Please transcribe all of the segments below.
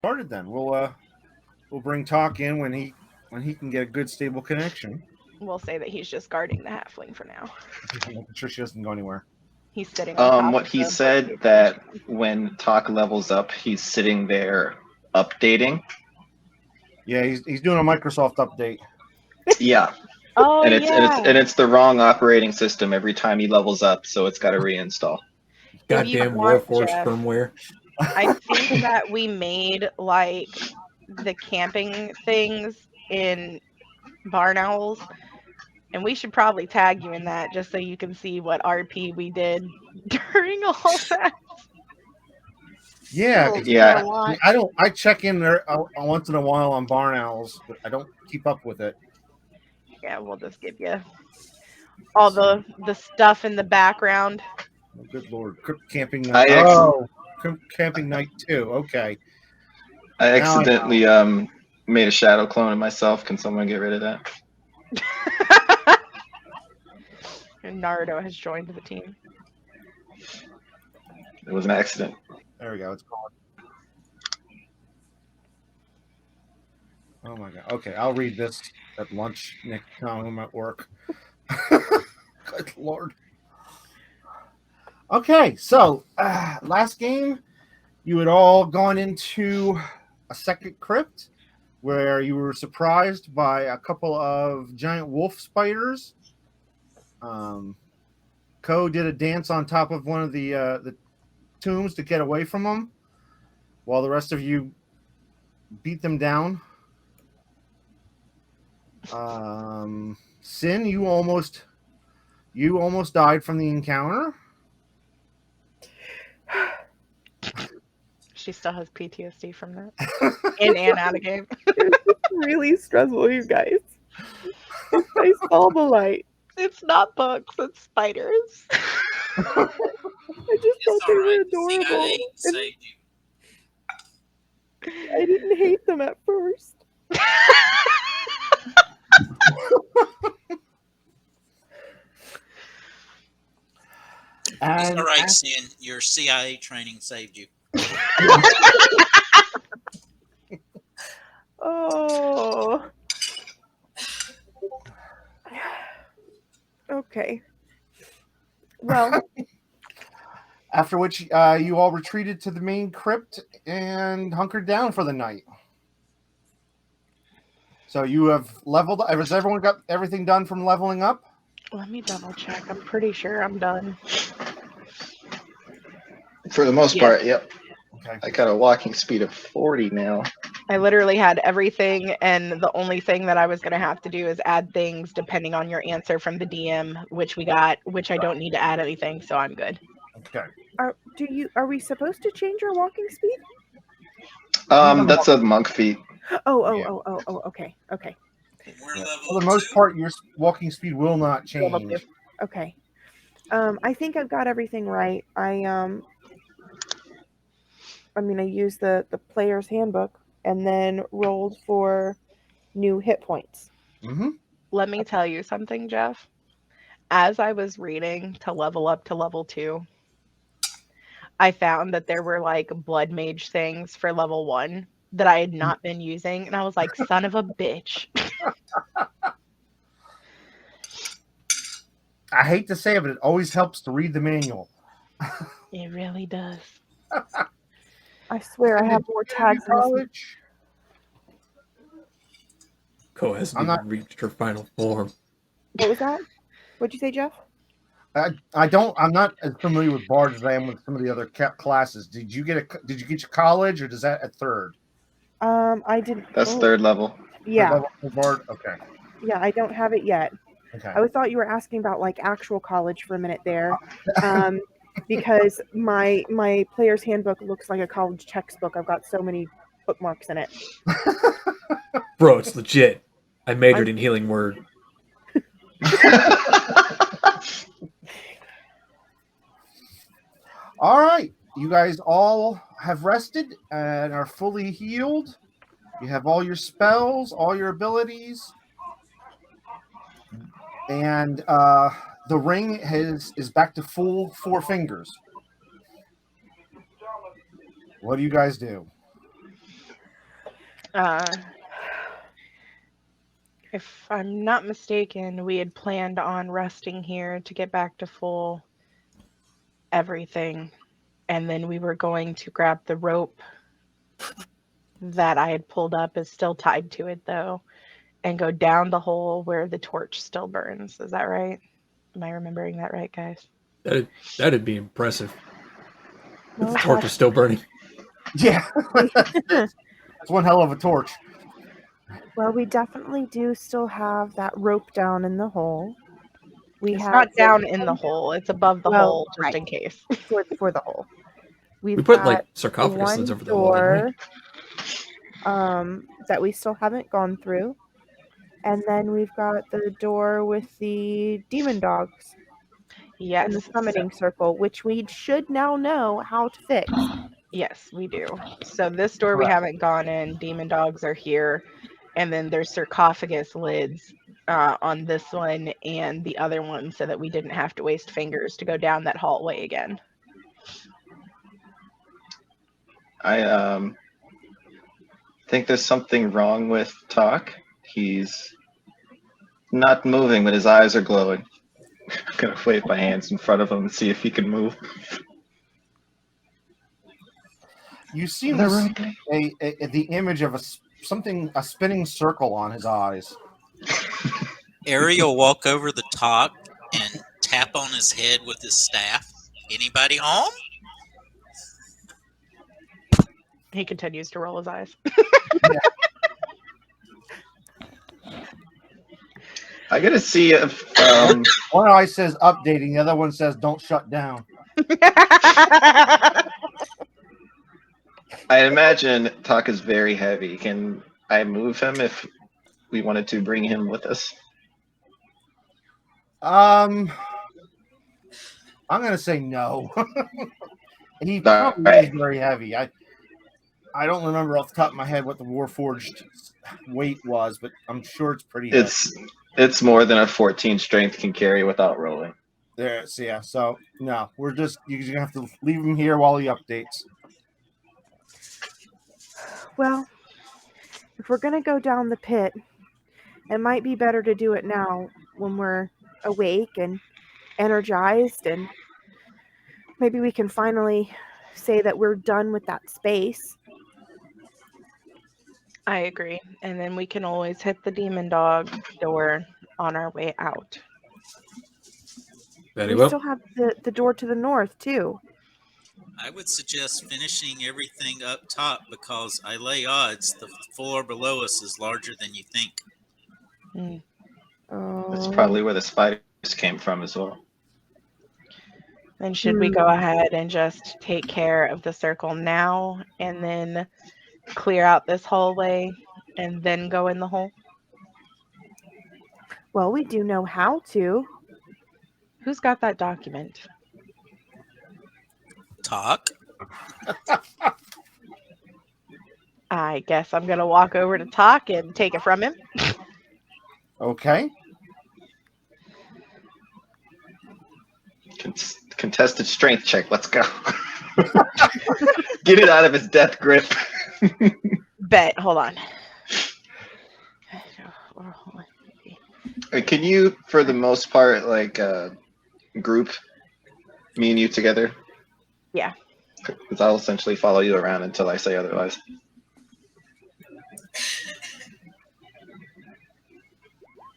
Started then. We'll bring Talk in when he can get a good stable connection. We'll say that he's just guarding the halfling for now. Making sure she doesn't go anywhere. He's sitting on top What of he the said bookcase that station. when Talk levels up, he's sitting there updating. Yeah, he's doing a Microsoft update. Yeah, Oh and yeah. it's the wrong operating system every time he levels up, so it's got to reinstall. If you Goddamn want, Warforged Jeff, firmware. I think that we made like the camping things in Barn Owls, and we should probably tag you in that just so you can see what RP we did during all that. Yeah, Little 'cause Yeah. lot. I check in there once in a while on Barn Owls, but I don't keep up with it. Yeah, we'll just give you all the stuff in the background. Oh, good lord, Crypt camping I night. ex- Crypt camping night too. Okay, I now I know. accidentally made a shadow clone of myself. Can someone get rid of that? And Naruto has joined the team. It was an accident. There we go. It's gone. Oh my god. Okay, I'll read this at lunch next time I'm at work. Good lord. Okay, so last game, you had all gone into a second crypt where you were surprised by a couple of giant wolf spiders. Ko did a dance on top of one of the tombs to get away from them, while the rest of you beat them down. Sin, you almost died from the encounter. She still has PTSD from that. In and out of game. It's really stressful, you guys. I saw the light. It's not bugs, it's spiders. I just thought they were adorable. And Saved you. I didn't hate them at first. It's And all right, Sin. Your CIA training saved you. Oh. Okay. Well, after which you all retreated to the main crypt and hunkered down for the night. So you have leveled up. Has everyone got everything done from leveling up? Let me double check. I'm pretty sure I'm done. For the most Yeah. part, yep. Okay. I got a walking speed of 40 now. I literally had everything, and the only thing that I was going to have to do is add things depending on your answer from the DM, which we got, which I don't need to add anything, so I'm good. Okay. are we supposed to change our walking speed? That's a monk feat. Oh, okay. We're Yeah. level For the most 2. part, your walking speed will not Level change. 2. Okay. I think I've got everything right. I used the player's handbook and then rolled for new hit points. Mm-hmm. Let me tell you something, Jeff. As I was reading to level up to level 2, I found that there were like blood mage things for level 1 that I had not been using, and I was like, son of a bitch. I hate to say it, but it always helps to read the manual. It really does. I swear I have more tags than this. College. Ko hasn't I'm even not- reached her final form. What was that? What'd you say, Jeff? I'm not as familiar with Bard as I am with some of the other classes. Did you get your college, or does that at third? I didn't. That's third level. Yeah, Third level for Bard? Okay. yeah. I don't have it yet. Okay. I thought you were asking about like actual college for a minute there, because my player's handbook looks like a college textbook. I've got so many bookmarks in it. Bro, it's legit. I majored in healing word. All right. You guys all have rested and are fully healed. You have all your spells, all your abilities. And the ring is back to full 4 fingers. What do you guys do? If I'm not mistaken, we had planned on resting here to get back to full everything. And then we were going to grab the rope that I had pulled up, is still tied to it though, and go down the hole where the torch still burns. Is that right? Am I remembering that right, guys? That'd be impressive. Well, The torch is still burning. Yeah. That's one hell of a torch. well, we definitely do still have that rope down in the hole. It's not down in the hole. It's above the hole, just right, in case. for the hole. We We've put got like the sarcophagus lids one over the hole, didn't door that we still haven't gone through, and then we've got the door with the demon dogs Yes. and the summoning circle, which we should now know how to fix. Yes, we do. So this door we Correct. haven't gone in. Demon dogs are here. And then there's sarcophagus lids on this one and the other one, so that we didn't have to waste fingers to go down that hallway again. I think there's something wrong with Tok. He's not moving, but his eyes are glowing. I'm gonna wave my hands in front of him and see if he can move. You seem to see the image of a spinning circle on his eyes. Ari will walk over the Tok and tap on his head with his staff. Anybody home? He continues to roll his eyes. I gotta see if One eye says updating, the other one says don't shut down. I imagine Tok is very heavy. Can I move him if we wanted to bring him with us? I'm gonna say no. He probably Alright. is very heavy. I don't remember off the top of my head what the Warforged weight was, but I'm sure it's pretty heavy. It's more than a 14 strength can carry without rolling. There, so yeah. So no, you're gonna have to leave him here while he updates. Well, if we're gonna go down the pit, it might be better to do it now when we're awake and energized, and maybe we can finally say that we're done with that space. I agree. And then we can always hit the demon dog door on our way out. Very We well. still have the door to the north too. I would suggest finishing everything up top, because I lay odds the floor below us is larger than you think. That's probably where the spiders came from as well. Then should we go ahead and just take care of the circle now and then clear out this hallway and then go in the hole? Well, we do know how to. Who's got that document? Tok? I guess I'm going to walk over to Tok and take it from him. Okay. Contested strength check. Let's go. Get it out of his death grip. Bet. Hold on. Can you, for the most part, like group me and you together? Yeah. Because I'll essentially follow you around until I say otherwise.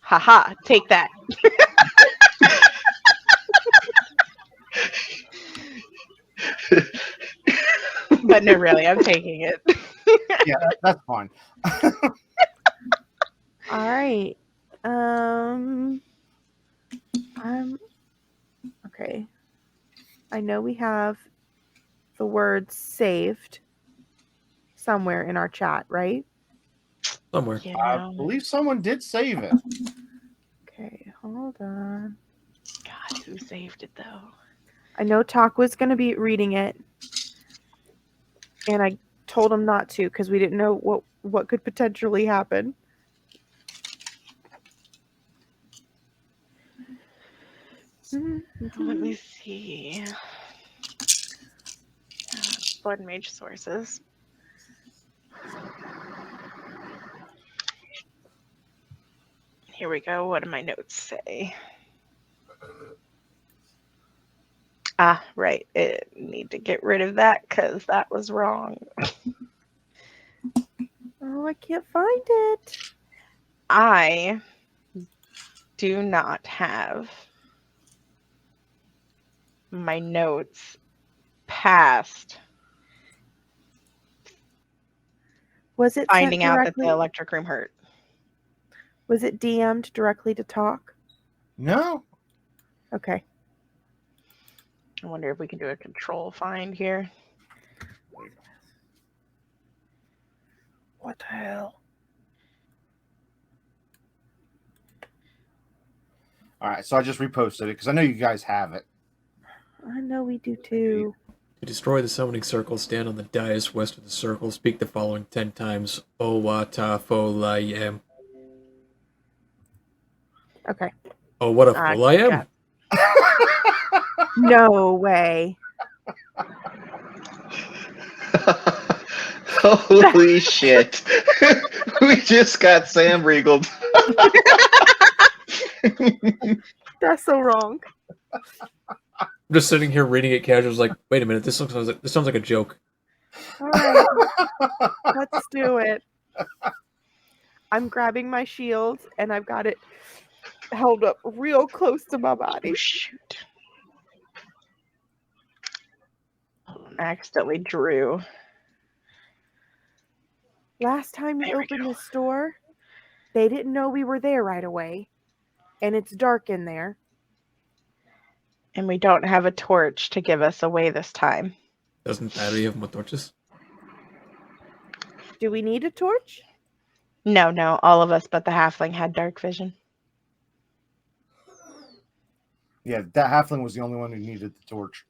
Haha, take that. But no, really, I'm taking it. Yeah, that's fine. All right. I'm okay. I know we have the words saved somewhere in our chat, right? Somewhere. Yeah. I believe someone did save it. Okay, hold on. God, who saved it though? I know Tok was going to be reading it, and I told him not to because we didn't know what could potentially happen. Let me see. Blood mage sources. Here we go. What do my notes say? Ah, right. Need to get rid of that because that was wrong. Oh, I can't find it. I do not have my notes past Was it finding sent out that directly? the electric room hurt. Was it DM'd directly to Talk? No. Okay. I wonder if we can do a control find here. What the hell? All right, so I just reposted it because I know you guys have it. I know we do too. To destroy the summoning circle, stand on the dais west of the circle. Speak the following 10 times. O wa ta fo la yam. Okay. Oh, what a fool I am. got- No way. Holy shit. We just got Sam regaled. That's so wrong. I'm just sitting here reading it casual. Like, wait a minute, this sounds like a joke. All right. Let's do it. I'm grabbing my shield and I've got it held up real close to my body. Oh, shoot. I accidentally drew. Last time we There we opened go. the store, they didn't know we were there right away. And it's dark in there. And we don't have a torch to give us away this time. Doesn't Barry have more torches? Do we need a torch? No, all of us but the halfling had dark vision. Yeah, that halfling was the only one who needed the torch.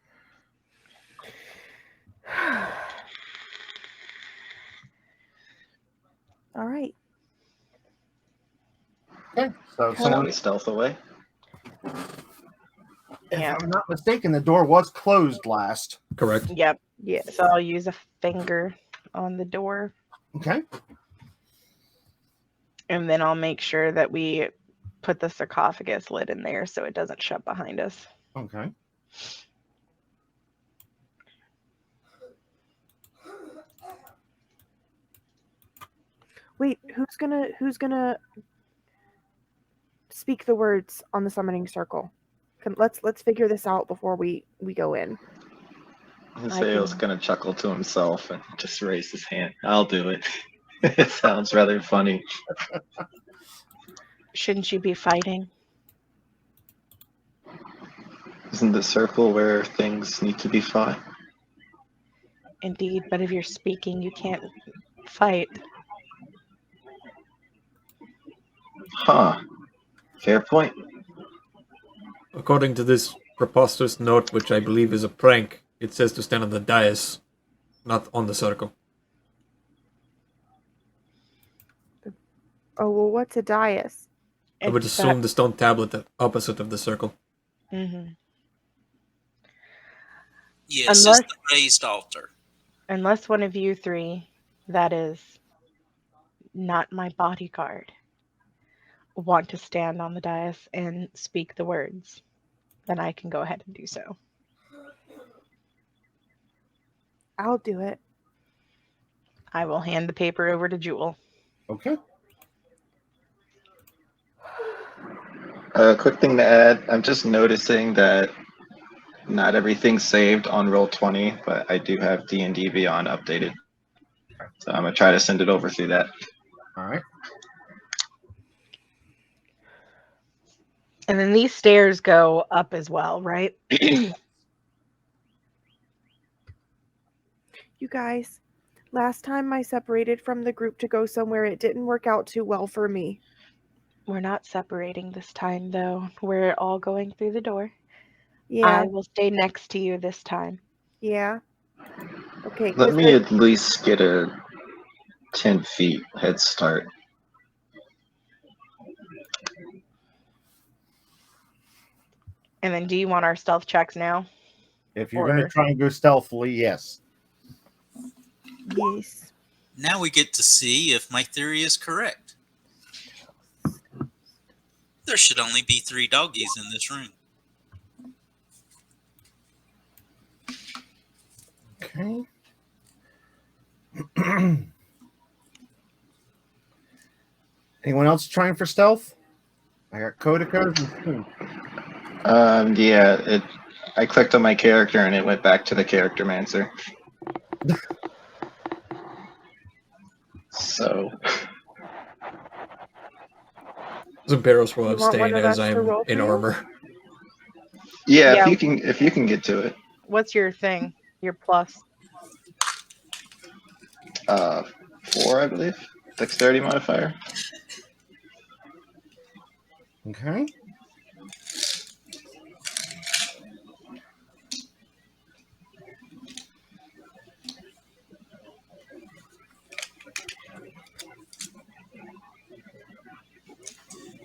All right. Okay, so Shall someone, we stealth away? if Yeah. I'm not mistaken, the door was closed last. Correct. Yep. Yes. So I'll use a finger on the door. Okay. And then I'll make sure that we put the sarcophagus lid in there so it doesn't shut behind us. Okay. Wait, who's gonna speak the words on the summoning circle? Let's figure this out before we go in. Zael's gonna chuckle to himself and just raise his hand. I'll do it. It sounds rather funny. Shouldn't you be fighting? Isn't the circle where things need to be fought? Indeed, but if you're speaking, you can't fight. Huh. Fair point. According to this preposterous note, which I believe is a prank, it says to stand on the dais, not on the circle. Oh well, what's a dais? I would assume the stone tablet opposite of the circle. Mhm. Yes, Unless- it's the raised altar. Unless one of you three, that is not my bodyguard, want to stand on the dais and speak the words, then I can go ahead and do so. I'll do it. I will hand the paper over to Jewel. Okay. A quick thing to add, I'm just noticing that not everything's saved on Roll20, but I do have D&D Beyond updated. So I'm going to try to send it over through that. All right. And then these stairs go up as well, right? You guys, last time I separated from the group to go somewhere, it didn't work out too well for me. We're not separating this time, though. We're all going through the door. Yeah, I will stay next to you this time. yeah. Okay. Let 'cause me at least get a 10 feet head start. And then do you want our stealth checks now? If you're going to Or- try and go stealthily, yes. Yes. Now we get to see if my theory is correct. There should only be 3 doggies in this room. Okay. Anyone else trying for stealth? I got Kodakos and Spoon. Yeah, I clicked on my character and it went back to the character mancer. So Zimperos will You want one abstain of as us to I'm roll in for you? armor. yeah, Yeah. if you can get to it. What's your thing? Your plus? 4, I believe. Dexterity modifier. Okay.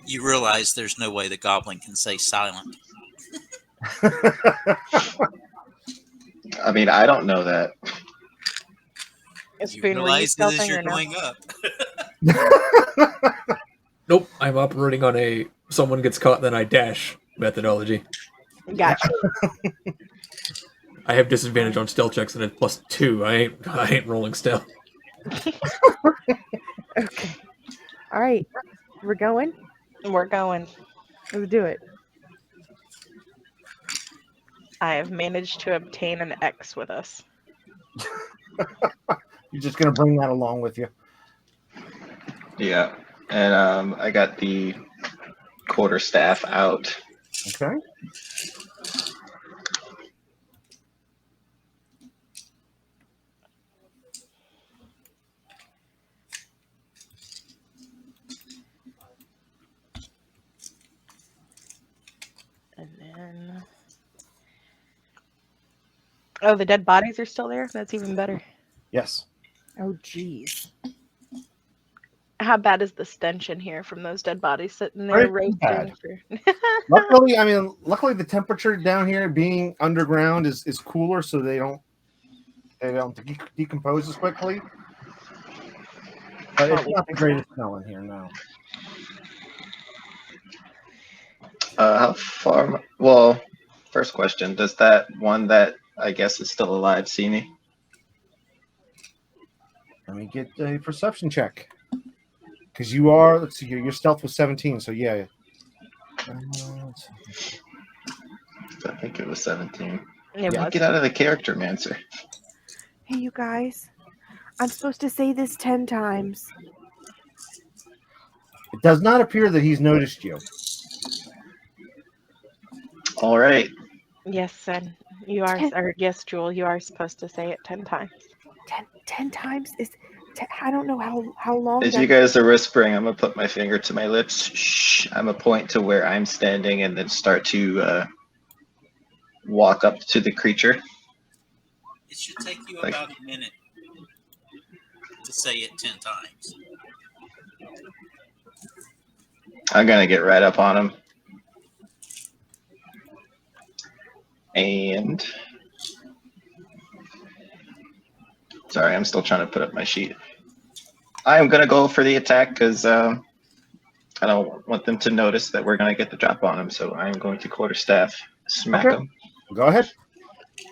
You realize there's no way the goblin can say silent. I mean, I don't know that. Is You Spoon, were you realize that as stealthing you're or no? going up. Nope, I'm operating on a someone gets caught then I dash methodology. Gotcha. I have disadvantage on stealth checks and it's +2. I ain't rolling stealth. Okay. All right. We're going. We're going. Let's do it. I have managed to obtain an X with us. You're just gonna bring that along with you. Yeah, and I got the quarterstaff out. Okay. And then... Oh, the dead bodies are still there? That's even better. Yes. Oh, jeez. How bad is the stench in here from those dead bodies sitting Very there roasting? bad. For... Luckily the temperature down here being underground is cooler, so they don't decompose as quickly. But it's not the greatest smell in here, no. How far? Well, first question: does that one that I guess is still alive see me? Let me get a perception check. Because you are, let's see here, your stealth was 17, so yeah. I think it was 17. It Yeah, was. get out of the character mancer. Hey, you guys. I'm supposed to say this 10 times. It does not appear that he's noticed you. All right. Yes, son. You are, or yes, Jewel, you are supposed to say it 10 times. 10 times? I don't know how long. As you guys are whispering, I'm gonna put my finger to my lips. Shh. I'm gonna point to where I'm standing and then start to walk up to the creature. It should take you Like- about a minute to say it 10 times. I'm gonna get right up on him. And sorry, I'm still trying to put up my sheet. I am gonna go for the attack because I don't want them to notice that we're gonna get the drop on him. So I'm going to quarterstaff smack Okay. him. Go ahead.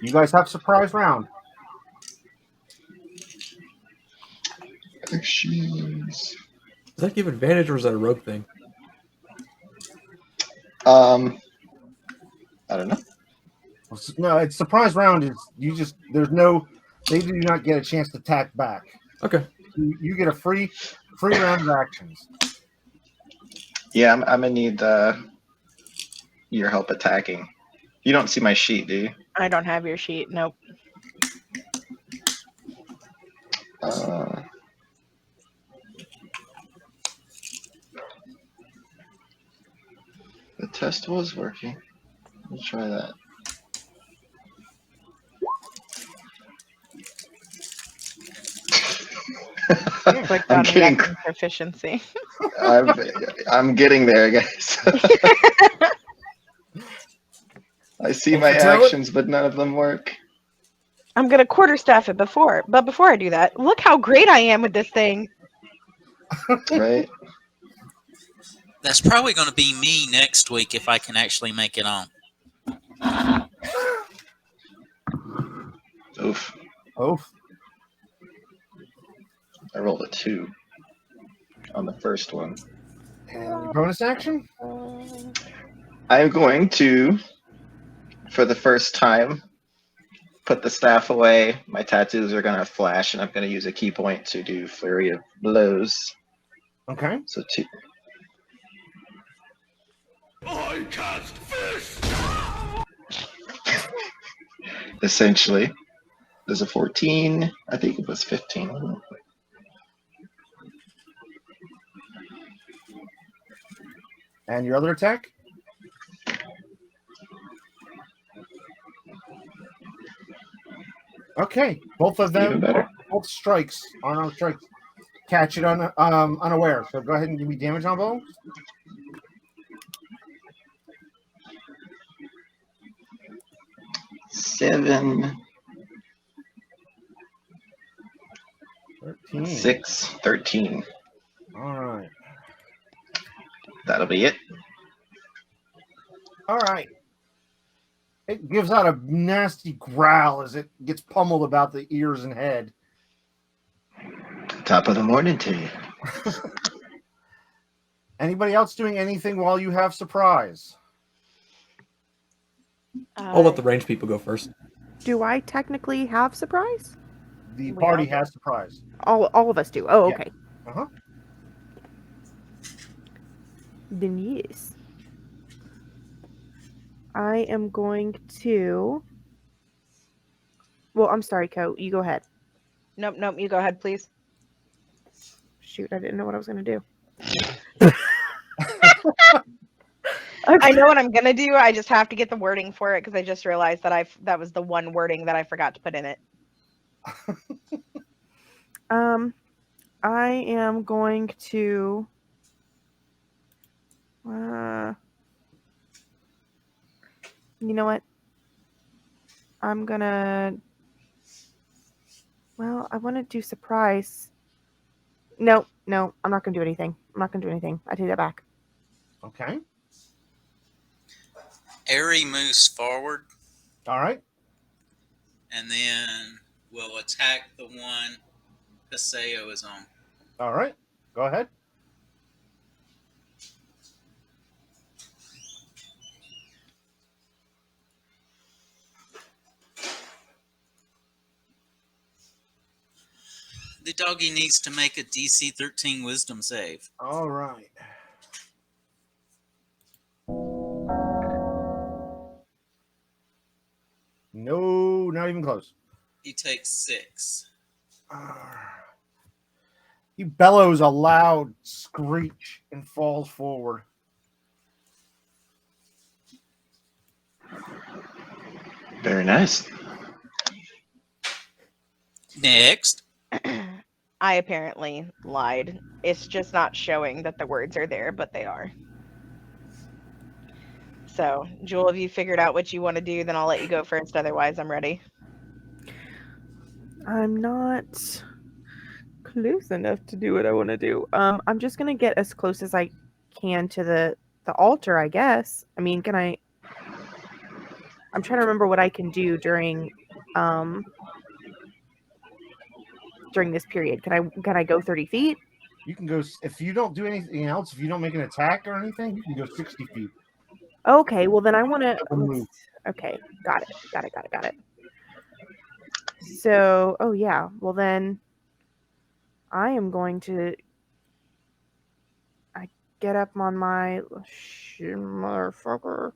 You guys have surprise round. Actions. Does that give advantage or is that a rogue thing? I don't know. No, it's surprise round. They do not get a chance to attack back. Okay. You get a free round of actions. Yeah, I'm gonna need your help attacking. You don't see my sheet, do you? I don't have your sheet. Nope. The test was working. Let's try that. Clicked I'm on getting, weapon proficiency. I'm getting there, guys. I see my actions, but none of them work. I'm gonna quarterstaff it but before I do that, look how great I am with this thing. Right? That's probably going to be me next week if I can actually make it on. Oof. Oh, I rolled a 2 on the first one. and your bonus action? I'm going to, for the first time, put the staff away. My tattoos are going to flash, and I'm going to use a key point to do Flurry of Blows. Okay. So 2. I cast fist! Essentially. There's a 14. I think it was 15. And your other attack? Okay. Both of Even them, better. both strikes, unarmed strikes, catch it unaware. So go ahead and give me damage on both. 7, 13. 6, 13. All right. That'll be it. All right. It gives out a nasty growl as it gets pummeled about the ears and head. Top of the morning to you. Anybody else doing anything while you have surprise? I'll let the range people go first. Do I technically have surprise? The We party all do. has surprise. All of us do. Oh, Yeah. okay. Uh-huh. Then yes. I am going to. Well, I'm sorry, Co. You go ahead. Nope, you go ahead, please. Shoot, I didn't know what I was going to do. I know what I'm gonna do. I just have to get the wording for it because I just realized that that was the one wording that I forgot to put in it. I am going to. You know what? I'm gonna. Well, I want to do surprise. No, I'm not gonna do anything. I take that back. Okay. Airy moves forward All right. and then will attack the one Paseo is on. All right. Go ahead. The doggy needs to make a DC 13 wisdom save. All right. No, not even close. He takes 6. He bellows a loud screech and falls forward. Very nice. Next. I apparently lied. It's just not showing that the words are there, but they are. So, Jewel, if you figured out what you want to do, then I'll let you go first. Otherwise, I'm ready. I'm not close enough to do what I want to do. I'm just gonna get as close as I can to the altar, I guess. I mean, can I? I'm trying to remember what I can do during this period. Can I go 30 feet? You can go, if you don't do anything else, if you don't make an attack or anything, you can go 60 feet. Okay, well then I want to Move. Okay, got it. So, oh yeah, well then I am going to get up on my motherfucker.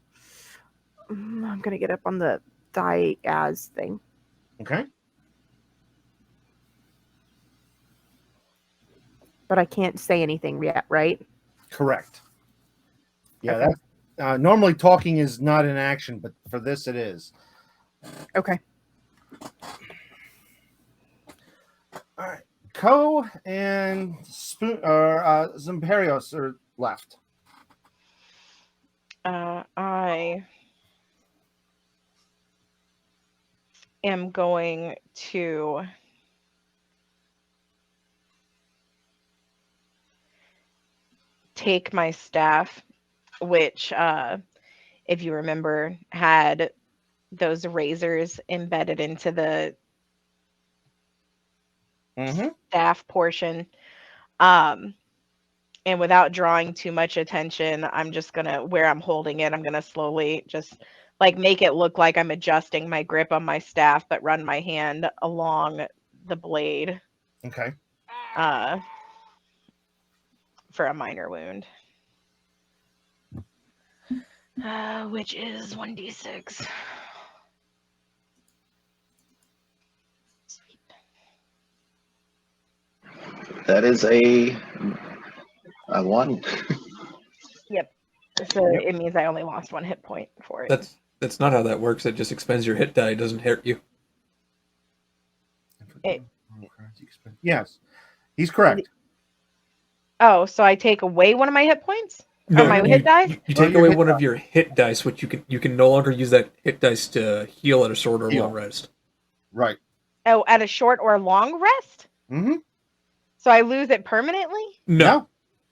I'm going to get up on the Diaz thing. Okay. But I can't say anything yet, right? Correct. Yeah, Okay. that normally talking is not an action, but for this it is. Okay. All right. Ko and Zimperios are left. I am going to take my staff, which, if you remember, had those razors embedded into the staff portion. And without drawing too much attention, I'm just gonna, where I'm holding it, I'm gonna slowly just like make it look like I'm adjusting my grip on my staff, but run my hand along the blade. Okay. For a minor wound. Which is 1d6. That is a 1. Yep. So it means I only lost 1 hit point for it. That's not how that works. It just expends your hit die. It doesn't hurt you. Yes, he's correct. Oh, so I take away 1 of my hit points? No, or my hit die? You take away one of your hit dice, which you can no longer use that hit dice to heal at a short or long rest. Right. Oh, at a short or long rest? Mm-hmm. So I lose it permanently? No.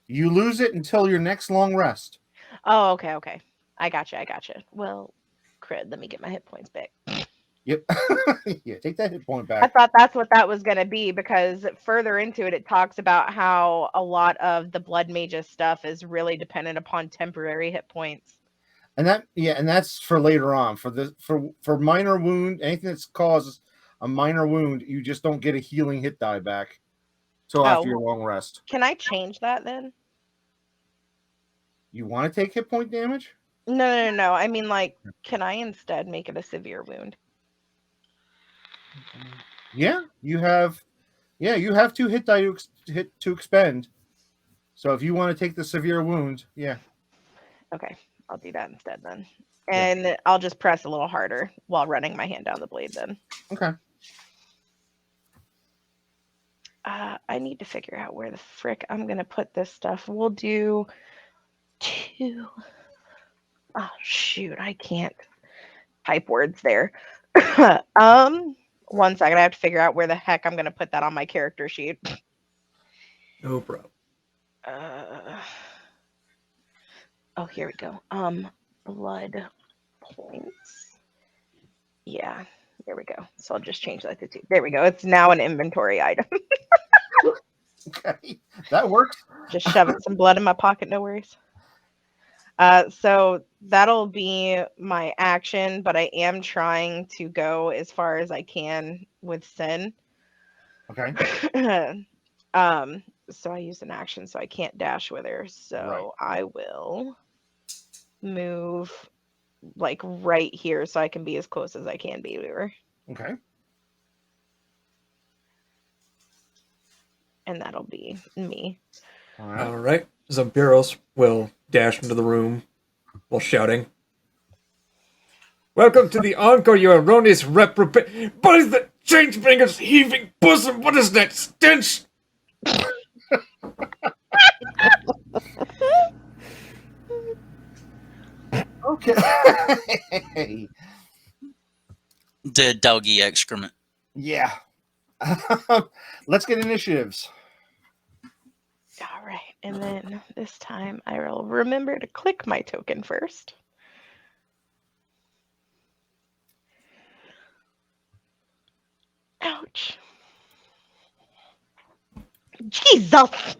You lose it until your next long rest. Oh, okay. I gotcha. Well, crud, let me get my hit points back. Yep. Yeah, take that hit point back. I thought that's what that was going to be, because further into it, it talks about how a lot of the blood mage's stuff is really dependent upon temporary hit points. And that's for later on. For minor wound, anything that causes a minor wound, you just don't get a healing hit die back till after your long rest. Can I change that then? You want to take hit point damage? No. I mean, like, can I instead make it a severe wound? Yeah, you have 2 hit die to expend. So if you want to take the severe wound, yeah. Okay, I'll do that instead then. And I'll just press a little harder while running my hand down the blade then. Okay. I need to figure out where the frick I'm going to put this stuff. We'll do 2. Oh, shoot. I can't type words there. 1 second. I have to figure out where the heck I'm going to put that on my character sheet. No problem. Oh, here we go. Blood points. Yeah, there we go. So I'll just change that to 2. There we go. It's now an inventory item. Okay, that works. Just shoving some blood in my pocket, no worries. So that'll be my action, but I am trying to go as far as I can with Sin. Okay. So I used an action, so I can't dash with her. So I will move like right here so I can be as close as I can be to her. Okay. And that'll be me. All right. Zampiros will dash into the room while shouting, "Welcome to the encore, you erroneous reprobate! What is the changebringer's heaving bosom? What is that stench?" Okay. Dead doggy excrement. Yeah. Let's get initiatives. All right. And then this time I will remember to click my token first. Ouch. Jesus.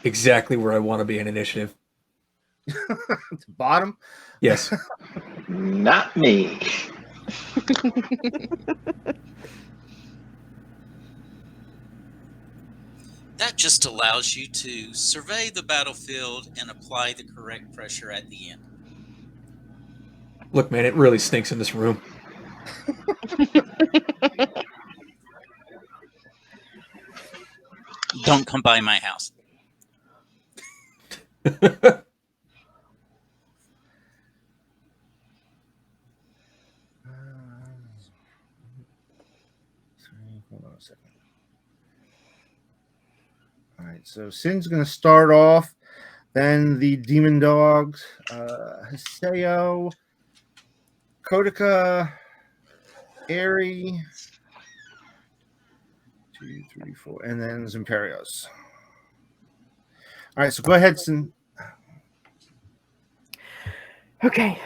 Exactly where I want to be in initiative. Bottom? Yes. Not me. That just allows you to survey the battlefield and apply the correct pressure at the end. Look, man, it really stinks in this room. Don't come by my house. Hold on a second. All right, so Sin's going to start off. Then the demon dogs, Hiseo, Kodaka, Airy. 2, 3, 4, and then Zimperios. All right, so go ahead, Okay.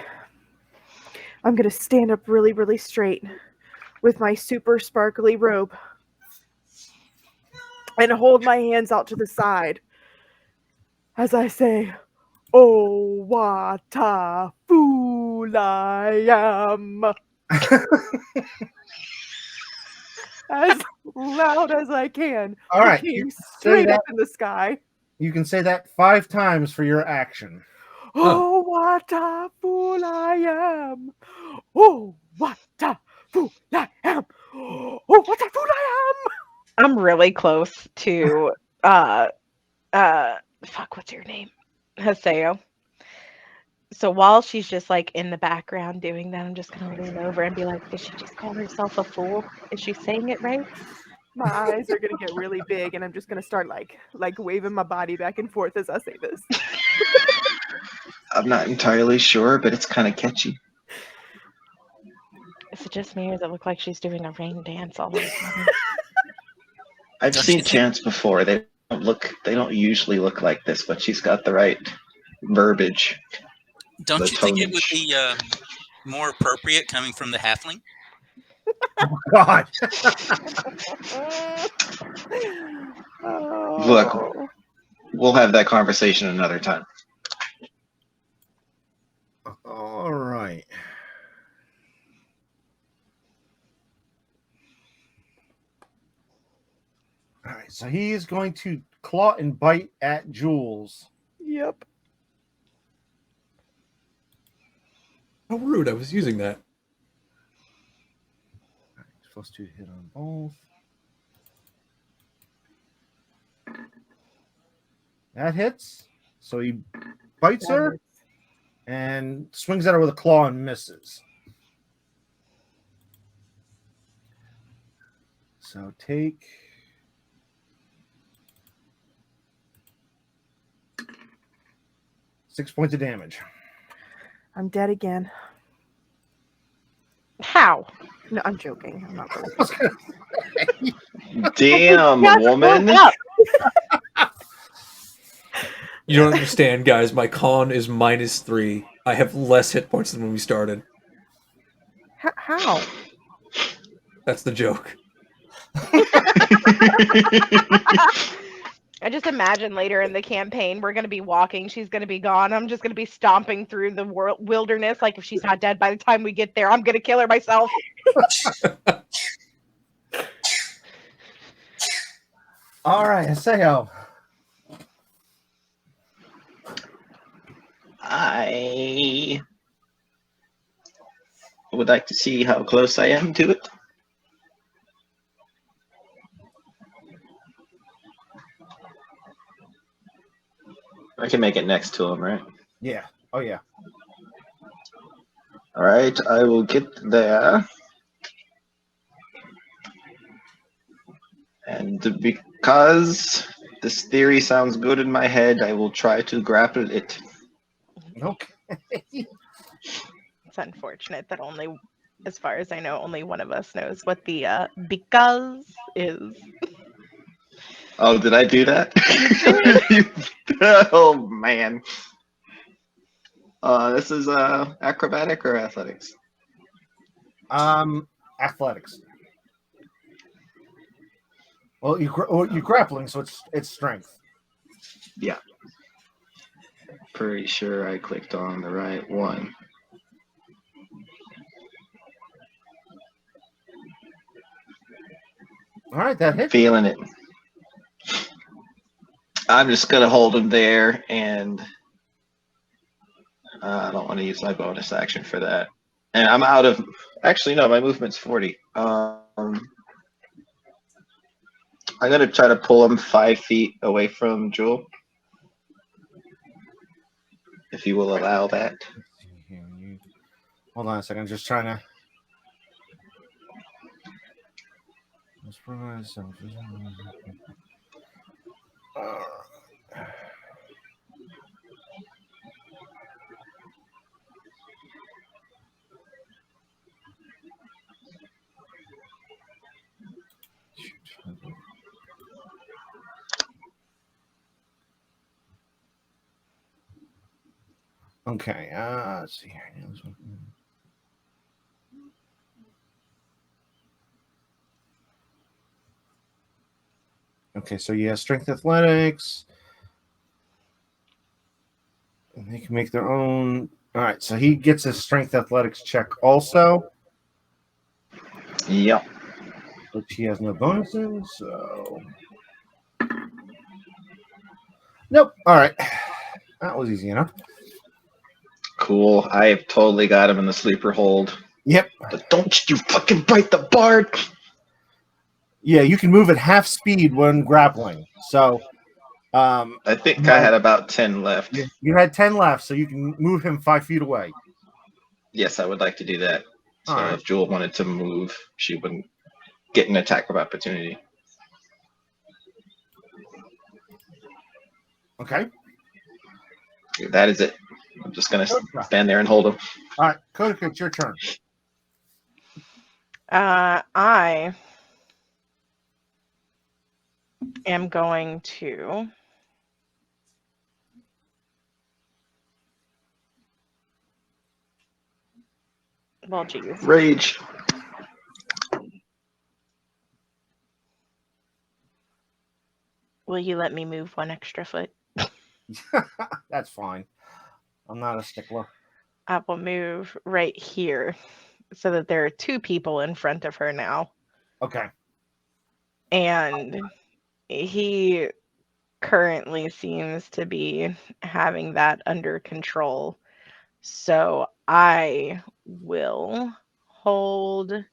I'm going to stand up really, really straight with my super sparkly robe and hold my hands out to the side as I say, "Oh, what a fool I am!" As loud as I can, All right, looking you say straight that. up in the sky. You can say that 5 times for your action. Oh, what a fool I am! Oh, what a fool I am! Oh, what a fool I am! I'm really close to fuck, what's your name? Haseo. So while she's just like in the background doing that, I'm just gonna lean over and be like, did she just call herself a fool? Is she saying it right? My eyes are gonna get really big, and I'm just gonna start like waving my body back and forth as I say this. I'm not entirely sure, but it's kind of catchy. Is it just me or does it look like she's doing a rain dance all of a sudden? I've Don't seen you think- chants before. They don't usually look like this, but she's got the right verbiage. Don't The you think it would tonage. be more appropriate coming from the halfling? Oh, God. Look, Oh. we'll have that conversation another time. All right. All right, so he is going to claw and bite at Jules. Yep. How rude! I was using that. Supposed to hit on both. That hits. So he bites her and swings at her with a claw and misses. So take 6 points of damage. I'm dead again. How? No, I'm joking. I'm not really. Damn, woman. You don't understand, guys. My con is -3. I have less hit points than when we started. How? That's the joke. I just imagine later in the campaign, we're going to be walking. She's going to be gone. I'm just going to be stomping through the wilderness. Like, if she's not dead by the time we get there, I'm going to kill her myself. All right, Haseo. I would like to see how close I am to it. I can make it next to him, right? Yeah. Oh, yeah. All right, I will get there. And because this theory sounds good in my head, I will try to grapple it. Okay. It's unfortunate that only, as far as I know, only one of us knows what the because is. Oh, did I do that? Oh, man. This is acrobatic or athletics? Athletics. Well, you're grappling, so it's strength. Yeah. Pretty sure I clicked on the right one. All right, that hits. Feeling it. I'm just gonna hold him there, and I don't want to use my bonus action for that. And I'm out of. Actually, no, my movement's 40. I'm gonna try to pull him 5 feet away from Jewel, if you will allow that. Let's see here. Hold on a second. I'm just trying to. Okay, let's see here. This one. Okay, so yeah, strength athletics. And they can make their own. All right, so he gets a strength athletics check also, Yep. which he has no bonuses. So, nope. All right, that was easy enough. Cool. I've totally got him in the sleeper hold. Yep. But don't you fucking bite the bard! Yeah, you can move at half speed when grappling. So, I think I had about 10 left. you had 10 left, so you can move him 5 feet away. Yes, I would like to do that. So All right. if Jewel wanted to move, she wouldn't get an attack of opportunity. Okay. That is it. I'm just going to stand there and hold him. All right, Kodak, it's your turn. I am going to geez. Rage. Will you let me move one extra foot? That's fine. I'm not a stickler. I will move right here so that there are 2 people in front of her now. Okay. And he currently seems to be having that under control. So I will hold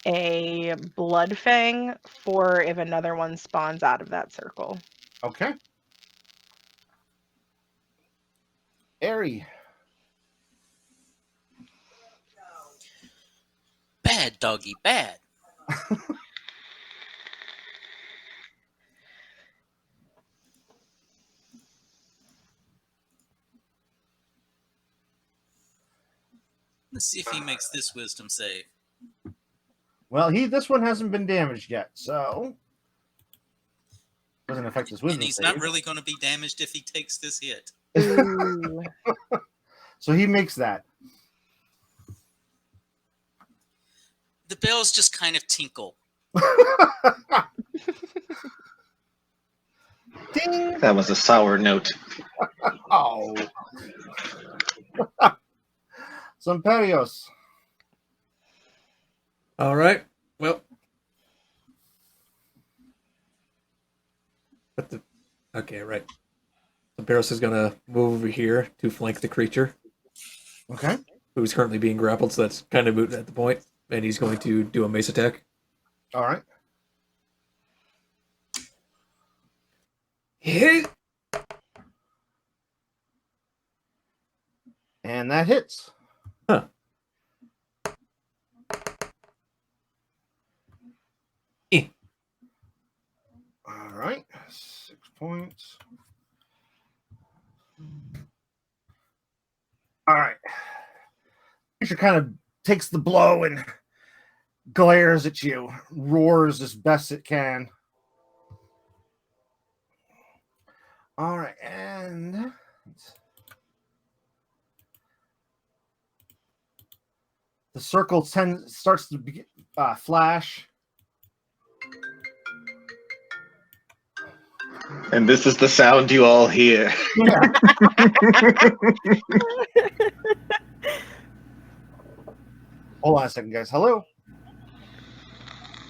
a blood fang for if another one spawns out of that circle. Okay. Airy. Bad doggy, bad. Let's see if he makes this wisdom save. Well, this one hasn't been damaged yet, so doesn't affect his wisdom And he's save. not really going to be damaged if he takes this hit. Ooh. So he makes that. The bells just kind of tinkle. Ding! That was a sour note. Oh. Samperios. All right. Well. Okay, right. So Barros is going to move over here to flank the creature. Okay. Who's currently being grappled, so that's kind of moot at the point. And he's going to do a mace attack. All right. Hit! And that hits. Huh. All right. 6 points. All right. Creature kind of takes the blow and glares at you, roars as best it can. All right, and the circle starts to flash. And this is the sound you all hear. Yeah. Hold on a second, guys. Hello?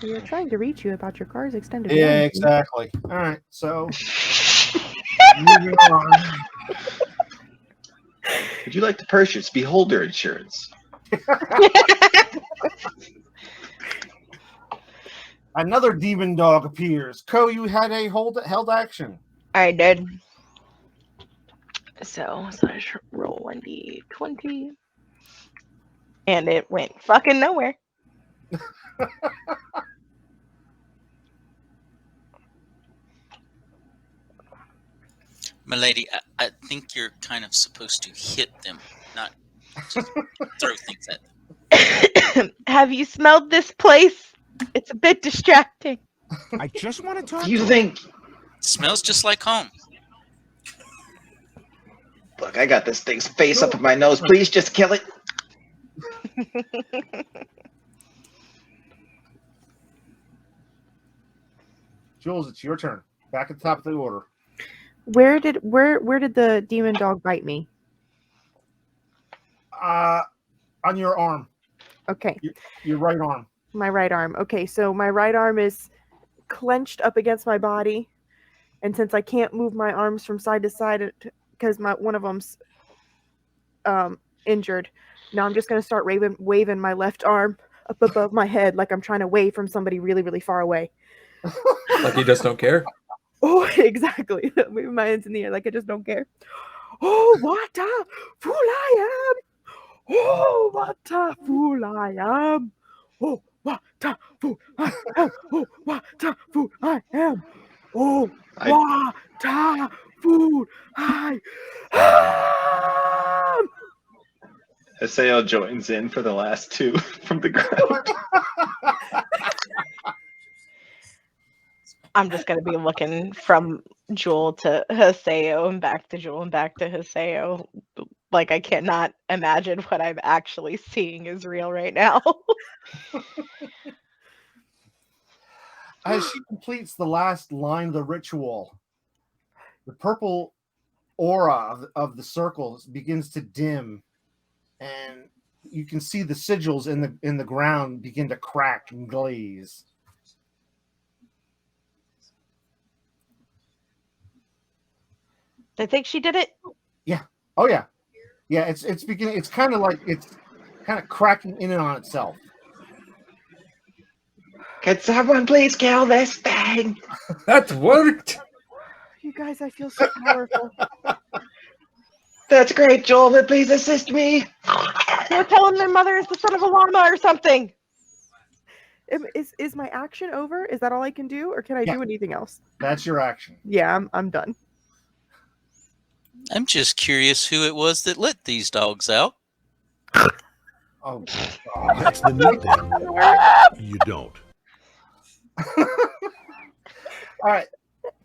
We were trying to reach you about your car's extended Yeah, warranty. exactly. All right, so moving on. Would you like to purchase Beholder insurance? Another demon dog appears. Ko, you had a held action. I did. So I should roll 1d20. And it went fucking nowhere. Milady, I think you're kind of supposed to hit them, not just throw things at them. Have you smelled this place? It's a bit distracting. I just want to talk You to think Smells just like home. Look, I got this thing's face up in my nose. Please just kill it. Jules, it's your turn. Back at the top of the order. Where did the demon dog bite me? On your arm. Okay. Your right arm. My right arm. Okay, so my right arm is clenched up against my body, and since I can't move my arms from side to side because one of them's injured, now I'm just gonna start waving my left arm up above my head like I'm trying to wave from somebody really, really far away. Like you just don't care? Oh, exactly. Waving my hands in the air like I just don't care. Oh, what a fool I am! Oh, what a fool I am! Oh, what a fool I am! Oh, what a fool I am! Oh, what a fool I am! Haseo joins in for the last two from the ground. I'm just going to be looking from Jewel to Haseo and back to Jewel and back to Haseo. Like, I cannot imagine what I'm actually seeing is real right now. As she completes the last line of the ritual, the purple aura of the circles begins to dim, and you can see the sigils in the ground begin to crack and glaze. I think she did it. Yeah. Oh yeah. Yeah. It's beginning. It's kind of like it's kind of cracking in and on itself. Can someone please kill this thing? That worked! You guys, I feel so powerful. That's great, Joel, but please assist me. They're telling their mother is the son of a llama or something. Is my action over? Is that all I can do, or can I do anything else? That's your action. Yeah, I'm done. I'm just curious who it was that let these dogs out. Oh, That's the new thing. You don't. all right.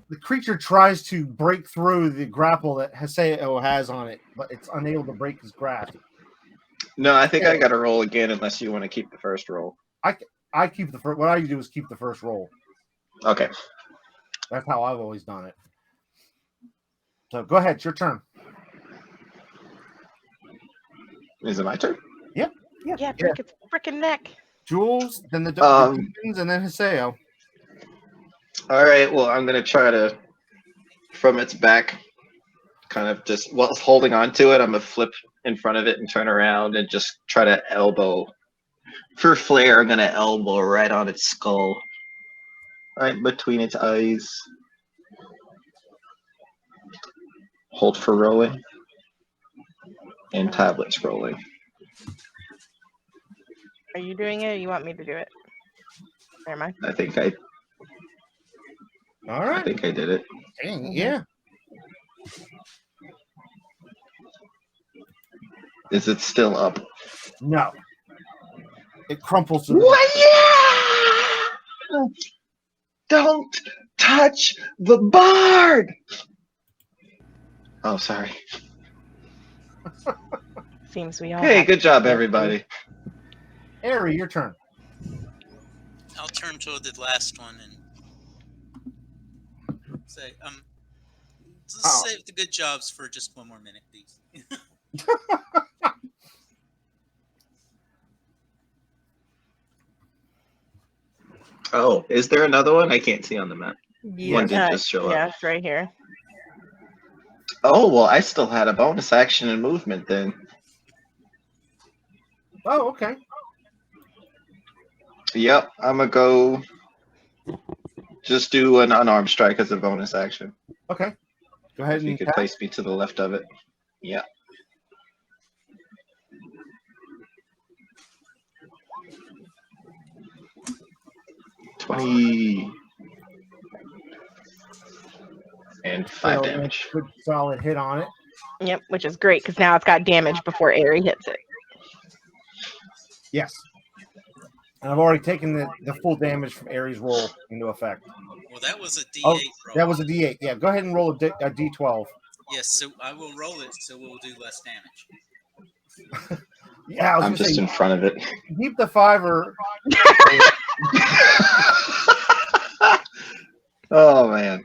The creature tries to break through the grapple that Haseo has on it, but it's unable to break his grasp. No, I think I got to roll again unless you want to keep the first roll. I keep the first. What I do is keep the first roll. Okay. That's how I've always done it. So go ahead. It's your turn. Is it my turn? Yeah, break its freaking neck. Jules, then the demons, and then Haseo. All right. Well, I'm going to try to, from its back, kind of just, while holding on to it, I'm going to flip in front of it and turn around and just try to elbow. For flair, I'm going to elbow right on its skull. Right between its eyes. Hold for rolling. And tablets rolling. Are you doing it or you want me to do it? Never mind. I think I All right. did it. Dang, yeah. Is it still up? No. It crumples to the Well, yeah! Don't touch the bard! Oh, sorry. Seems we all. Hey, have good job, everybody. Ari, your turn. I'll turn to the last one and say, let's save the good jobs for just one more minute, please. Oh, is there another one? I can't see on the map. One did just show up. Yeah, it's right here. Oh, well, I still had a bonus action and movement then. Oh, okay. Yep, I'm going to go just do an unarmed strike as a bonus action. Okay. Go ahead If you and could tap. place me to the left of it. Yeah. And 5 So, damage. Good solid hit on it. Yep, which is great because now it's got damage before Aerie hits it. Yes. And I've already taken the full damage from Aries' roll into effect. Well, that was a D8 Oh, roll. that was a D8. Yeah, go ahead and roll a D12. Yes, so I will roll it, so we'll do less damage. Yeah, I was I'm gonna just say, in front of it. keep the 5 or Oh man.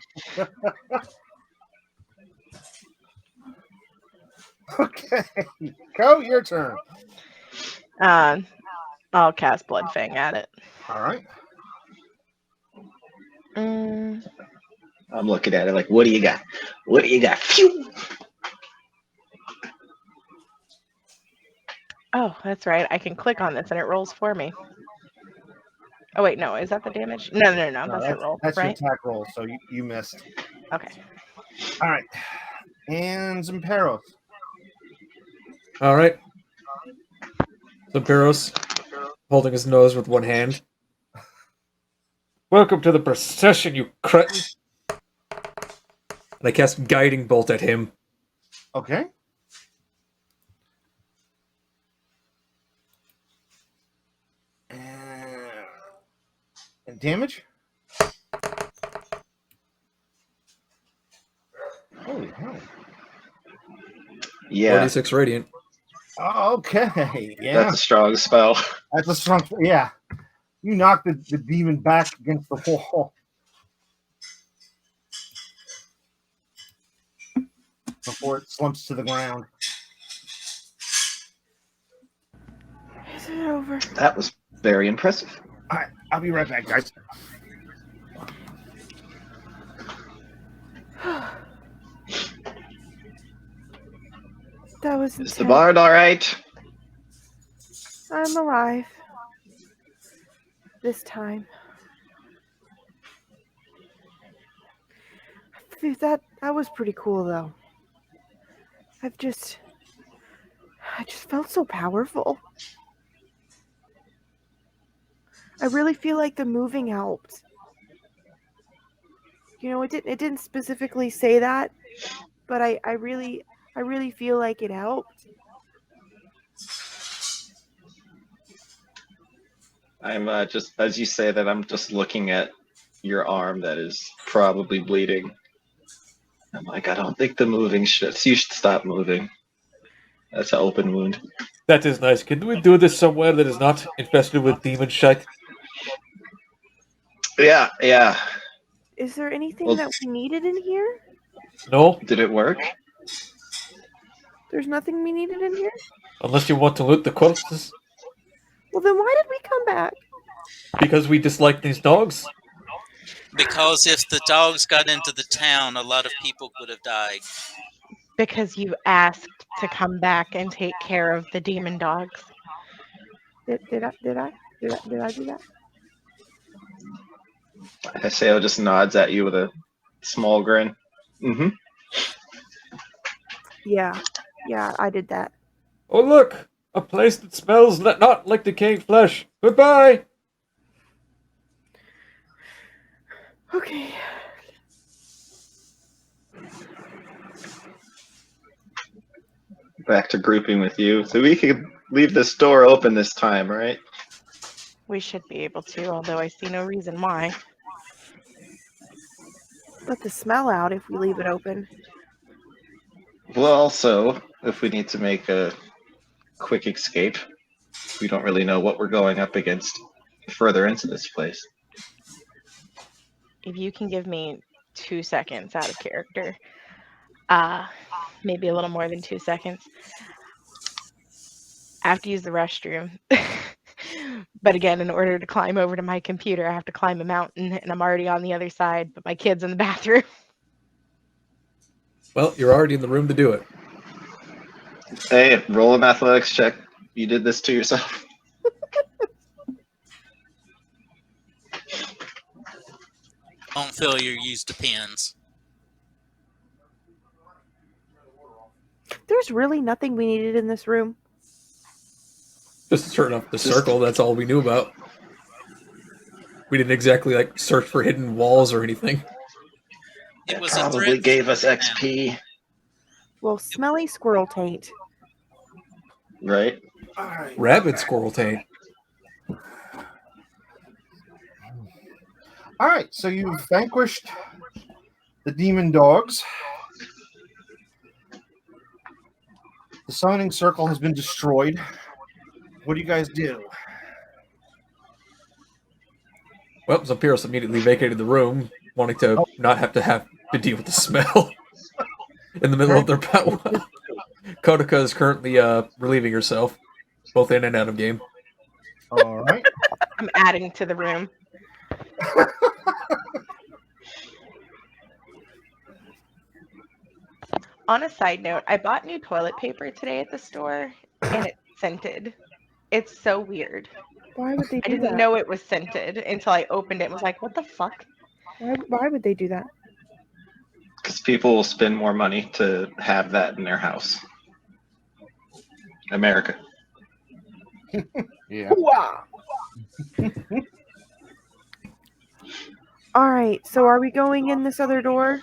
okay. Go, your turn. I'll cast Blood Fang at it. All right. Mm, I'm looking at it like, what do you got? What do you got? Phew! oh, that's right. I can click on this and it rolls for me. Oh wait, no, is that the damage? No, No, that's the roll, that's right? your attack roll, so you missed. Okay. All right. And Zamperos. All right. Zamperos, holding his nose with one hand. Welcome to the procession, you cretin! And I cast Guiding Bolt at him. Okay. And damage? Holy hell. Yeah, 46 radiant. Okay. Yeah. that's a strong spell. That's a strong. Yeah. You knocked the demon back against the wall. Before it slumps to the ground. Is it over? That was very impressive. All right. I'll be right back, guys. That was Is the intense. bard all right? I'm alive. This time. Dude, that was pretty cool though. I just felt so powerful. I really feel like the moving helped. You know, it didn't specifically say that, but I really feel like it helped. I'm just, as you say that, I'm just looking at your arm that is probably bleeding. I'm like, I don't think the moving should. You should stop moving. That's an open wound. That is nice. Can we do this somewhere that is not infested with demon shite? Yeah, yeah. Is there anything Well- that we needed in here? No? Did it work? There's nothing we needed in here? Unless you want to loot the corpses? Well, then why did we come back? Because we dislike these dogs? Because if the dogs got into the town, a lot of people would have died. Because you asked to come back and take care of the demon dogs. Did I do that? Haseo just nods at you with a small grin. Mm-hmm. Yeah, I did that. Oh look! A place that smells not like decaying flesh. Goodbye! Okay. Back to grouping with you. So we could leave this door open this time, right? We should be able to, although I see no reason why. Let the smell out if we leave it open. Well, also, if we need to make a quick escape, we don't really know what we're going up against further into this place. If you can give me 2 seconds out of character, maybe a little more than 2 seconds. I have to use the restroom. But again, in order to climb over to my computer, I have to climb a mountain, and I'm already on the other side, but my kid's in the bathroom. Well, you're already in the room to do it. Hey, roll an athletics check. You did this to yourself. On failure, use depends. There's really nothing we needed in this room. Just turn up the circle, that's all we knew about. We didn't exactly, like, search for hidden walls or anything. It was Probably a threat. gave us XP, Well, smelly squirrel taint. right? All right. Rabid squirrel taint. All right. So you've vanquished the demon dogs. The summoning circle has been destroyed. What do you guys do? Well, Zampiros immediately vacated the room, wanting to not have to deal with the smell in the middle of their battle. Kodaka is currently relieving herself, both in and out of game. All right. I'm adding to the room. On a side note, I bought new toilet paper today at the store, and it's scented. It's so weird. Why would they I do didn't that? know it was scented until I opened it and was like, what the fuck? Why would they do that? Because people will spend more money to have that in their house. America. Yeah. Wow. All right. So are we going in this other door?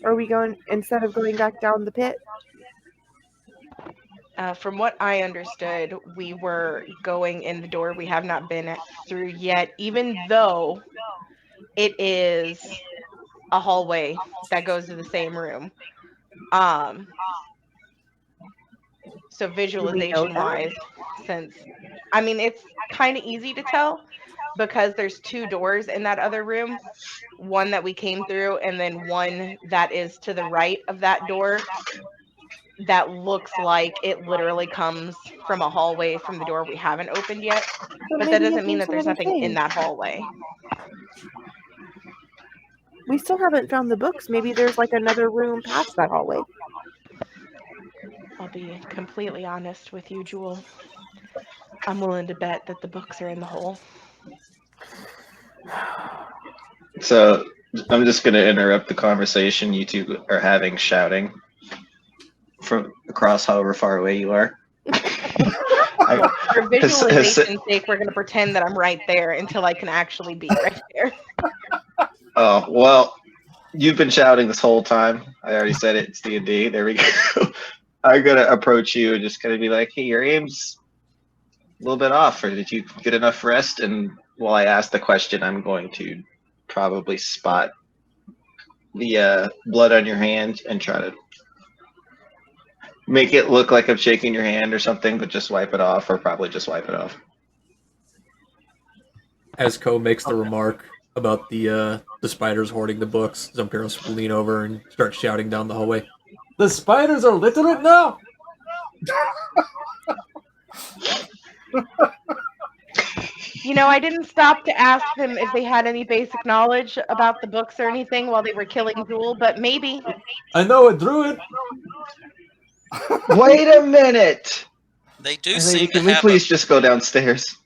Or are we going instead of going back down the pit? From what I understood, we were going in the door we have not been through yet, even though it is a hallway that goes to the same room. So visualization wise, since I mean it's kind of easy to tell because there's two doors in that other room, one that we came through and then one that is to the right of that door that looks like it literally comes from a hallway from the door we haven't opened yet. But that doesn't mean that there's nothing in that hallway. We still haven't found the books. Maybe there's like another room past that hallway. I'll be completely honest with you, Jewel. I'm willing to bet that the books are in the hole. So I'm just going to interrupt the conversation you two are having, shouting from across however far away you are. For visualization's sake, we're going to pretend that I'm right there until I can actually be right there. Oh, well, you've been shouting this whole time. I already said it. It's D&D. There we go. I'm going to approach you and just kind of be like, hey, your aim's a little bit off, or did you get enough rest? And while I ask the question, I'm going to probably spot the blood on your hand and try to make it look like I'm shaking your hand or something, but just wipe it off, or probably just wipe it off. As Ko makes the remark about the spiders hoarding the books, Zampiros will lean over and start shouting down the hallway. The spiders are literate now! You know, I didn't stop to ask them if they had any basic knowledge about the books or anything while they were killing Jewel, but maybe. I know a druid! Wait a minute! They do Lady, seem to can we have please just go downstairs?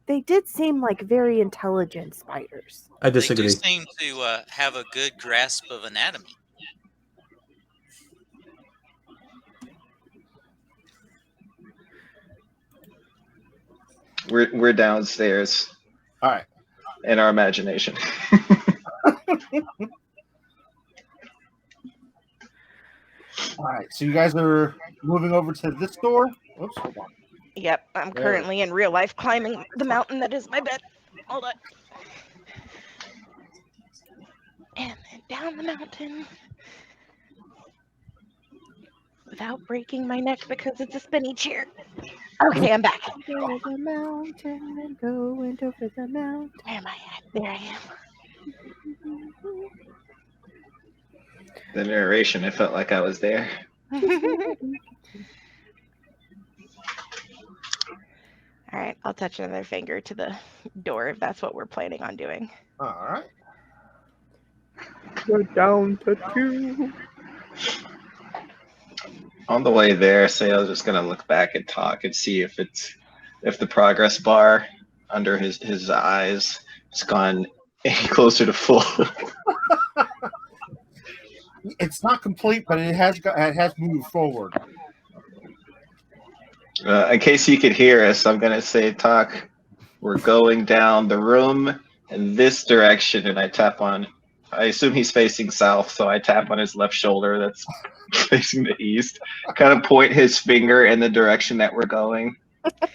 They did seem like very intelligent spiders. I they disagree. do seem to have a good grasp of anatomy. We're downstairs. All right. In our imagination. All right. So you guys are moving over to this door. Oops. Hold on. Yep, I'm currently in real life climbing the mountain that is my bed. Hold on. And then down the mountain. Without breaking my neck because it's a spinny chair. Okay, I'm back. Over the mountain and going over the mountain. Where am I at? There I am. The narration, I felt like I was there. All right, I'll touch another finger to the door if that's what we're planning on doing. All right. We're down to 2. On the way there, say I was just gonna look back and talk and see if the progress bar under his eyes has gone any closer to full. It's not complete, but it has moved forward. In case he could hear us, I'm gonna say, "Talk. We're going down the room in this direction," and I tap on. I assume he's facing south, so I tap on his left shoulder that's facing the east. Kind of point his finger in the direction that we're going.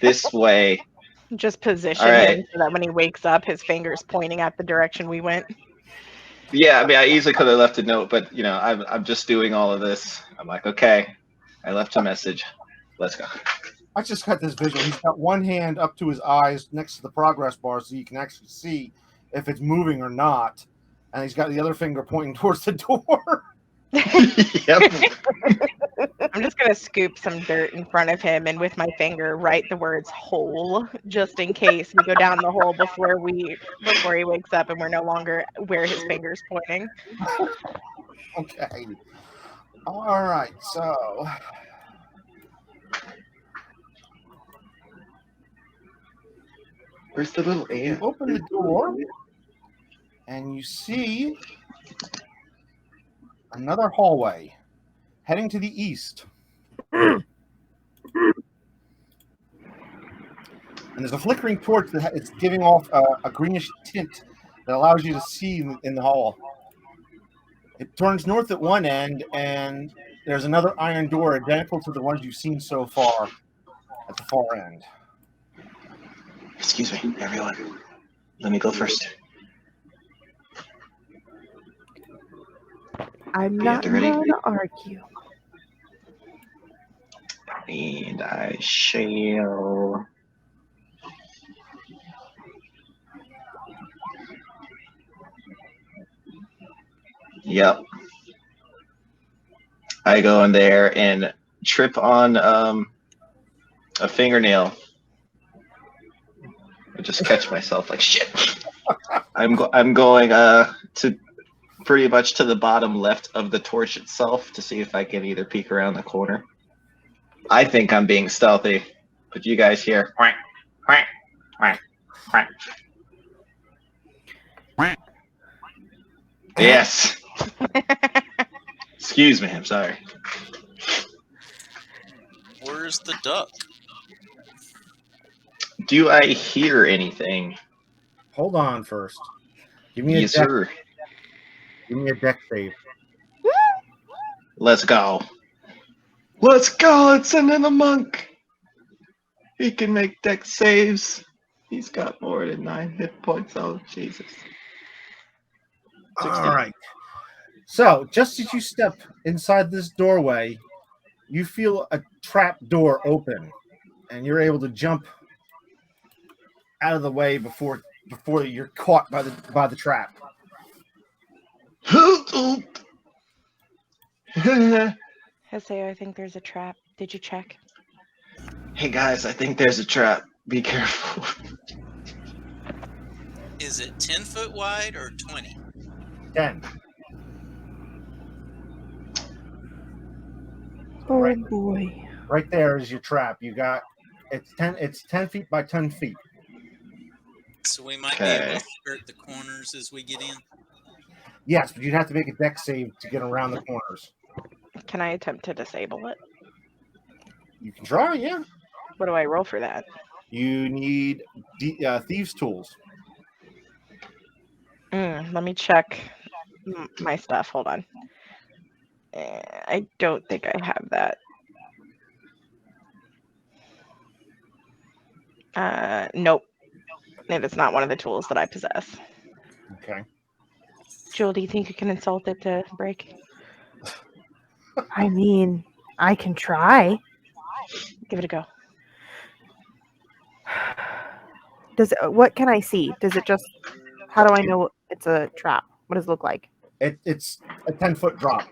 This way. Just position right. him so that when he wakes up, his finger's pointing at the direction we went. Yeah, I mean, I easily could have left a note, but you know, I'm just doing all of this. I'm like, okay, I left a message. Let's go. I just got this visual. He's got one hand up to his eyes next to the progress bar so you can actually see if it's moving or not. And he's got the other finger pointing towards the door. Yep. I'm just gonna scoop some dirt in front of him and with my finger write the words "hole" just in case we go down the hole before he wakes up and we're no longer where his finger's pointing. Okay. All right. So Where's the little you ant? open the door and you see another hallway heading to the east. And there's a flickering torch that it's giving off a greenish tint that allows you to see in the hall. It turns north at one end, and there's another iron door identical to the ones you've seen so far at the far end. Excuse me, everyone. Let me go first. I'm You not have to ready? going to argue. And I shall. Yep. I go in there and trip on a fingernail. I just catch myself like shit. I'm going to pretty much to the bottom left of the torch itself to see if I can either peek around the corner. I think I'm being stealthy, but you guys hear quack, quack, quack, quack. Yes. Excuse me, I'm sorry. Where's the duck? Do I hear anything? Hold on first. Give me Yes, a deck. sir. Give me a deck save. Let's go. Let's go. Let's send in a monk. He can make deck saves. He's got more than 9 hit points. Oh, Jesus. 16. All right. So, just as you step inside this doorway, you feel a trap door open, and you're able to jump out of the way before you're caught by the trap. Haseo, I think there's a trap. Did you check? Hey guys, I think there's a trap. Be careful. Is it 10 foot wide or 20? 10. Oh Right. boy. Right there is your trap. You got it's 10 feet by 10 feet. So we might be Okay. able to skirt the corners as we get in. Yes, but you'd have to make a deck save to get around the corners. Can I attempt to disable it? You can try, yeah. What do I roll for that? You need thieves' tools. Let me check my stuff. Hold on. I don't think I have that. Nope. It is not one of the tools that I possess. Okay. Jewel, do you think you can insult it to break? I mean, I can try. Give it a go. What can I see? Does it just, how do I know it's a trap? What does it look like? It's a 10-foot drop.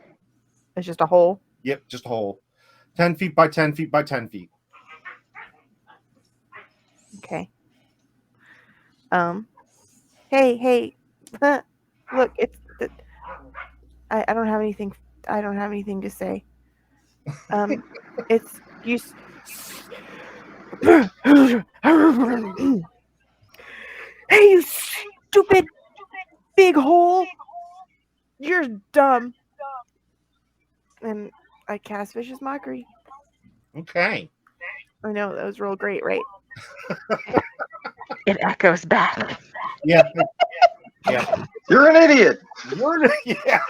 It's just a hole? Yep, just a hole. 10 feet by 10 feet by 10 feet. Okay. Hey. Look, I don't have anything. I don't have anything to say. It's you. Hey, you stupid big hole! You're dumb. And I cast vicious mockery. Okay. I know that was real great, right? It echoes back. Yeah. Yeah. You're an idiot. Yeah.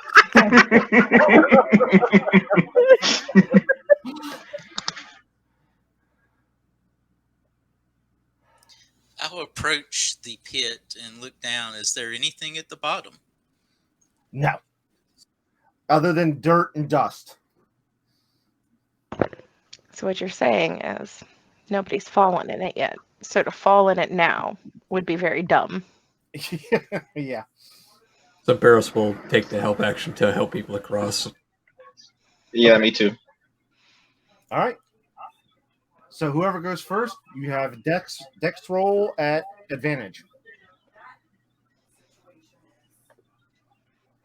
I'll approach the pit and look down. Is there anything at the bottom? No. Other than dirt and dust. So what you're saying is nobody's fallen in it yet. So to fall in it now would be very dumb. Yeah. So Barros will take the help action to help people across. Yeah, me too. All right. So whoever goes first, you have Dex roll at advantage.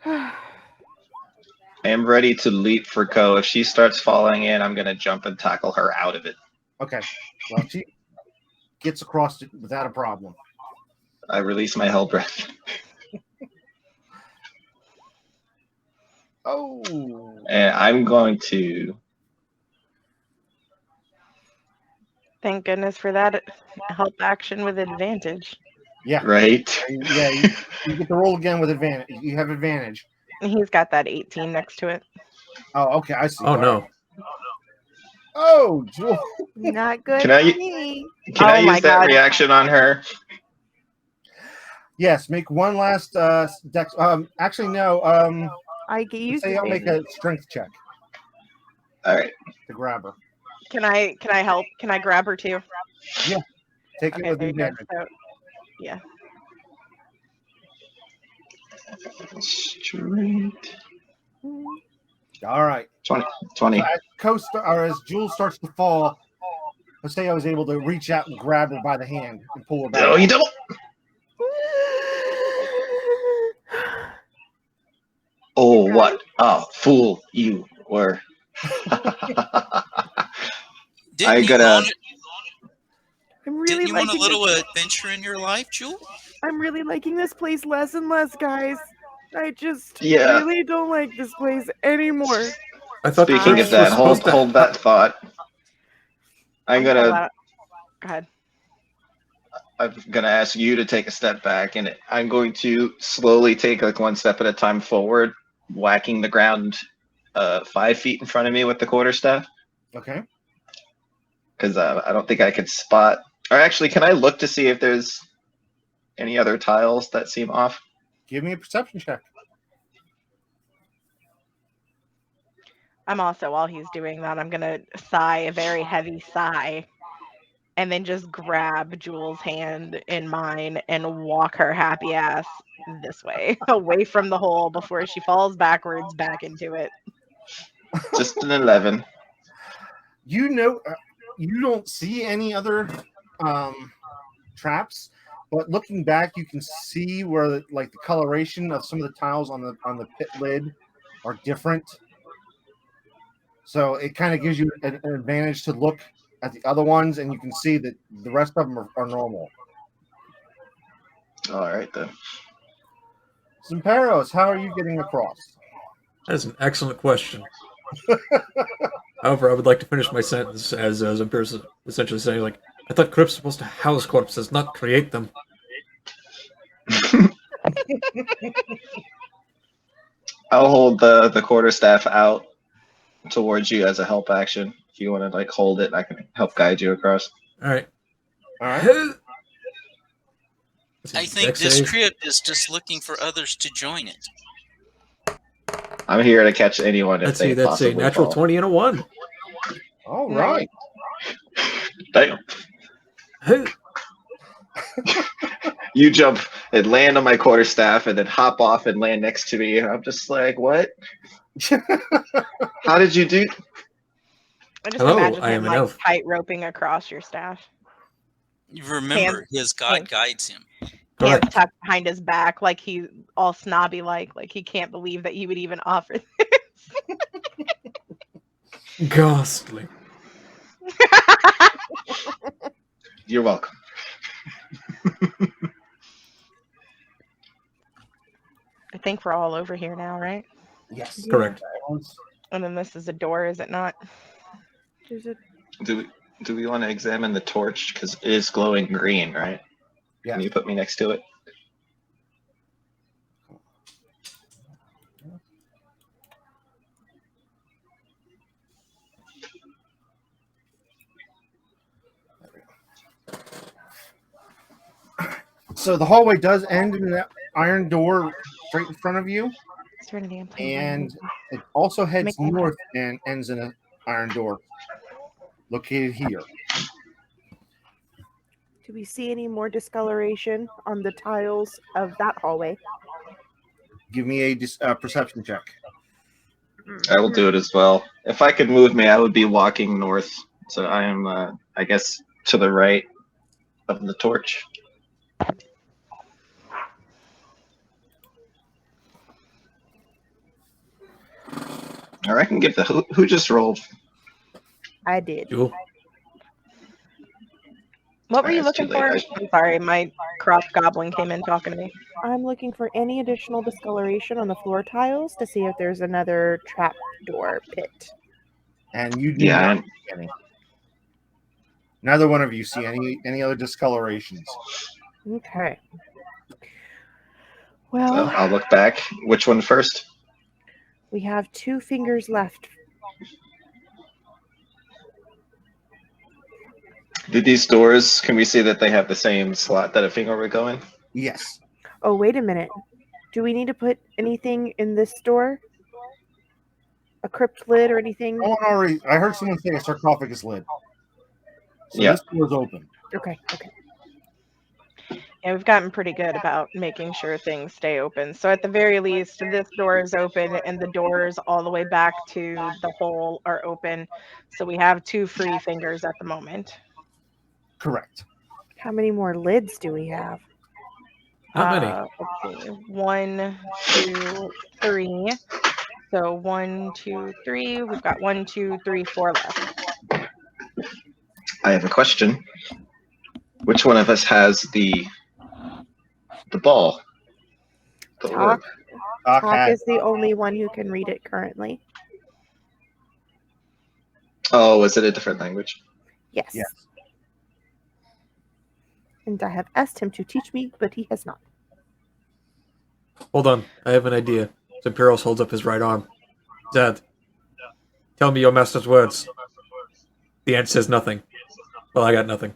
I am ready to leap for Ko. If she starts falling in, I'm going to jump and tackle her out of it. Okay. Well, she gets across it without a problem. I release my hell breath. Oh. And I'm going to... Thank goodness for that help action with advantage. Yeah. Right? Yeah. You get to roll again with advantage. You have advantage. He's got that 18 next to it. Oh, okay. I see. Oh, All no. right. Oh, Jewel. Not good Can for I- me. Can I Oh my use that God. reaction on her? Yes. Make one last Dex. Actually, no. I get used Say to I'll make a strength check All right. to grab her. Can I help? Can I grab her too? Take it Okay, with very good. advantage. So, yeah. Straight. All right. 20. As Jewel starts to fall, Hosea was able to reach out and grab her by the hand and pull her back. Oh, you double. Oh, what a fool you were. Didn't I you gotta- want it? I'm really Didn't you want a liking little this. adventure in your life, Jewel? I'm really liking this place less and less, guys. I just Yeah. really don't like this place anymore. I thought Speaking Chris of that, was supposed to hold that thought. I'm Go gonna ahead. ask you to take a step back, and I'm going to slowly take like one step at a time forward, whacking the ground 5 feet in front of me with the quarterstaff, Okay. because I don't think I could spot. Or actually, can I look to see if there's any other tiles that seem off? Give me a perception check. I'm also, while he's doing that, I'm gonna sigh a very heavy sigh, and then just grab Jewel's hand in mine and walk her happy ass this way, away from the hole before she falls backwards back into it. Just an 11. You know, you don't see any other traps, but looking back, you can see where like the coloration of some of the tiles on the pit lid are different. So it kind of gives you an advantage to look at the other ones, and you can see that the rest of them are normal. All right then. Zimperos, how are you getting across? That is an excellent question. However, I would like to finish my sentence as Zampiro's is essentially saying, like, I thought crypts were supposed to house corpses, not create them. I'll hold the quarterstaff out towards you as a help action. If you want to like hold it, I can help guide you across. All right. All right. I think this crypt is just looking for others to join it. I'm here to catch anyone if Let's they see, that's a possibly natural fall. 20 and a 1. All right. Damn. You jump and land on my quarterstaff and then hop off and land next to me. I'm just like, what? How did you do? I just Hello, imagine I him am an like elf. tight roping across your staff. You remember, his God hands. guides him. Hands Correct. tucked behind his back, like he all snobby like he can't believe that you would even offer Ghastly. You're welcome. I think we're all over here now, right? Yes. Correct. And then this is a door, is it not? There's a Do we want to examine the torch? Because it is glowing green, right? Yeah. Can you put me next to it? So the hallway does end in that iron door straight in front of you, Serenity, I'm playing and it also heads Make me north and ends in an iron door. located here. Do we see any more discoloration on the tiles of that hallway? Give me a perception check. I will do it as well. If I could move me, I would be walking north. So I am, I guess, to the right of the torch. Or I can give the who just rolled. I did. Jewel. What were you It's too looking for? late. I'm sorry, my cross goblin came in talking to me. I'm looking for any additional discoloration on the floor tiles to see if there's another trap door pit. And you do Yeah, not see any. Neither one of you see any other discolorations. Okay. so Well, I'll look back. Which one first? we have 2 fingers left. Do these doors, can we see that they have the same slot that a finger would go in? Yes. Oh, wait a minute. Do we need to put anything in this door? A crypt lid or anything? I heard someone say a sarcophagus lid. So Yeah. this door's open. Okay. And we've gotten pretty good about making sure things stay open. So at the very least, this door is open and the doors all the way back to the hole are open. So we have 2 free fingers at the moment. Correct. How many more lids do we have? How many? Let's see. 1, 2, 3. So 1, 2, 3. We've got 1, 2, 3, 4 left. I have a question. Which one of us has the ball? The orb? Tok has is the only one who can read it currently. Oh, is it a different language? Yes. Yes. And I have asked him to teach me, but he has not. Hold on, I have an idea. Zempiros holds up his right arm. Zed, tell me your master's words. The ant says nothing. Well, I got nothing.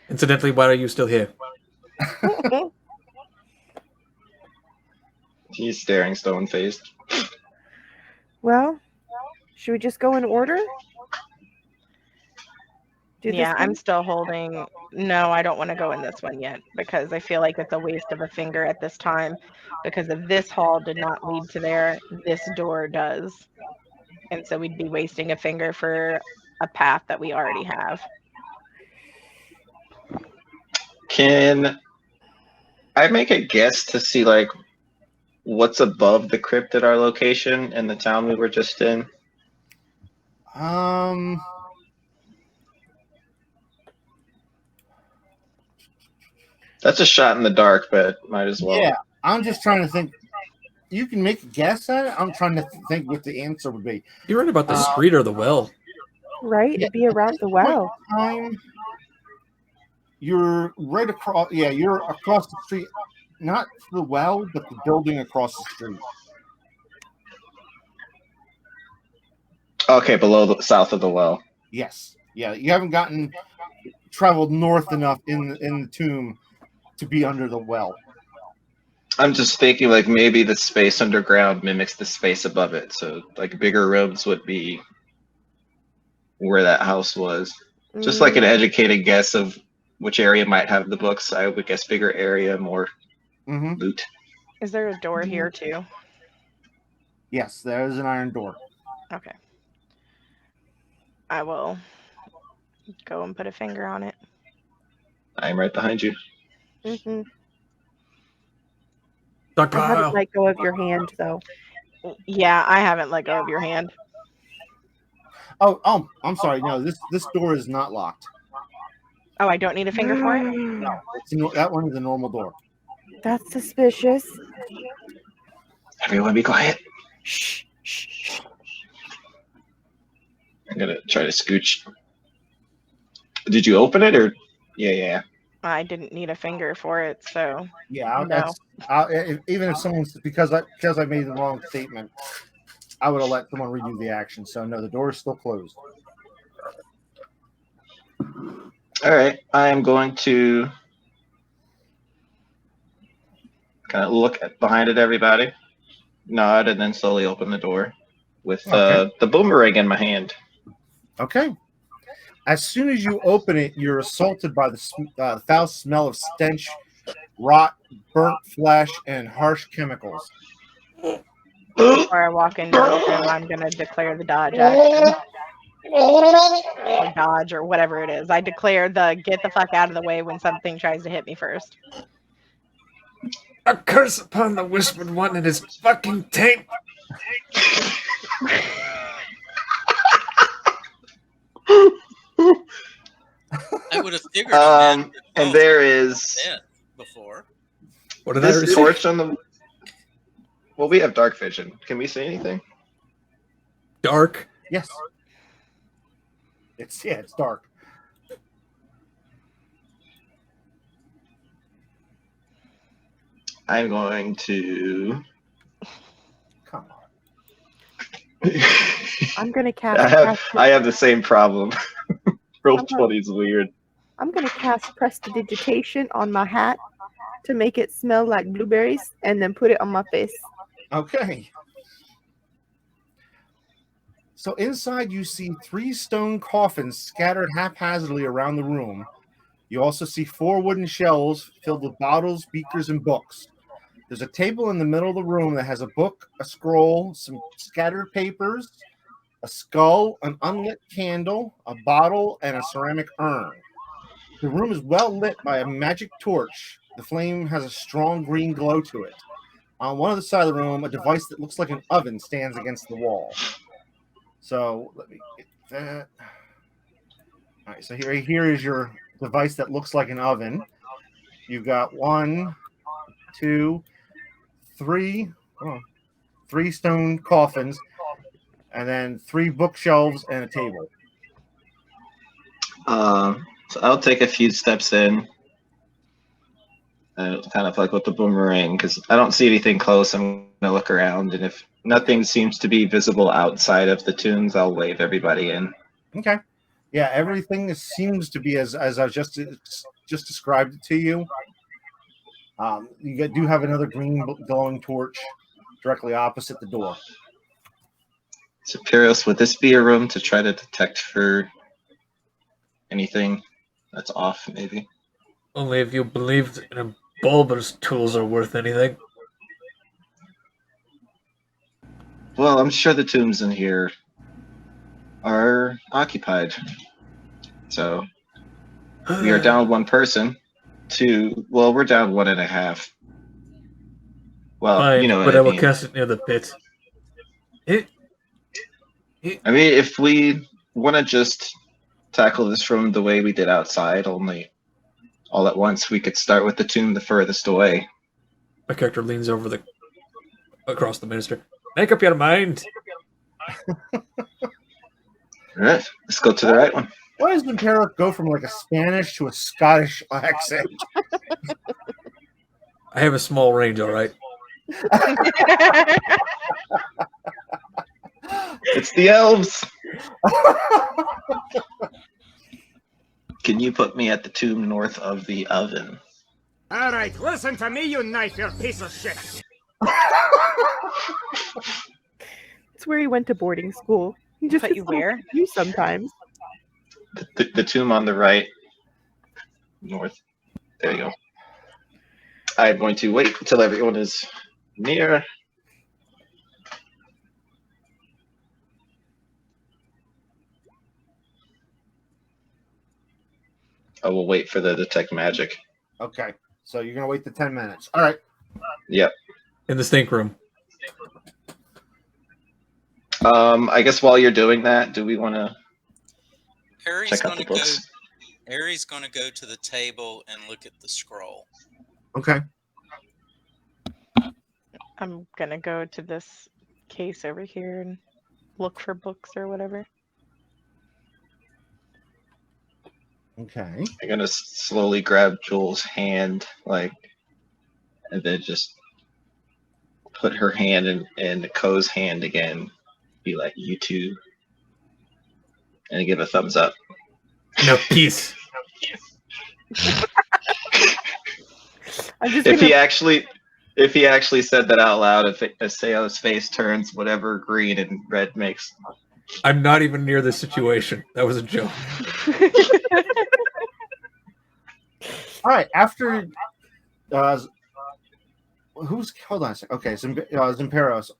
Incidentally, why are you still here? He's staring stone-faced. Well, should we just go in order? Do Yeah, this I'm one? still holding. No, I don't want to go in this one yet because I feel like it's a waste of a finger at this time. Because if this hall did not lead to there, this door does. And so we'd be wasting a finger for a path that we already have. Can I make a guess to see, like, what's above the crypt at our location in the town we were just in? That's a shot in the dark, but might as well. Yeah, I'm just trying to think. You can make a guess at it. I'm trying to think what the answer would be. You're right about the street or the well. Right? It'd be around the well. You're right across. Yeah, you're across the street. Not the well, but the building across the street. Okay, south of the well. Yes. Yeah, you haven't traveled north enough in the tomb to be under the well. I'm just thinking, like, maybe the space underground mimics the space above it. So, like, bigger rooms would be where that house was. Just like an educated guess of which area might have the books. I would guess bigger area, more loot. Is there a door here too? Yes, there is an iron door. Okay. I will go and put a finger on it. I'm right behind you. Mm-hmm. I Stockpile. haven't let go of your hand, though. Yeah, I haven't let go of your hand. Oh, I'm sorry. No, this door is not locked. Oh, I don't need a finger for it? No, that one is a normal door. That's suspicious. Everyone be quiet. Shh, shh, shh. I'm gonna try to scooch. Did you open it or? Yeah. I didn't need a finger for it, so Yeah, no. Even if someone's because I made the wrong statement, I would have let someone redo the action. So no, the door is still closed. All right, I am going to kind of look behind at everybody, nod, and then slowly open the door. with Okay. the boomerang in my hand. Okay. As soon as you open it, you're assaulted by the foul smell of stench, rot, burnt flesh, and harsh chemicals. Before I walk into the room, I'm gonna declare the dodge action. Or dodge or whatever it is. I declare the get the fuck out of the way when something tries to hit me first. A curse upon the whispered one and his fucking tape. I would have figured a man and there is dead before. What did I this receive? torch on the. Well, we have dark vision. Can we see anything? Dark. Yes. It's dark. I'm going to. Come on. I'm gonna cast. I have the same problem. Roll 20 is weird. I'm gonna cast prestidigitation on my hat to make it smell like blueberries, and then put it on my face. Okay. So inside you see 3 stone coffins scattered haphazardly around the room. You also see 4 wooden shelves filled with bottles, beakers, and books. There's a table in the middle of the room that has a book, a scroll, some scattered papers, a skull, an unlit candle, a bottle, and a ceramic urn. The room is well lit by a magic torch. The flame has a strong green glow to it. On one other side of the room, a device that looks like an oven stands against the wall. So let me get that. All right, so here is your device that looks like an oven. You've got 1, 2, 3, 3 stone coffins, and then 3 bookshelves and a table. So I'll take a few steps in. Kind of like with the boomerang, because I don't see anything close. I'm gonna look around, and if nothing seems to be visible outside of the tombs, I'll wave everybody in. Okay. Yeah, everything seems to be as I just described it to you. You do have another green glowing torch directly opposite the door. So, Pyros, would this be a room to try to detect for anything that's off, maybe? Only if you believed in a bulber's tools are worth anything. Well, I'm sure the tombs in here are occupied. So we are down 1 person. We're down 1.5. Well, Fine, you know what but I I will mean. cast it near the pit. I mean, if we want to just tackle this from the way we did outside, only all at once, we could start with the tomb the furthest away. My character leans over across the minister. Make up your mind. All right, let's go to the right one. Why does Imperial go from like a Spanish to a Scottish accent? I have a small range, all right. It's the elves. Can you put me at the tomb north of the oven? All right, listen to me, you knife-ear piece of shit. It's where he went to boarding school. He just But you where? You sometimes. The tomb on the right, north. There you go. I'm going to wait until everyone is near. I will wait for the detect magic. Okay, so you're gonna wait the 10 minutes. All right. Yep. In the stink room. I guess while you're doing that, do we want to check out the books? Harry's going to go to the table and look at the scroll. Okay. I'm gonna go to this case over here and look for books or whatever. Okay. I'm gonna slowly grab Joel's hand, and then just put her hand in Ko's hand again. Be like, you two, and give a thumbs up. No, peace. I'm just If gonna... he actually If he actually said that out loud, if Aseo's face turns whatever green and red makes. I'm not even near this situation. That was a joke. All right, after hold on a second. Okay, Zimperos.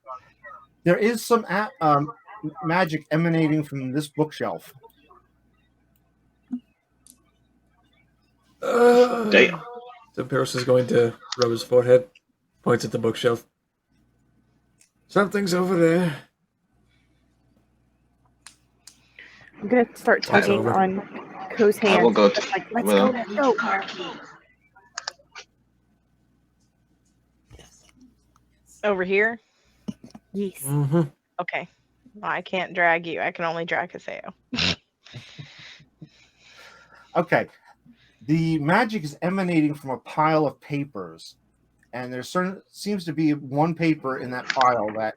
There is some magic emanating from this bookshelf. Damn. So Paris is going to rub his forehead, points at the bookshelf. Something's over there. I'm gonna start tugging over. on Ko's hand. I will go. Like, let's Well, go, let's go. Over here? Yes. Mm-hmm. Okay. Well, I can't drag you. I can only drag Haseo. Okay. The magic is emanating from a pile of papers, and there seems to be one paper in that pile that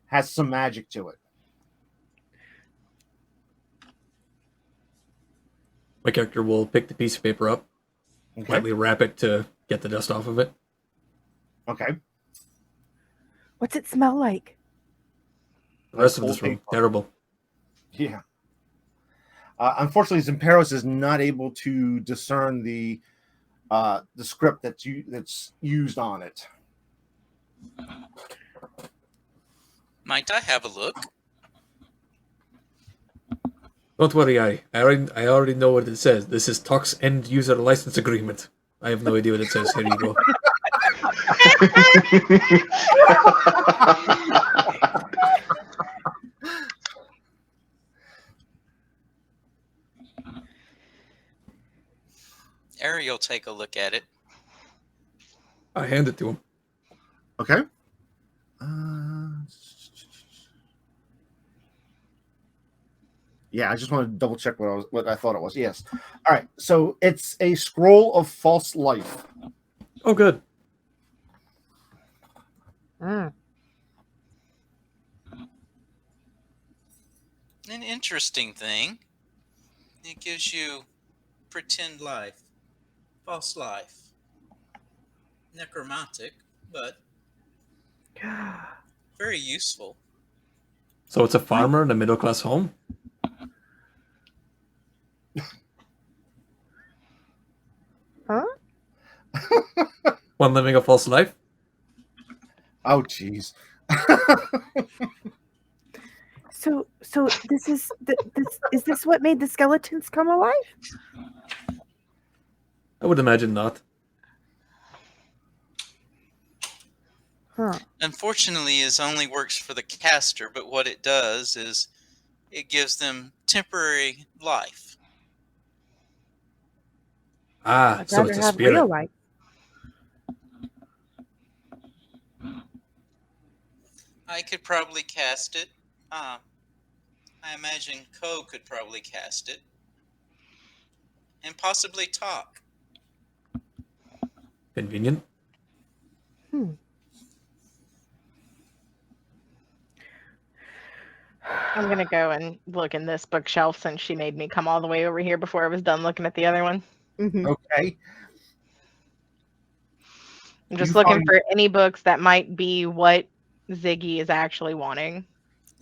has some magic to it. My character will pick the piece of paper up, Okay. lightly wrap it to get the dust off of it. Okay. What's it smell like? The rest of Old this room, paper. terrible. Yeah. Unfortunately, Zimperos is not able to discern the script that's used on it. Might I have a look? Don't worry, I already know what it says. This is Tok's end user license agreement. I have no idea what it says. Here you go. Ari will take a look at it. I hand it to him. Okay. Yeah, I just want to double check what I thought it was. Yes. All right. So it's a scroll of false life. Oh, good. Mm. An interesting thing. It gives you pretend life, false life, necromantic, but very useful. So it's a farmer in a middle-class home? Huh? One living a false life? Oh, jeez. So this is is this what made the skeletons come alive? I would imagine not. Huh. Unfortunately, it only works for the caster, but what it does is it gives them temporary life. Ah, I'd so rather it's a have spirit. real life. I could probably cast it. I imagine Ko could probably cast it. And possibly Tok. Convenient. I'm going to go and look in this bookshelf since she made me come all the way over here before I was done looking at the other one. Mm-hmm. Okay. I'm just You looking find- for any books that might be what Ziggy is actually wanting.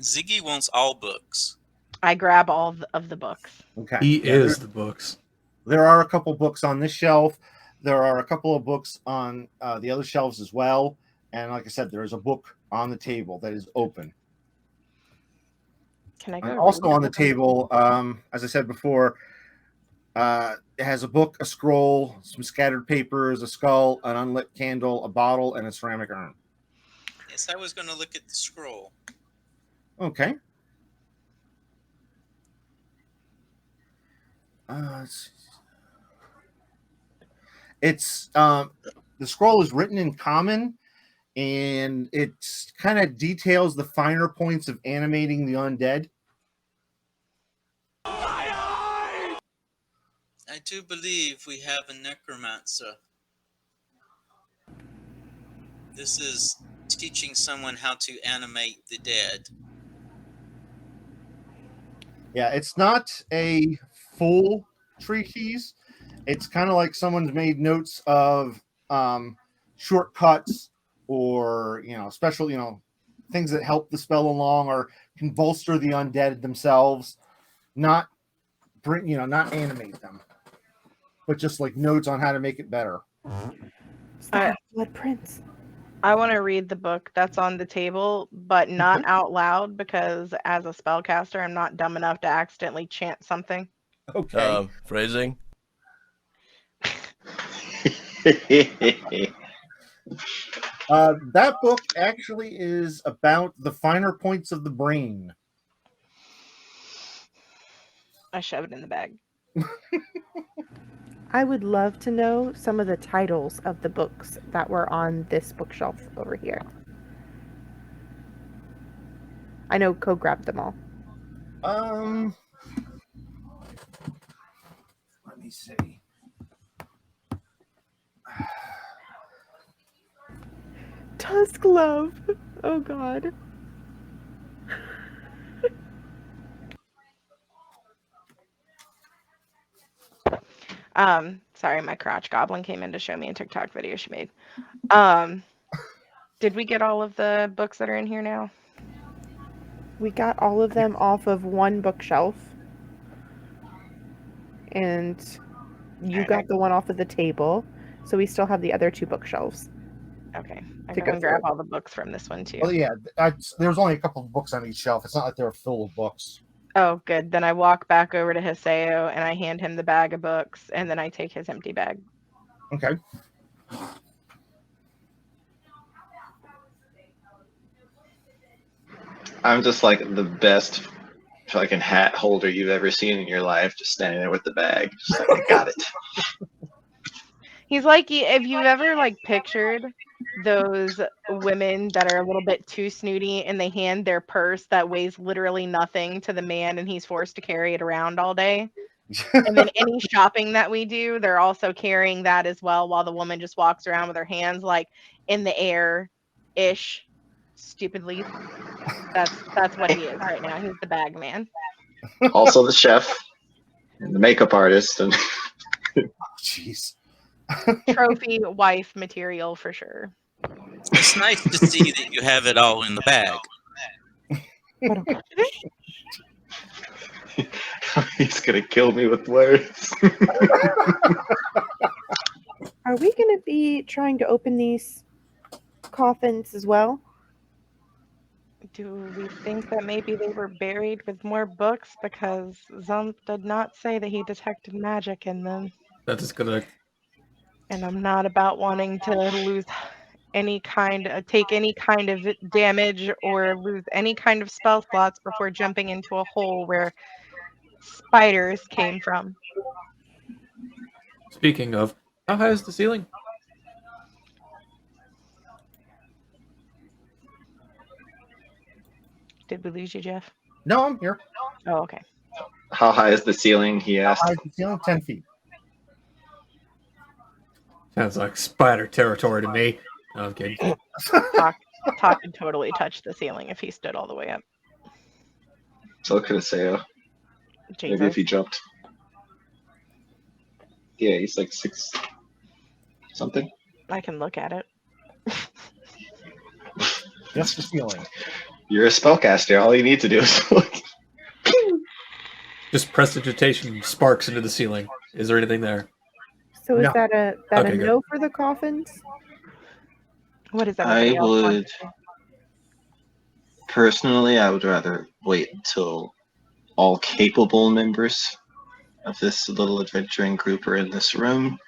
Ziggy wants all books. I grab all of the books. Okay. He Yeah, is the books. There are a couple books on this shelf. There are a couple of books on the other shelves as well. And like I said, there is a book on the table that is open. Can I go? And read also on the book? table, as I said before, it has a book, a scroll, some scattered papers, a skull, an unlit candle, a bottle, and a ceramic urn. Yes, I was going to look at the scroll. Okay. Let's see. It's the scroll is written in common, and it kind of details the finer points of animating the undead. I do believe we have a necromancer. This is teaching someone how to animate the dead. Yeah, it's not a full treatise. It's kind of like someone's made notes of shortcuts or special things that help the spell along or can bolster the undead themselves, not not animate them, but just like notes on how to make it better. Blood prints. I want to read the book that's on the table, but not out loud, because as a spellcaster, I'm not dumb enough to accidentally chant something. Okay. Phrasing. That book actually is about the finer points of the brain. I shove it in the bag. I would love to know some of the titles of the books that were on this bookshelf over here. I know Co grabbed them all. Let me see. Tusk Love. Oh God. Sorry, my crotch goblin came in to show me a TikTok video she made. Did we get all of the books that are in here now? We got all of them off of one bookshelf. And you got the one off of the table. So we still have the other 2 bookshelves. Okay. I To can go go grab through. all the books from this one too. Well, yeah, there's only a couple of books on each shelf. It's not like they're full of books. Oh, good. Then I walk back over to Hiseo and I hand him the bag of books, and then I take his empty bag. Okay. I'm just like the best fucking hat holder you've ever seen in your life, just standing there with the bag. Just like, I got it. He's like, if you've ever like pictured those women that are a little bit too snooty and they hand their purse that weighs literally nothing to the man and he's forced to carry it around all day. And then any shopping that we do, they're also carrying that as well, while the woman just walks around with her hands like in the air ish, stupidly. That's what he is right now. He's the bag man. Also the chef and the makeup artist and Jeez. Trophy wife material for sure. It's nice to see that you have it all in the bag. he's gonna kill me with words. Are we going to be trying to open these coffins as well? Do we think that maybe they were buried with more books, because Zump did not say that he detected magic in them? That is correct. And I'm not about wanting to lose take any kind of damage or lose any kind of spell slots before jumping into a hole where spiders came from. Speaking of, how high is the ceiling? Did we lose you, Jeff? No, I'm here. Oh, okay. How high is the ceiling? He asked. High is the ceiling? 10 feet. Sounds like spider territory to me. No, I'm kidding. Tok could totally touch the ceiling if he stood all the way up. So could Hiseo. Maybe if Jesus. he jumped. Yeah, he's like 6 something. I can look at it. Just the ceiling. You're a spellcaster. All you need to do is look. Just prestidigitation sparks into the ceiling. Is there anything there? So is No. that a Okay, no for the coffins? What is that? I would personally, I would rather wait until all capable members of this little adventuring group are in this room,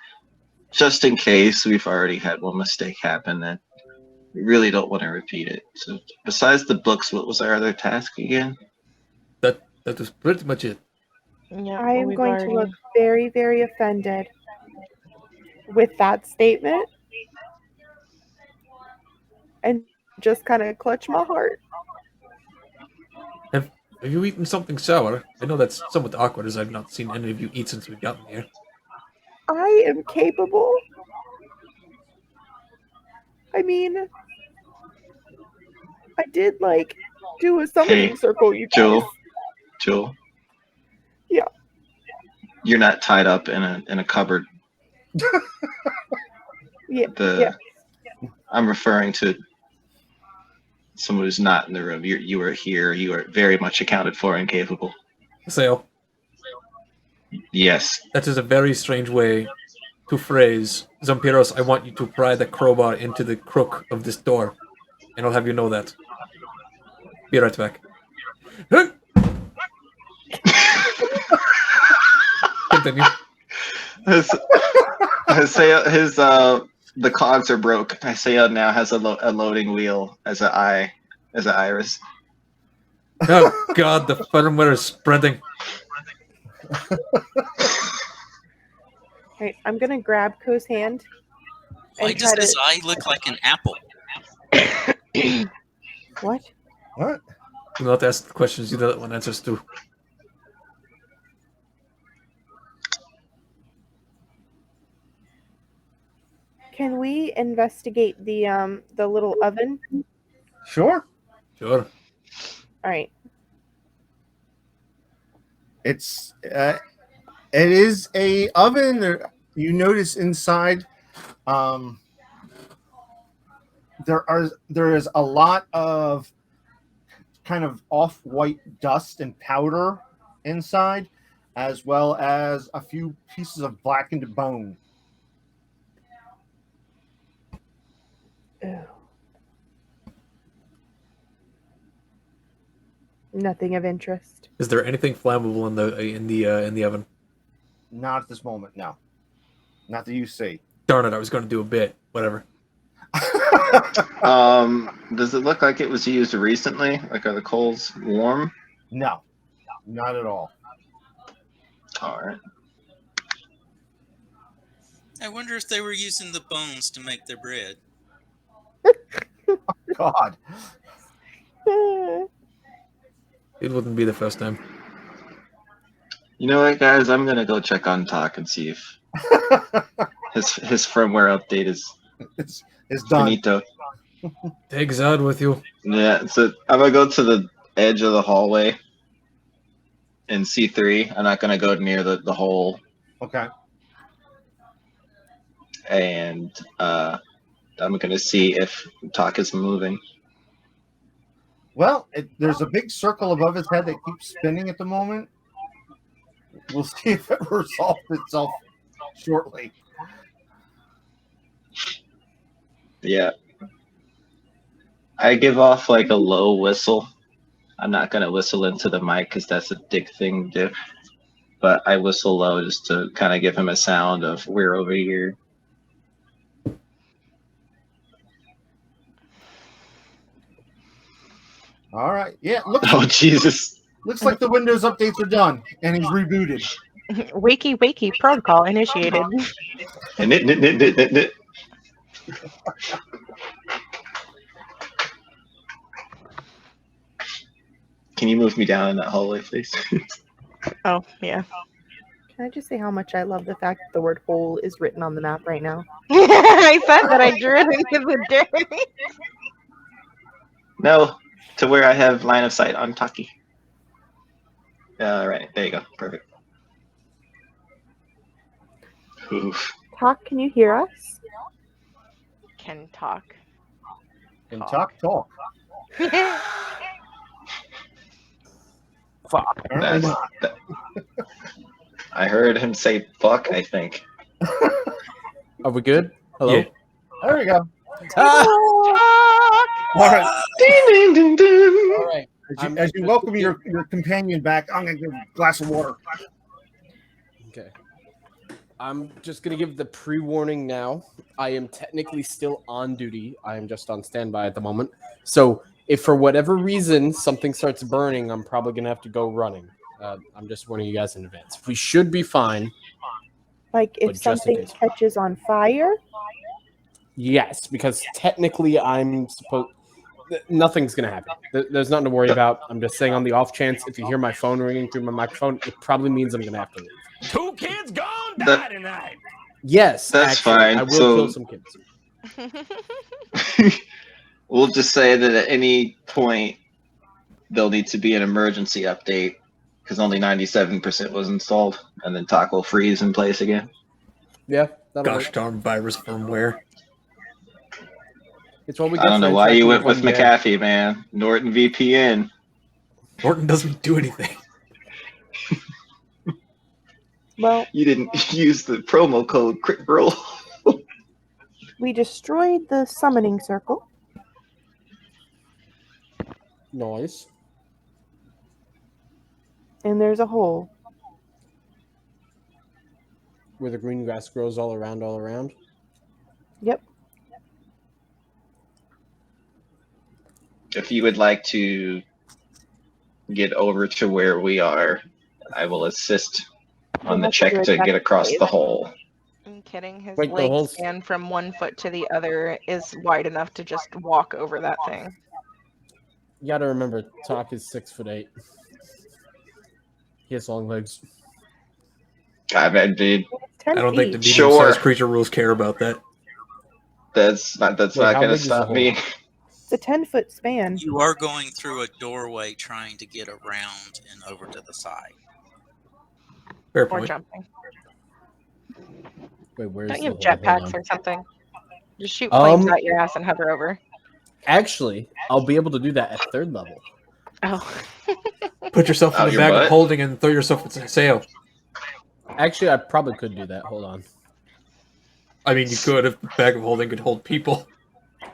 just in case we've already had one mistake happen that we really don't want to repeat it. So besides the books, what was our other task again? That was pretty much it. Yeah, I am we've going to already- look very, very offended with that statement and just kind of clutch my heart. Have you eaten something sour? I know that's somewhat awkward, as I've not seen any of you eat since we've gotten here. I am capable. I mean, I did do a summoning circle, you guys. Jewel. Yeah. You're not tied up in a cupboard. Yeah. The yeah. I'm referring to someone who's not in the room. You were here. You are very much accounted for and capable. Sale. Yes. That is a very strange way to phrase, Zampiros, I want you to pry the crowbar into the crook of this door. And I'll have you know that. Be right back. Continue. The cogs are broke. Isaiah now has a loading wheel as an iris. Oh god, the firmware is spreading. Alright, I'm gonna grab Ko's hand. Why and does try his to- eye look like an apple? What? What? Do not ask the questions you don't want answers to. Can we investigate the little oven? Sure. Sure. Alright. It is a oven. You notice inside, there is a lot of kind of off-white dust and powder inside, as well as a few pieces of blackened bone. Ew. Nothing of interest. Is there anything flammable in the oven? Not at this moment, no. Not that you see. Darn it, I was going to do a bit. Whatever. Does it look like it was used recently? Like, are the coals warm? No, not at all. All right. I wonder if they were using the bones to make their bread. God. It wouldn't be the first time. You know what, guys? I'm gonna go check on Tok and see if his firmware update is It's done. finito. Take Zod with you. Yeah, so I'm gonna go to the edge of the hallway in C3. I'm not gonna go near the hole, Okay. and I'm gonna see if Tok is moving. Well, there's a big circle above his head that keeps spinning at the moment. We'll see if it resolves itself shortly. Yeah. I give off like a low whistle. I'm not gonna whistle into the mic because that's a dick thing to do. But I whistle low just to kind of give him a sound of we're over here. All right. Yeah, Oh Jesus! looks like the Windows updates are done, and he's rebooted. Wakey, protocol initiated. And it. Can you move me down in that hallway, please? Oh, yeah. Can I just say how much I love the fact that the word hole is written on the map right now? I said that I drew it into the dirt. No, to where I have line of sight on Taki. All right, there you go. Perfect. Oof. Talk, can you hear us? Can talk. And talk. Fuck. Apparently That's, not. that, I heard him say "fuck." I think. Are we good? Hello? Yeah. There we go. Ah! All right. Ding, ding, ding, ding. All right. As you welcome your companion back, I'm going to give him a glass of water. Okay. I'm just going to give the pre-warning now. I am technically still on duty. I am just on standby at the moment. So if for whatever reason something starts burning, I'm probably going to have to go running. I'm just warning you guys in advance. We should be fine. Like But if just in something case. catches on fire? Yes, because technically I'm supposed... Nothing's going to happen. There's nothing to worry about. I'm just saying on the off chance, if you hear my phone ringing through my microphone, it probably means I'm going to have to leave. 2 kids gone That- die tonight. Yes, That's actually, fine. I will So- kill some kids. We'll just say that at any point there'll need to be an emergency update because only 97% was installed, and then Tok will freeze in place again. Yeah, that'll Gosh work. darn virus firmware. It's what we I get don't for know why you interacting went with the edge. McAfee, man. Norton VPN. Norton doesn't do anything. Well, You didn't use the promo code Crit Roll. we destroyed the summoning circle. Nice. And there's a hole. Where the green grass grows all around. Yep. If you would like to get over to where we are, I will assist on the check to get across the hole. I'm kidding. His Wait, the leg hole's- span from one foot to the other is wide enough to just walk over that thing. You gotta remember, Tok is 6'8". He has long legs. I bet, dude. It's 10 I don't think the feet. Sure. medium-sized creature rules care about that. That's not Wait, going how to big is the stop hole? me. It's a 10-foot span. You are going through a doorway trying to get around and over to the side. Fair Or point. jumping. Wait, where's Don't the you hole? have Hold jetpacks on. or something? Just shoot flames Um, out your ass and hover over. Actually, I'll be able to do that at 3rd level. Oh. Put yourself in Out the your bag butt? of holding and throw yourself into a sail. Actually, I probably could do that. Hold on. I mean, you could if the bag of holding could hold people.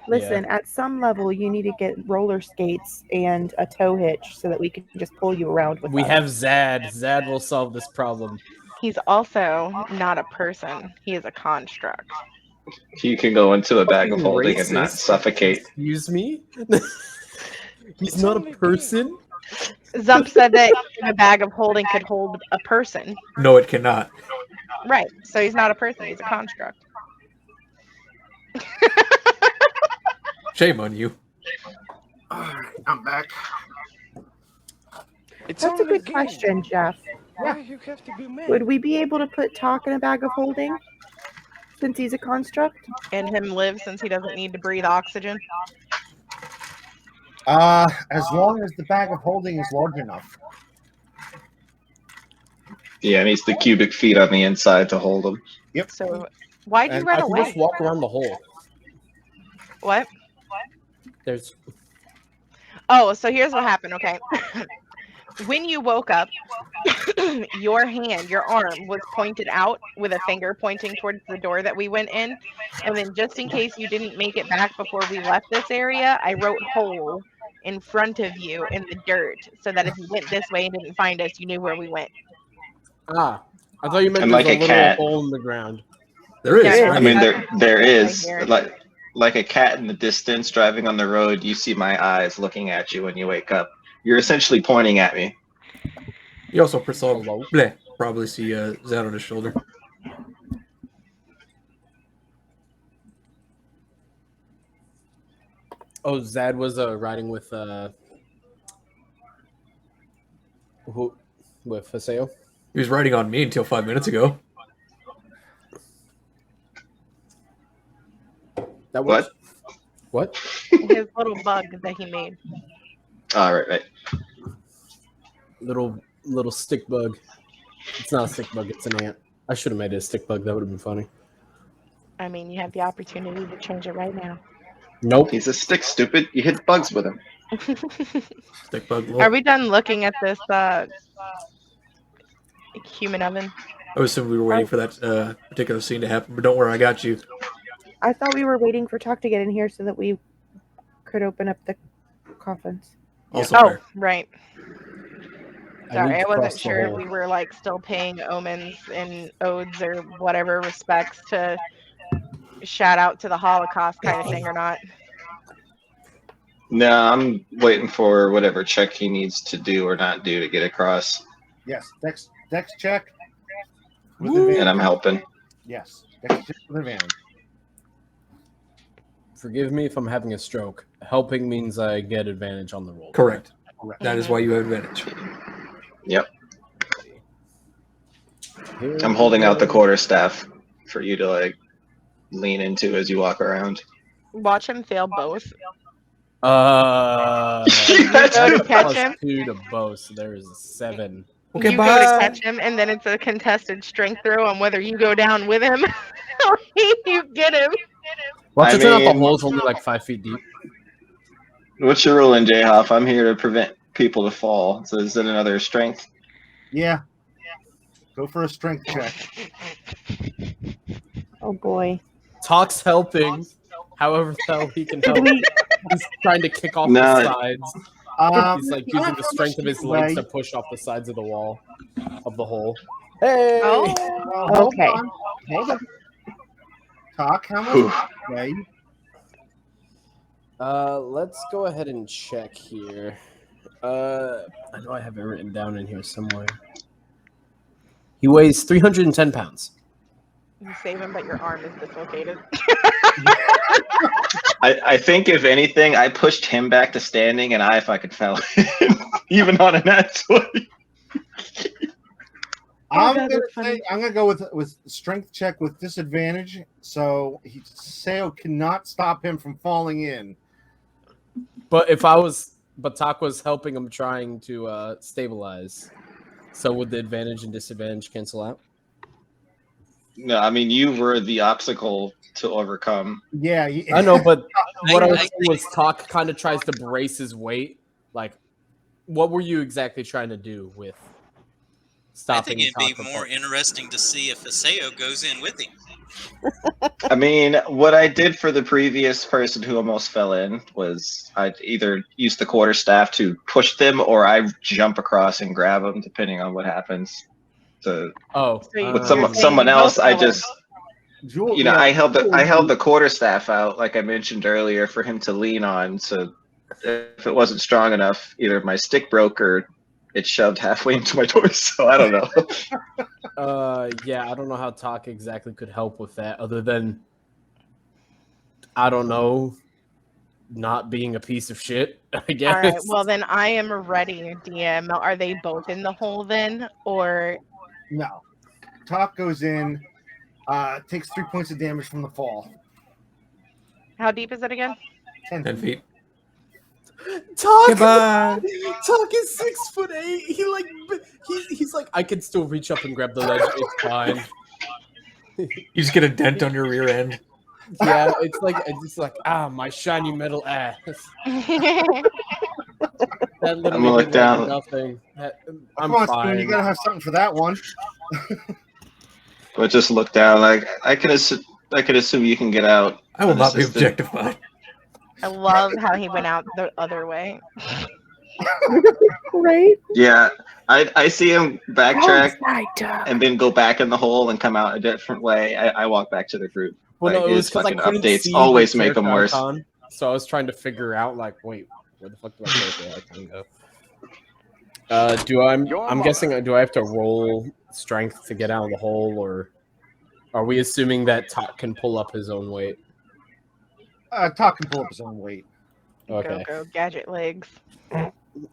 Listen, at some level, you need to get roller skates and a tow hitch so that we can just pull you around with We us. have Zad. Zad will solve this problem. He's also not a person. He is a construct. You can go into a bag of Fucking holding and not racist. suffocate. Excuse me? He's not a person? Zump said that a bag of holding could hold a person. No, it cannot. Right. So he's not a person. He's a construct. Shame on you. Alright, I'm back. It's That's a only good question, Jeff. Why you have to be mad? Would we be able to put Tok in a bag of holding since he's a construct? And him live since he doesn't need to breathe oxygen. As long as the bag of holding is large enough. Yeah, it needs the cubic feet on the inside to hold them. Yep. So why'd you And run I can away? just walk around the hole. What? There's Oh, so here's what happened, okay? When you woke up, your hand, your arm was pointed out with a finger pointing towards the door that we went in. And then just in case you didn't make it back before we left this area, I wrote hole in front of you in the dirt so that if you went this way and didn't find us, you knew where we went. I thought you meant And there's like a a little cat. hole in the ground. There is. Yeah, I right? mean, That's- there that's is right here. like a cat in the distance driving on the road. You see my eyes looking at you when you wake up. You're essentially pointing at me. You also saw Hello? bleh, probably see Zad on his shoulder. Oh, Zad was riding with who? With Haseo? He was riding on me until 5 minutes ago. That What? What? His little bug that he made. All right. Little stick bug. It's not a stick bug, it's an ant. I should have made it a stick bug, that would have been funny. I mean, you have the opportunity to change it right now. Nope. He's a stick, stupid. You hit bugs with him. Stick bug. Are we done looking at this human oven? I assume we were waiting for that particular scene to happen, but don't worry, I got you. I thought we were waiting for Tok to get in here so that we could open up the coffins. Also, Oh, fair. right. I Sorry, need I to wasn't cross the sure if hole. we were like still paying omens and odes or whatever respects to shout out to the Holocaust kind of thing or not. No, I'm waiting for whatever check he needs to do or not do to get across, Yes. Dex check. With Woo! and I'm helping. Yes. Dex check with advantage. Forgive me if I'm having a stroke. Helping means I get advantage on the roll. Correct. Correct. That is why you have advantage. Yep. Here I'm holding out the quarterstaff for you to like lean into as you walk around. Watch him fail both. You Go to catch plus him. 2 to both, so there is a 7. Okay, You go bye. to catch him, and then it's a contested strength throw on whether you go down with him or you get him. Watch I it turn out the mean- hole's only like 5 feet deep. What's your rule in J-Hop? I'm here to prevent people to fall. So is it another strength? Yeah. Go for a strength check. Oh boy. Talk's helping. However the hell he can help. He's trying to kick off the No. sides. He's like using the strength of his legs to push off the sides of the wall of the hole. Hey! Oh, Okay. Hold on. Talk, how much? Whew. Okay. Let's go ahead and check here. I know I have it written down in here somewhere. He weighs 310 pounds. you save him, but your arm is dislocated. I think if anything, I pushed him back to standing, and I fucking fell, even on a nat 20. I'm that gonna is funny. say I'm gonna go with strength check with disadvantage, so Seo cannot stop him from falling in. But Tok was helping him trying to stabilize. So would the advantage and disadvantage cancel out? No, I mean you were the obstacle to overcome. Yeah, I know, but what I was I saying was Tok kind of tries to brace his weight. Like, what were you exactly trying to do with I stopping think it'd Tok be from more falling? interesting to see if Aseo goes in with him. I mean, what I did for the previous person who almost fell in was I'd either use the quarterstaff to push them, or I jump across and grab them, depending on what happens. So Oh, So you- with you're saying someone you else, both I fell in. just Jewel, you know yeah, I held the quarterstaff out, like I mentioned earlier, for him to lean on. So if it wasn't strong enough, either my stick broke or it shoved halfway into my torso. I don't know. yeah, I don't know how Tok exactly could help with that, other than I don't know, not being a piece of shit. I guess. All right. Well, then I am ready, DM. Are they both in the hole then, or No. Talk goes in, takes 3 points of damage from the fall. how deep is it again? 10 feet. Tok, Goodbye. Tok is 6'8". He's like, I can still reach up and grab the ledge. It's fine. You just get a dent on your rear end. Yeah, it's like my shiny metal ass. That I'm literally gonna look did down. nothing. I'm Come on, fine. Spoon, you gotta have something for that one. But just look down. Like I could assume you can get out. I will not be unassisted. objectified. I love how he went out the other way. Right? Yeah, I see him backtrack Outside dog. and then go back in the hole and come out a different way. I walk back to the group. Well, Like, no, it was his because I fucking couldn't updates see always the make them character worse. icon, so I was trying to figure out, like, wait, where the fuck do my character icon go? I'm guessing, do I have to roll strength to get out of the hole, or are we assuming that Tok can pull up his own weight? Talk can pull up his own weight. Okay. Go, gadget legs.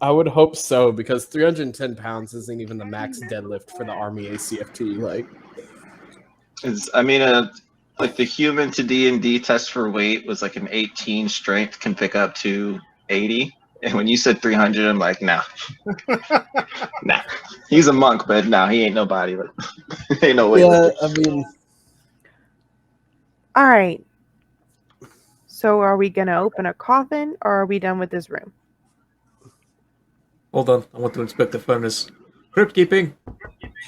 I would hope so, because 310 pounds isn't even the max deadlift for the Army ACFT. Like, Like the human to D&D test for weight was like an 18 strength can pick up to 80. And when you said 300, I'm like, nah. Nah. He's a monk, but nah, he ain't nobody. But ain't no way. yeah, I mean, All right. So are we gonna open a coffin, or are we done with this room? Hold on, I want to inspect the furnace. Crypt keeping.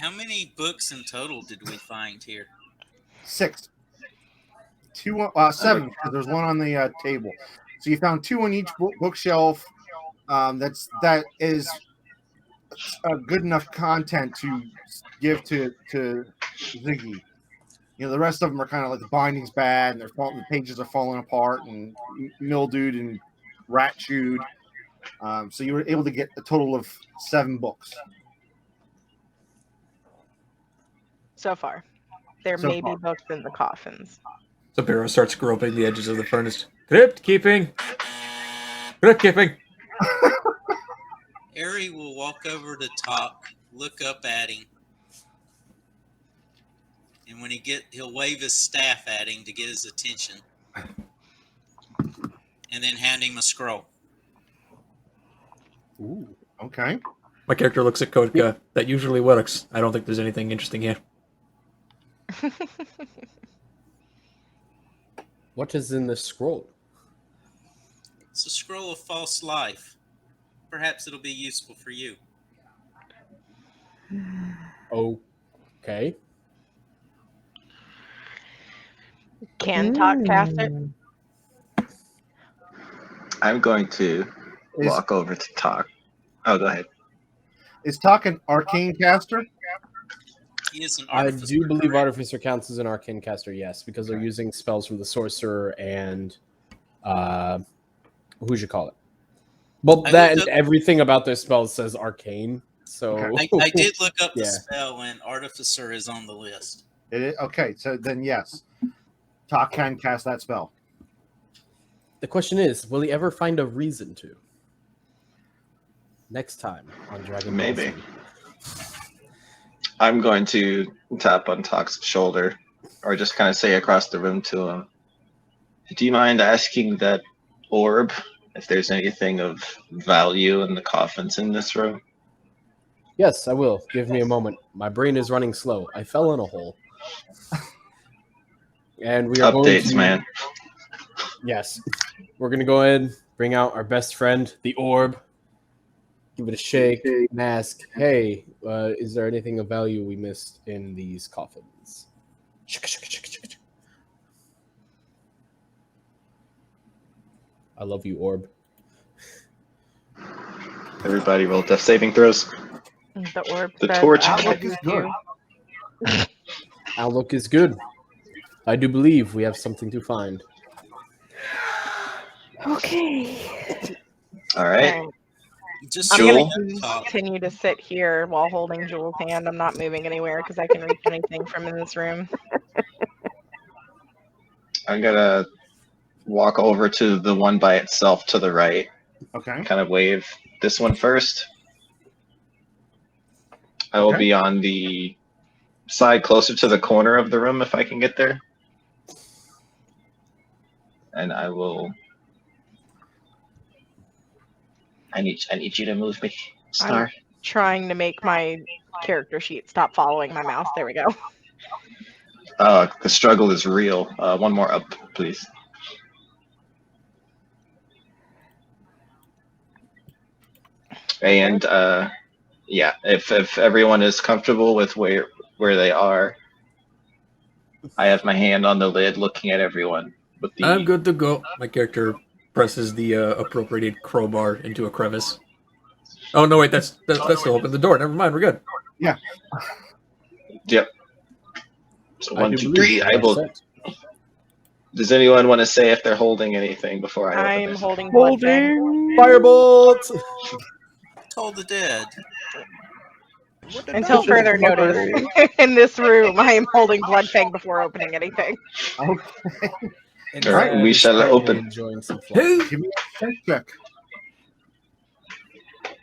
How many books in total did we find here? 6. 7, because there's one on the table. So you found 2 on each bookshelf. That is good enough content to give to Ziggy. You know, the rest of them are kind of like the binding's bad, and the pages are falling apart and mildewed and rat chewed. So you were able to get a total of 7 books. So far, there So may far. be books in the coffins. Sabiro starts groping the edges of the furnace. Crypt keeping. Crypt keeping. Ari will walk over to Tok, look up at him, and when he'll wave his staff at him to get his attention, and then hand him a scroll. Ooh, okay. My character looks at Kotka. That usually works. I don't think there's anything interesting here. What is in this scroll? It's a scroll of false life. Perhaps it'll be useful for you. Okay. Can Tok cast it? I'm going to walk over to Tok. Oh, go ahead. Is Tok an arcane caster? He is an I artificer. do believe Artificer counts as an arcane caster, yes, because they're using spells from the sorcerer and who'd you call it? Well, that and everything about their spells says arcane. So I did look up the Yeah. spell, and artificer is on the list. Okay, so then yes, Tok can cast that spell. The question is, will he ever find a reason to? Next time on Dragon Ball Maybe. Z. I'm going to tap on Tok's shoulder, or just kind of say across the room to him, do you mind asking that orb if there's anything of value in the coffins in this room? Yes, I will. Give me a moment. My brain is running slow. I fell in a hole. And we are going Updates, to... man. Yes. We're going to go ahead, bring out our best friend, the orb. Give it a shake and ask, hey, is there anything of value we missed in these coffins? I love you, orb. Everybody roll death saving throws. The orb. The says, torch. "Outlook is good." Outlook is good. I do believe we have something to find. Okay. All right. Okay. Just I'm Jewel? going to continue to sit here while holding Jewel's hand. I'm not moving anywhere because I can reach anything from in this room. I'm going to walk over to the one by itself to the right. Okay. Kind of wave this one first. I will Okay. be on the side closer to the corner of the room if I can get there. And I will... I need you to move me, Star. I'm trying to make my character sheet stop following my mouse. There we go. The struggle is real. One more up, please. And yeah, if everyone is comfortable with where they are, I have my hand on the lid, looking at everyone. With the I'm good to go. My character presses the appropriated crowbar into a crevice. Oh no! Wait, that's still open the door. Never mind. We're good. Yeah. Yep. So I 1, do 2, believe 3. we I are will. set. Does anyone want to say if they're holding anything before I open I'm this? holding blood fang. Firebolt! Told the dead. Until further notice, in this room, I am holding blood fang before opening anything. Okay. Instead, All right, we it's shall currently open. enjoying some fun. Give me a strength check.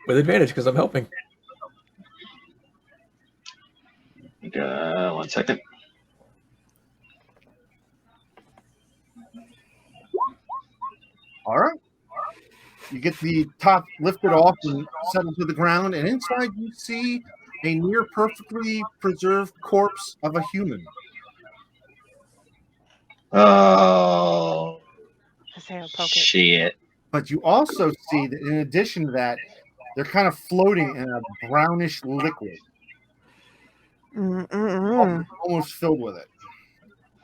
With advantage because I'm helping. 1 second. All right. You get the top lifted off and settled to the ground, and inside you see a near perfectly preserved corpse of a human. Oh, I say I'll poke it. shit. But you also see that in addition to that, they're kind of floating in a brownish liquid, almost filled with it.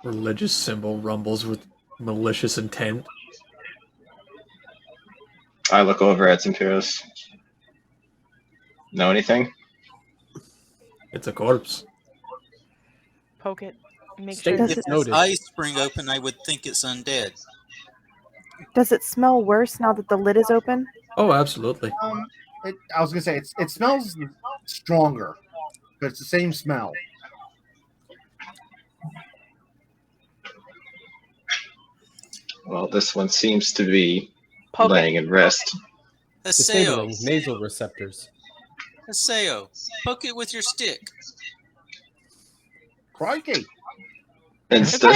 Religious symbol rumbles with malicious intent. I look over at Zempiros. Know anything? It's a corpse. Poke it. Make State sure this that noted. Eyes spring open, I would think it's undead. Does it smell worse now that the lid is open? Oh, absolutely. I was gonna say it smells stronger, but it's the same smell. Well, this one seems to be poke it. laying in rest. Aseo. Disabling nasal receptors. Aseo. Poke it with your stick. Crikey! Instead,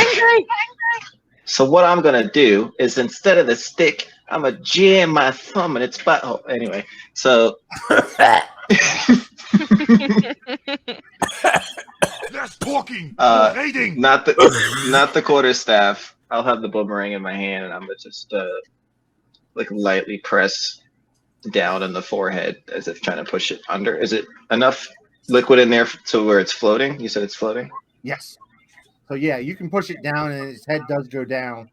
so what I'm gonna do is instead of the stick, I'm gonna jam my thumb in its butthole. Anyway, so Less talking, Uh, more raiding. not the quarterstaff. I'll have the boomerang in my hand, and I'm gonna just like lightly press down in the forehead as if trying to push it under. Is it enough liquid in there to where it's floating? You said it's floating? Yes. So yeah, you can push it down, and its head does go down.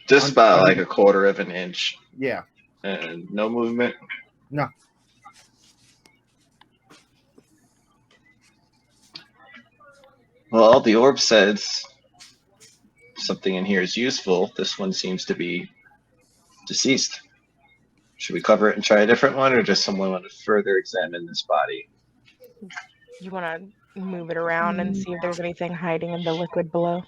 Just about like a quarter of an inch. Yeah. And no movement? No. Well, the orb says something in here is useful. This one seems to be deceased. Should we cover it and try a different one, or does someone want to further examine this body? You want to move it around and see if there's anything hiding in the liquid below?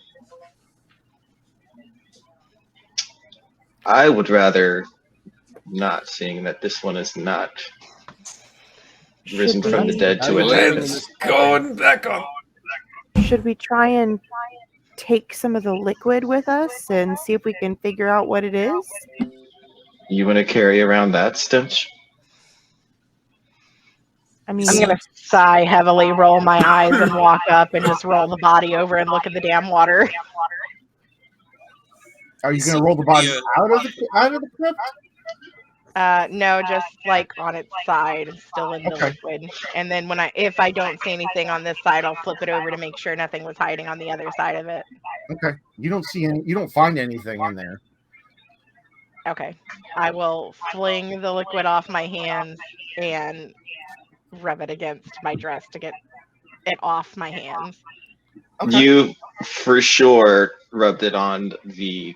I would rather not, seeing that this one is not risen from the dead to attack us. Let's go back on. Should we try and take some of the liquid with us and see if we can figure out what it is? You want to carry around that stench? I mean, I'm gonna sigh heavily, roll my eyes, and walk up and just roll the body over and look at the damn water. Are you going to roll the body out of the crypt? No, just like on its side, still in the liquid. And then if I don't see anything on this side, I'll flip it over to make sure nothing was hiding on the other side of it. Okay. You don't find anything in there. Okay. I will fling the liquid off my hands and rub it against my dress to get it off my hands. Okay. You for sure rubbed it on the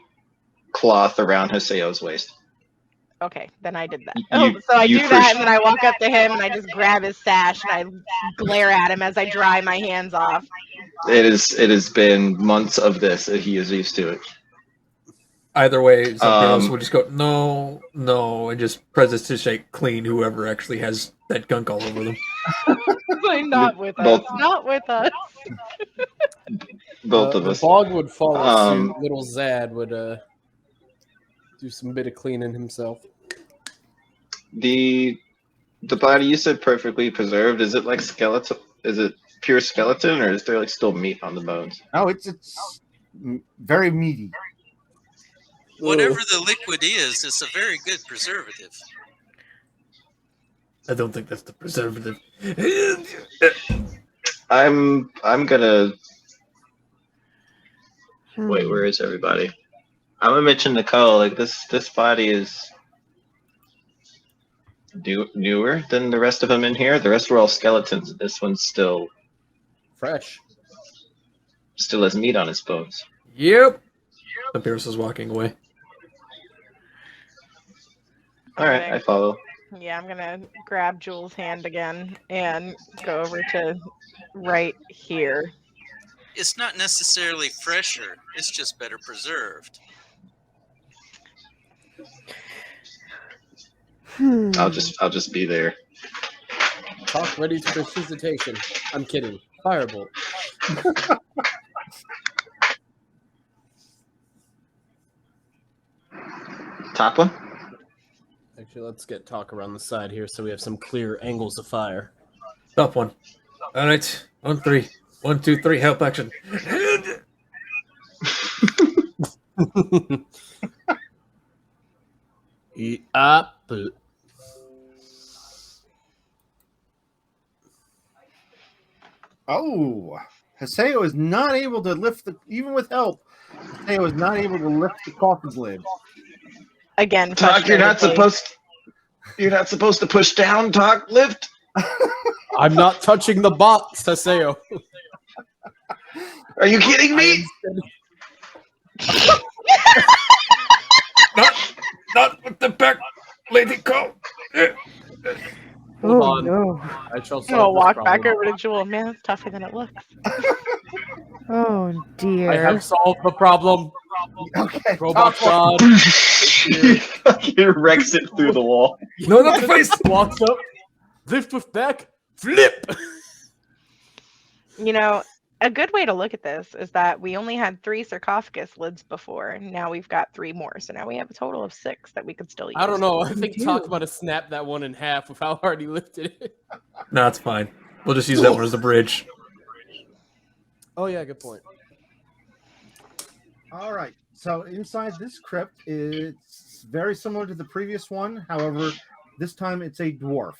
cloth around Haseo's waist. Okay, then I did that. You- So I you do for that, sure- and then I walk up to him, and I just grab his sash, and I glare at him as I dry my hands off. It has been months of this. He is used to it. Either way, Zampiros would just go, no, and just presses to shake clean whoever actually has that gunk all over them. Like, not with us. Both- Not with us. Both of The us. bog would follow suit. Little Zad would do some bit of cleaning himself. The body you said perfectly preserved. Is it like skeleton? Is it pure skeleton, or is there like still meat on the bones? No, it's very meaty. Whatever the liquid is, it's a very good preservative. I don't think that's the preservative. I'm gonna wait. Where is everybody? I'm gonna mention Nicole. Like this body is newer than the rest of them in here. The rest were all skeletons. This one's still fresh. Still has meat on its bones. Yep. Zampiros is walking away. All right, I follow. Yeah, I'm gonna grab Jules' hand again and go over to right here. It's not necessarily fresher. It's just better preserved. I'll just be there. Talk ready for precipitation. I'm kidding. Firebolt. Top one? Actually, let's get Talk around the side here so we have some clear angles of fire. Top one. All right. 1, 3. 1, 2, 3. Help action. Oh, Haseo is not able to lift even with help. Haseo is not able to lift the coffin's lid. Again, Talk, you're not supposed to push down, Talk, lift. I'm not touching the box, Haseo. Are you kidding me? Not with the back, Lady Cole. Hold Oh, on. no. I shall I'm gonna solve this walk problem. back over to Jewel. Man, it's tougher than it looks. Oh, dear. I have solved the problem. Okay. Robot Top God. He wrecks it through the wall. No, not the face. Walks up. Lift with back. Flip. You know, a good way to look at this is that we only had 3 sarcophagus lids before, and now we've got 3 more. So now we have a total of 6 that we could still use. I don't know. I think Talk about to snap that one in half with how hard he lifted it. No, it's fine. We'll just use that one as the bridge. Oh, yeah, good point. All right. So inside this crypt, it's very similar to the previous one. However, this time it's a dwarf.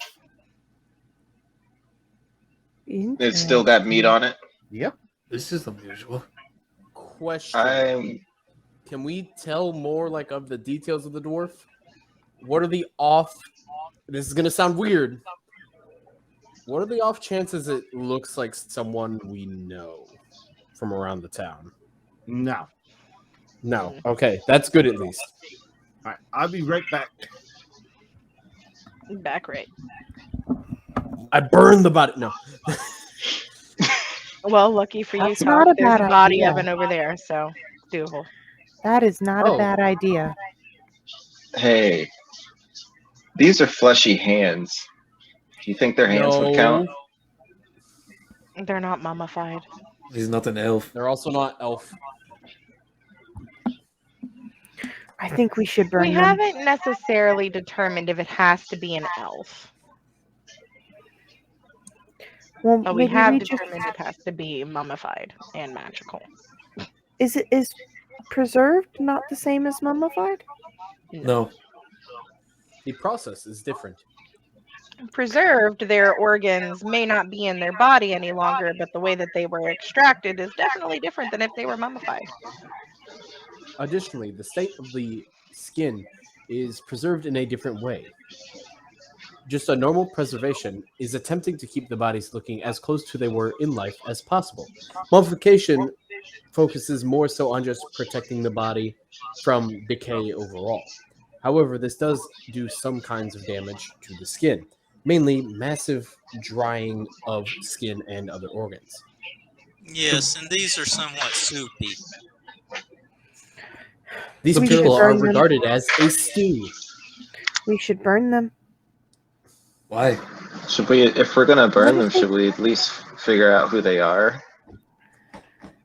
It's still got meat on it. Yep. This is unusual. Question. Can we tell more like of the details of the dwarf? What are the off... This is going to sound weird. What are the off chances it looks like someone we know from around the town? No. No. Okay, that's good at least. All right, I'll be right back. Back right. I burned the body. No. Well, lucky for you, That's Tok, not a there's bad a body idea. oven over there, so doable. That is not Oh. a bad idea. Hey, these are fleshy hands. Do you think their hands would count? They're not mummified. He's not an elf. They're also not elf. I think we should burn We them. haven't necessarily determined if it has to be an elf, Well, but we maybe have we just... determined it has to be mummified and magical. Is preserved not the same as mummified? No. The process is different. Preserved, their organs may not be in their body any longer, but the way that they were extracted is definitely different than if they were mummified. Additionally, the state of the skin is preserved in a different way. Just a normal preservation is attempting to keep the bodies looking as close to they were in life as possible. Mummification focuses more so on just protecting the body from decay overall. However, this does do some kinds of damage to the skin, mainly massive drying of skin and other organs. Yes, and these are somewhat soupy. These We should people are burn them. regarded as a stew. We should burn them. Why? Should we, if we're gonna burn What them, if they- should we at least figure out who they are?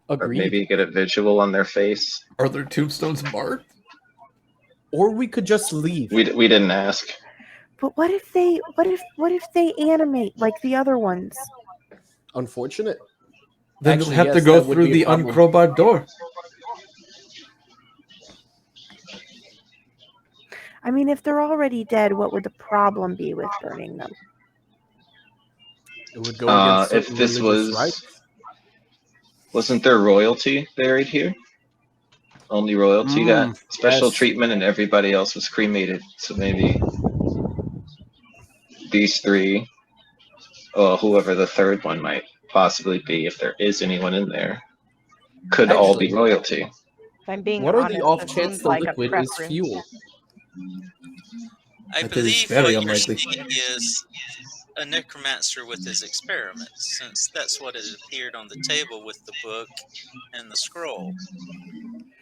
Or Agreed. maybe get a visual on their face? Are their tombstones marked? Or we could just leave. We didn't ask. But what if they animate like the other ones? Unfortunate. Then Actually, we'll have to yes, go that would through be a the problem. uncrowbarred door. I mean, if they're already dead, what would the problem be with burning them? It would go against If certain this religious was, rites. wasn't there royalty buried here? Only royalty got special yes. treatment, and everybody else was cremated. So maybe these three, or whoever the third one might possibly be, if there is anyone in there, could all be Actually, royalty. If I'm being What are honest, the off it chance seems the like a liquid is preference. fuel? I That is believe very what you're unlikely. seeing is a necromancer with his experiments, since that's what it appeared on the table with the book and the scroll.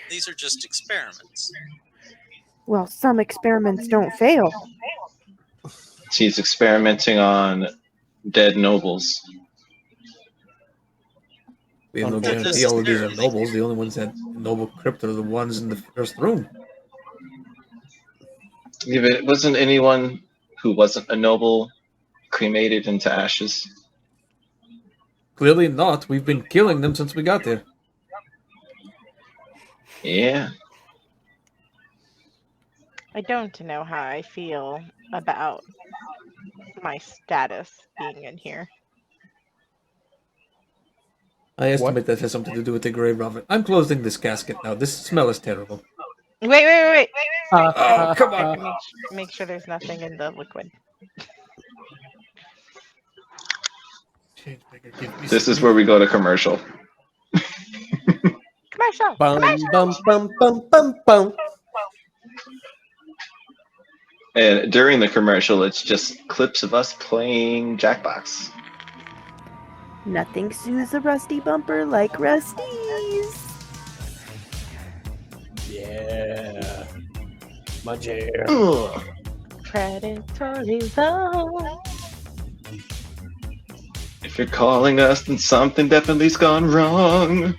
These are just experiments. Well, some experiments don't fail. He's experimenting on dead nobles. We have no Unfortunately. guarantee all of these are nobles. The only ones that noble crypt are the ones in the first room. Yeah, but wasn't anyone who wasn't a noble cremated into ashes? Clearly not. We've been killing them since we got there. Yeah. I don't know how I feel about my status being in here. I estimate that has something to do with the grave, Robert. I'm closing this casket now. This smell is terrible. Wait. Oh, come on. Make sure there's nothing in the liquid. This is where we go to commercial. Commercial. Bum, bum, bum, bum, bum, bum. And during the commercial, it's just clips of us playing Jackbox. Nothing soothes a rusty bumper like Rusty's. Yeah. My chair. Predatory zone. If you're calling us, then something definitely's gone wrong.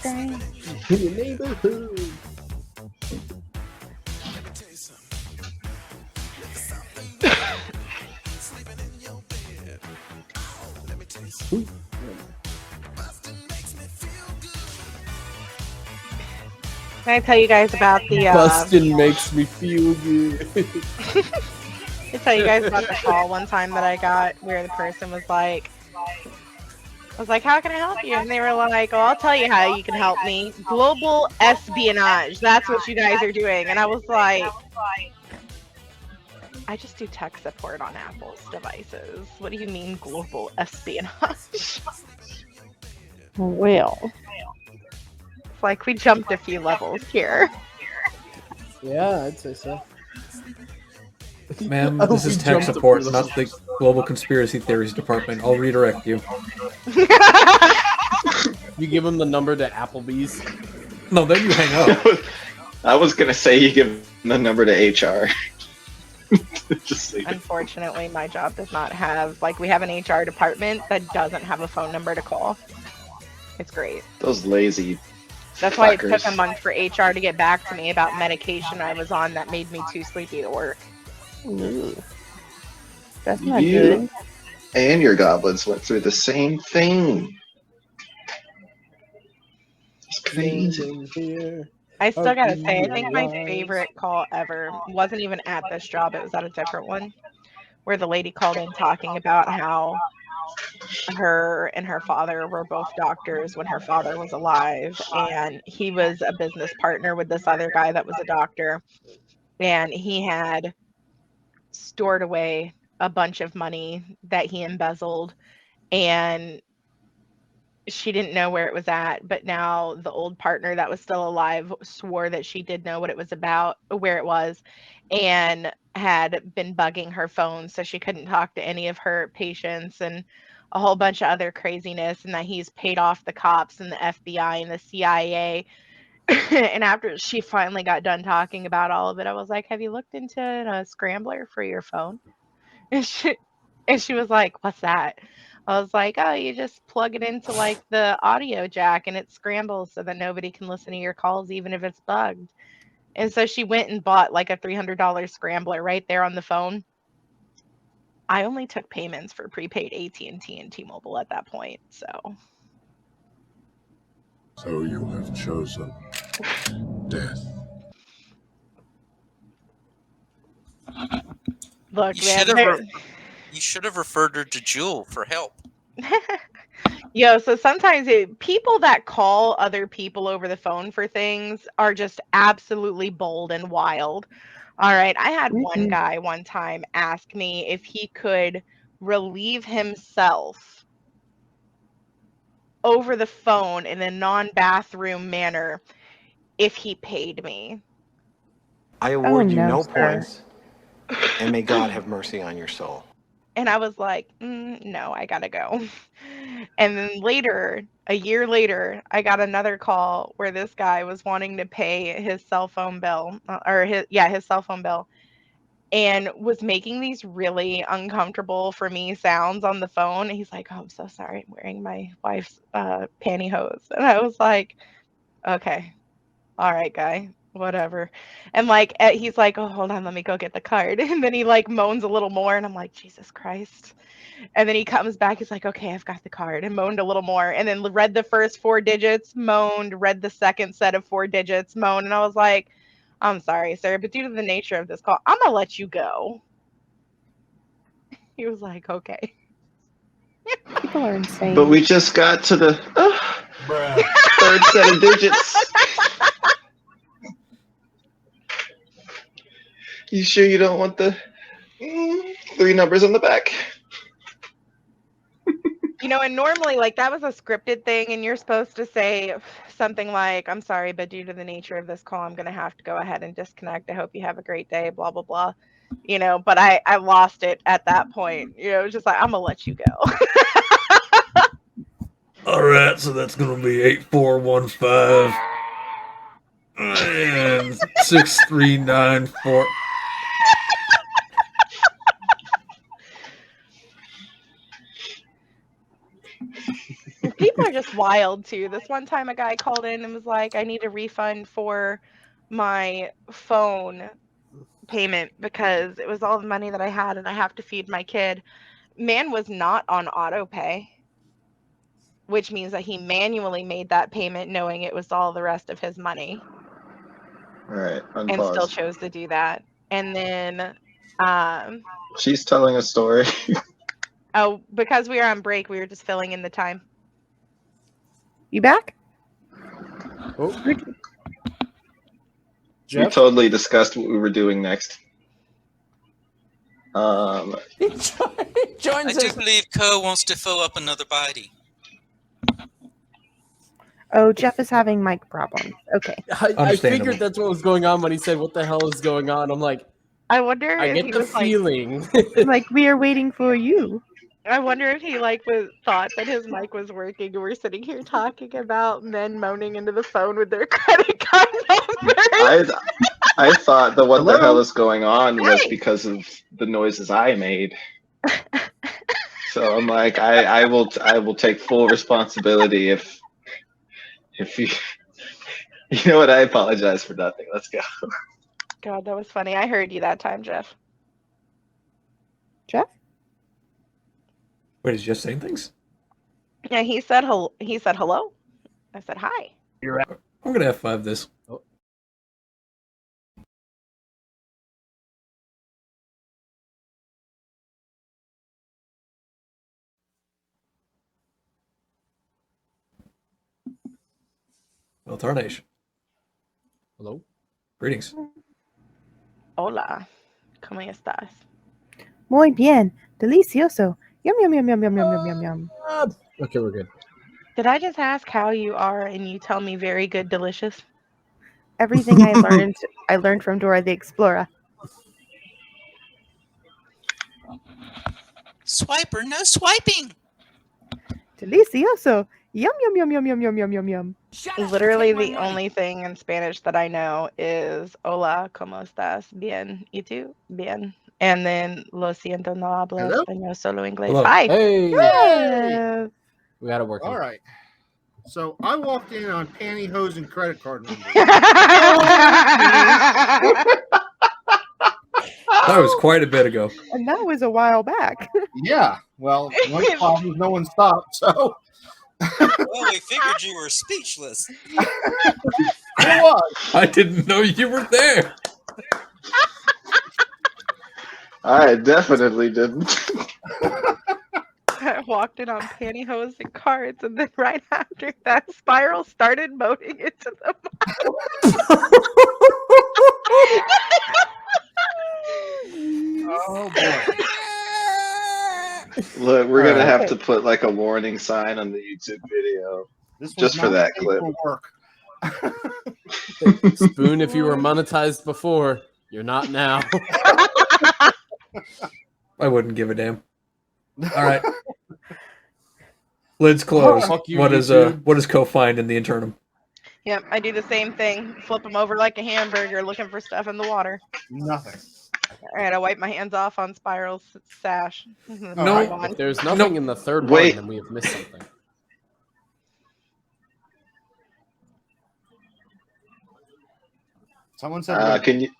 In your neighborhood. Can I tell you guys about the Bustin makes me feel good. I tell you guys about the call one time that I got where the person was like, I was like, how can I help you? And they were like, oh, I'll tell you how you can help me. Global espionage. That's what you guys are doing. And I was like, I just do tech support on Apple's devices. What do you mean global espionage? Well, It's like we jumped a few levels here. Yeah, I'd say so. Ma'am, Oh, this is we tech jumped support, up not the Global Conspiracy Theories Department. I'll redirect you. You give them the number to Applebee's. No, then you hang up. I was gonna say you give the number to HR. Just leave it. Unfortunately, my job does not have, like, we have an HR department that doesn't have a phone number to call. It's great. Those lazy. That's why it took fuckers. a month for HR to get back to me about medication I was on that made me too sleepy to work. ooh. That's not You good. and your goblins went through the same thing. It's crazy. Here. I still gotta Open say, I your think my eyes. favorite call ever wasn't even at this job, it was at a different one, where the lady called in talking about how her and her father were both doctors when her father was alive, and he was a business partner with this other guy that was a doctor, and he had stored away a bunch of money that he embezzled, and she didn't know where it was at, but now the old partner that was still alive swore that she did know what it was about, where it was, and had been bugging her phone so she couldn't talk to any of her patients and a whole bunch of other craziness, and that he's paid off the cops and the FBI and the CIA. And after she finally got done talking about all of it, I was like, have you looked into a scrambler for your phone? And she was like, what's that? I was like, oh, you just plug it into like the audio jack and it scrambles so that nobody can listen to your calls even if it's bugged. And so she went and bought like a $300 scrambler right there on the phone. I only took payments for prepaid AT&T and T-Mobile at that point, so. So you have chosen death. Look, You man. should have you should have referred her to Jewel for help. Yo, so sometimes people that call other people over the phone for things are just absolutely bold and wild. All right, I had one guy one time ask me if he could relieve himself over the phone in a non-bathroom manner if he paid me. I award you no, no sir. points, and may God have mercy on your soul. And I was like, no, I gotta go. And then later, a year later, I got another call where this guy was wanting to pay his cell phone bill, his cell phone bill, and was making these really uncomfortable for me sounds on the phone. And he's like, oh, I'm so sorry, I'm wearing my wife's pantyhose. And I was like, okay, all right, guy, whatever. And like, he's like, oh, hold on, let me go get the card. And then he like moans a little more, and I'm like, Jesus Christ. And then he comes back, he's like, okay, I've got the card, and moaned a little more, and then read the first 4 digits, moaned, read the second set of 4 digits, moaned. And I was like, I'm sorry, sir, but due to the nature of this call, I'm gonna let you go. He was like, okay. People are insane. But we just got to the third set of digits. You sure you don't want the 3 numbers on the back? You know, and normally, like, that was a scripted thing, and you're supposed to say something like, I'm sorry, but due to the nature of this call, I'm going to have to go ahead and disconnect. I hope you have a great day, blah, blah, blah. You know, but I lost it at that point. You know, it was just like, I'm going to let you go. All right, so that's going to be 8415 and 6394. People are just wild too. This one time a guy called in and was like, I need a refund for my phone payment because it was all the money that I had and I have to feed my kid. Man was not on auto pay, which means that he manually made that payment knowing it was all the rest of his money. All right, and still unpause. chose to do that. And then, She's telling a story. oh, because we were on break, we were just filling in the time. You back? Oh. We Jeff? totally discussed what we were doing next. I do believe Co wants to fill up another body. Oh, Jeff is having mic problems. Okay. I figured that's what was going on when he said, "What the hell is going on?" I'm like, I wonder I if get he the was feeling. Like, we are waiting for you. I wonder if he thought that his mic was working and we're sitting here talking about men moaning into the phone with their credit card numbers. I thought that what the Hello? hell is going on was Hey! because of the noises I made. So I'm like, I will take full responsibility if you you know what, I apologize for nothing. Let's go. God, that was funny. I heard you that time, Jeff. Jeff? Wait, is Jeff saying things? Yeah, he said hello. He said hello. I said hi. I'm gonna F5 this. Oh. Well, tarnation. Hello? Greetings. Hola. ¿Cómo estás? Muy bien. Delicioso. Yum, yum, yum, yum, yum, yum, yum, yum, yum. Okay, we're good. Did I just ask how you are and you tell me very good, delicious? Everything I learned from Dora the Explorer. Swiper, no swiping! Delicioso. Yum, yum, yum, yum, yum, yum, yum, yum, yum. Literally the only thing in Spanish that I know is hola, ¿cómo estás? Bien. ¿Y tú? Bien. And then lo siento, no hablo Hello? español, solo inglés. Hello. Hi. Hey! Jeff. We got it working. All right. So I walked in on pantyhose and credit card numbers. That was quite a bit ago. And that was a while back. Yeah. Well, one problem, no one stopped. So Well, we figured you were speechless. I was. I didn't know you were there. I definitely didn't. I walked in on pantyhose and cards, and then right after that, Spiral started moaning into the Oh boy. Look, we're gonna Alright. have to put like a warning sign on the YouTube video. This was Just for not that safe clip. for work. Spoon, if you were monetized before, you're not now. I wouldn't give a damn. All right. Lids closed. Fuck you, What does YouTube. Co find in the internum? Yep, I do the same thing. Flip them over like a hamburger looking for stuff in the water. Nothing. All right, I wipe my hands off on Spiral's sash. No. Move on. If there's nothing in the third Wait. one, then we have missed something. Someone said. Can you?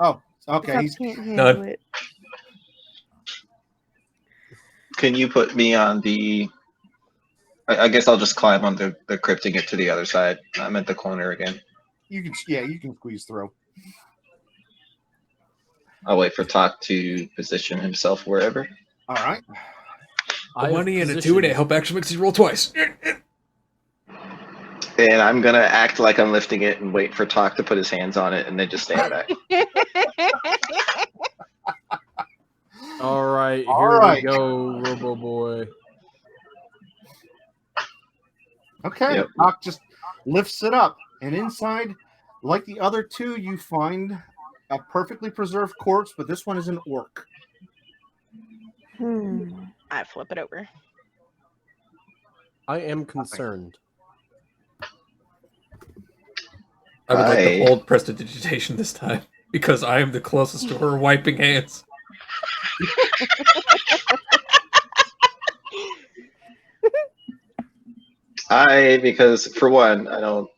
Oh, okay. He's Can't handle None. it. Can you put me on the? I guess I'll just climb on the crypt and get to the other side. I'm at the corner again. you can. Yeah, you can squeeze through. I'll wait for Tok to position himself wherever. All right. A 1 and a 2 and it help action makes you roll twice. And I'm gonna act like I'm lifting it and wait for Tok to put his hands on it and then just stand back. All right, All here right. we go, Robo Boy. Okay. Yep. Doc just lifts it up, and inside, like the other two, you find a perfectly preserved corpse, but this one is an orc. I flip it over. I am concerned. I would like to hold prestidigitation this time because I am the closest to her wiping hands. Because for one, I don't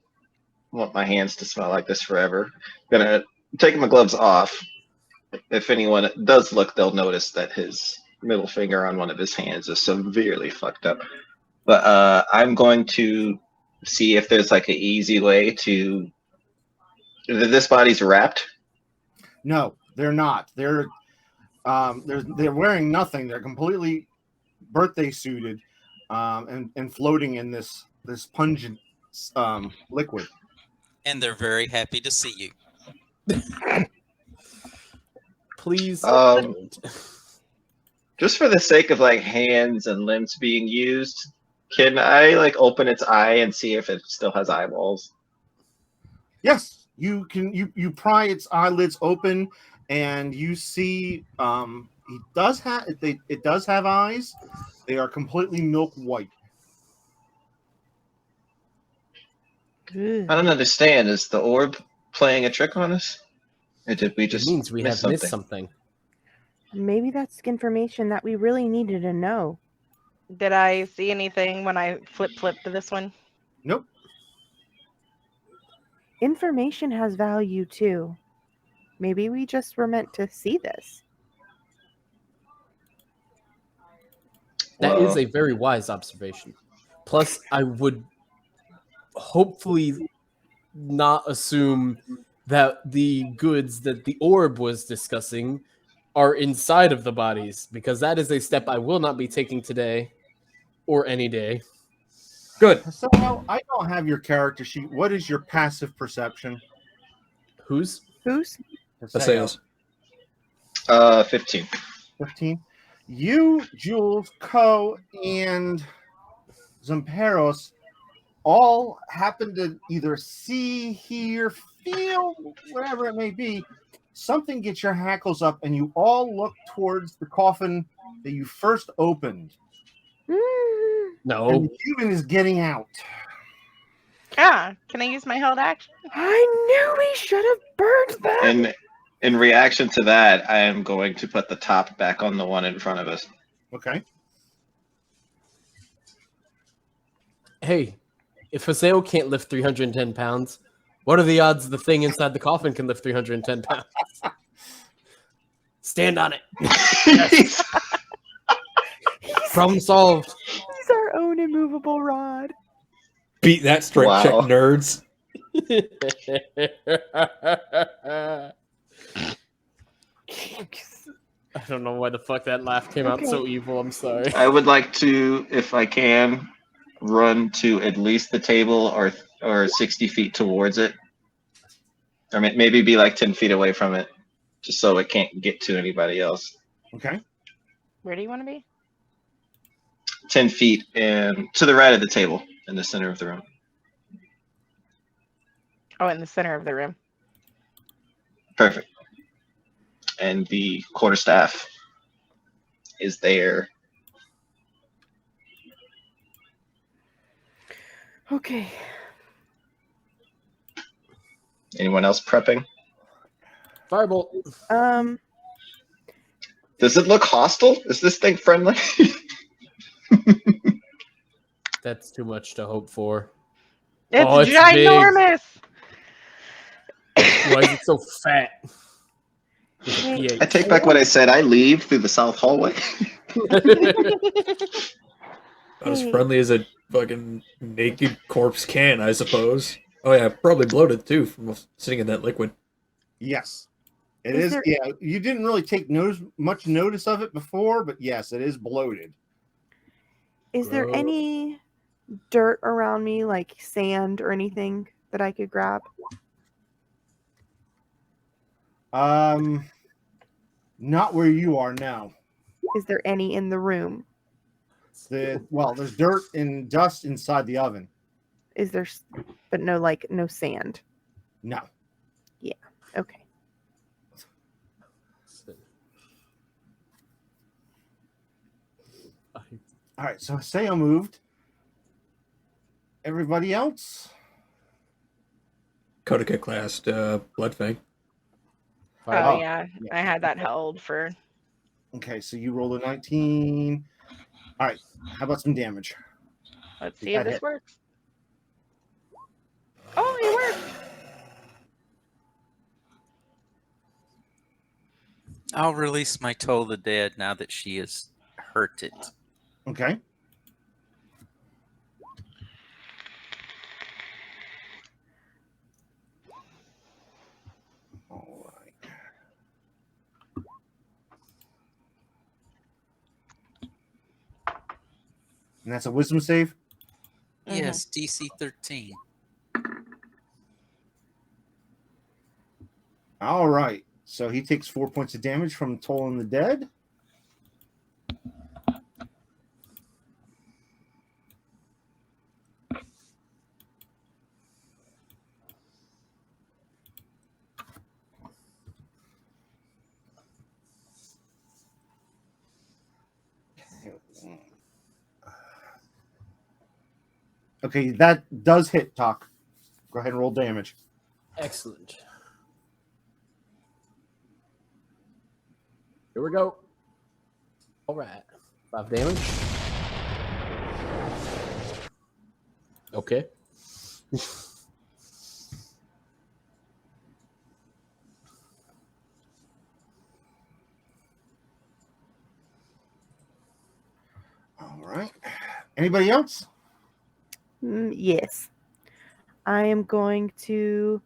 want my hands to smell like this forever. I'm gonna take my gloves off. If anyone does look, they'll notice that his middle finger on one of his hands is severely fucked up. But I'm going to see if there's like an easy way to This body's wrapped. No, they're not. They're wearing nothing. They're completely birthday suited, and floating in this pungent liquid. And they're very happy to see you. Please. Just for the sake of like hands and limbs being used, can I like open its eye and see if it still has eyeballs? Yes, you can. You pry its eyelids open, and you see it does have eyes. They are completely milk white. I don't understand. Is the orb playing a trick on us? Or did we just It means we have missed something. Maybe that's information that we really needed to know. Did I see anything when I flip to this one? Nope. Information has value too. Maybe we just were meant to see this. That is a very wise observation. Plus, I would hopefully not assume that the goods that the orb was discussing are inside of the bodies, because that is a step I will not be taking today or any day. Good. So I don't have your character sheet. What is your passive perception? Whose? Sales. 15. 15. You, Jules, Ko, and Zamperos all happen to either see, hear, feel, whatever it may be, something gets your hackles up, and you all look towards the coffin that you first opened. No. And the human is getting out. Can I use my held action? I knew we should have burned that. And in reaction to that, I am going to put the top back on the one in front of us. Okay. Hey, if Haseo can't lift 310 pounds, what are the odds the thing inside the coffin can lift 310 pounds? Stand on it. Yes. Problem solved. He's our own immovable rod. Beat that strength check, nerds. I don't know why the fuck that laugh came out so evil. I'm sorry. I would like to, if I can, run to at least the table or 60 feet towards it. Or maybe be like 10 feet away from it, just so it can't get to anybody else. Okay. Where do you want to be? 10 feet and to the right of the table in the center of the room. Oh, in the center of the room. Perfect. And the quarterstaff is there. Okay. Anyone else prepping? Firebolt. Does it look hostile? Is this thing friendly? That's too much to hope for. It's ginormous. Why is it so fat? I take back what I said. I leave through the south hallway. Not as friendly as a fucking naked corpse can, I suppose. Oh yeah, probably bloated too from sitting in that liquid. Yes. It is. Yeah, you didn't really take much notice of it before, but yes, it is bloated. Is there any dirt around me, like sand or anything that I could grab? Not where you are now. Is there any in the room? There's dirt and dust inside the oven. Is there, but no sand? No. Yeah. Okay. All right, so Seo moved. Everybody else? Kotica classed Bloodfang. Oh, yeah. I had that held for... Okay, so you rolled a 19. All right, how about some damage? Let's see if this works. Oh, it worked. I'll release my Toll the Dead now that she is hurted. Okay. And that's a wisdom save? Yes, DC 13. All right. So he takes 4 points of damage from Toll in the Dead. Okay, that does hit Tok. Go ahead and roll damage. Excellent. Here we go. All right. 5 damage. Okay. All right. Anybody else? Yes. I am going to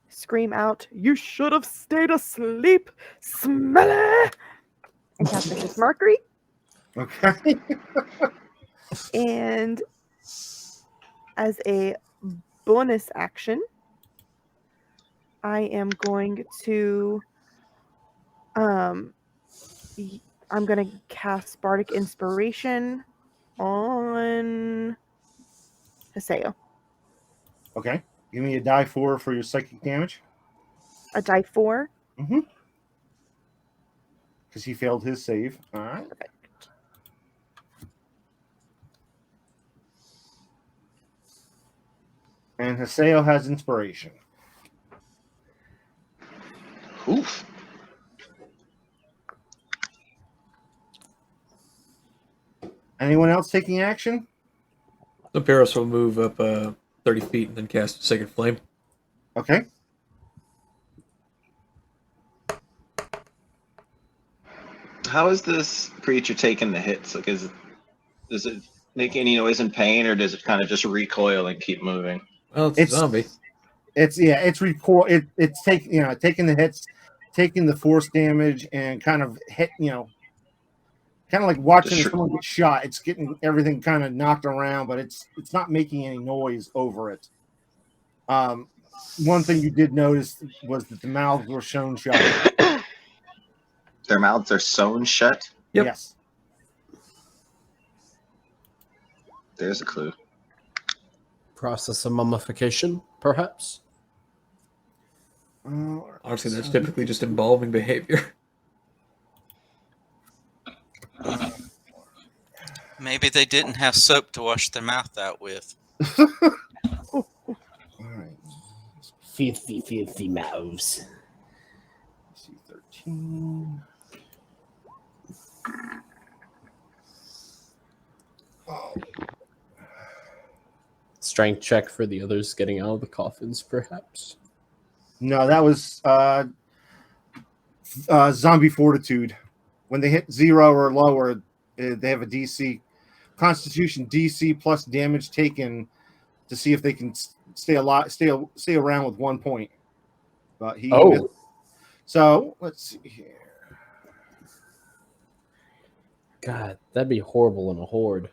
scream out, "You should have stayed asleep, smelly!" And cast Vicious Mercury. Okay. And as a bonus action, I am going to I'm going to cast Bardic Inspiration on Haseo. Okay. Give me a die 4 for your psychic damage. A die 4. Mm-hmm. Because he failed his save. All right. Perfect. And Haseo has inspiration. Oof. Anyone else taking action? So Paris will move up 30 feet and then cast Sacred Flame. Okay. How is this creature taking the hits? Like, does it make any noise in pain, or does it kind of just recoil and keep moving? Well, it's a zombie. It's taking the hits, taking the force damage, and kind of kind of like watching someone get shot. It's getting everything kind of knocked around, but it's not making any noise over it. One thing you did notice was that the mouths were sewn shut. Their mouths are sewn shut? Yep. Yes. There's a clue. Process of mummification, perhaps? Honestly, that's typically just embalming behavior. Maybe they didn't have soap to wash their mouth out with. All right. Filthy mouths. C13. Oh. Strength check for the others getting out of the coffins, perhaps? No, that was zombie fortitude. When they hit 0 or lower, they have a DC Constitution DC plus damage taken to see if they can stay alive, stay around with 1 point. But he missed. So let's see here. God, that'd be horrible in a horde.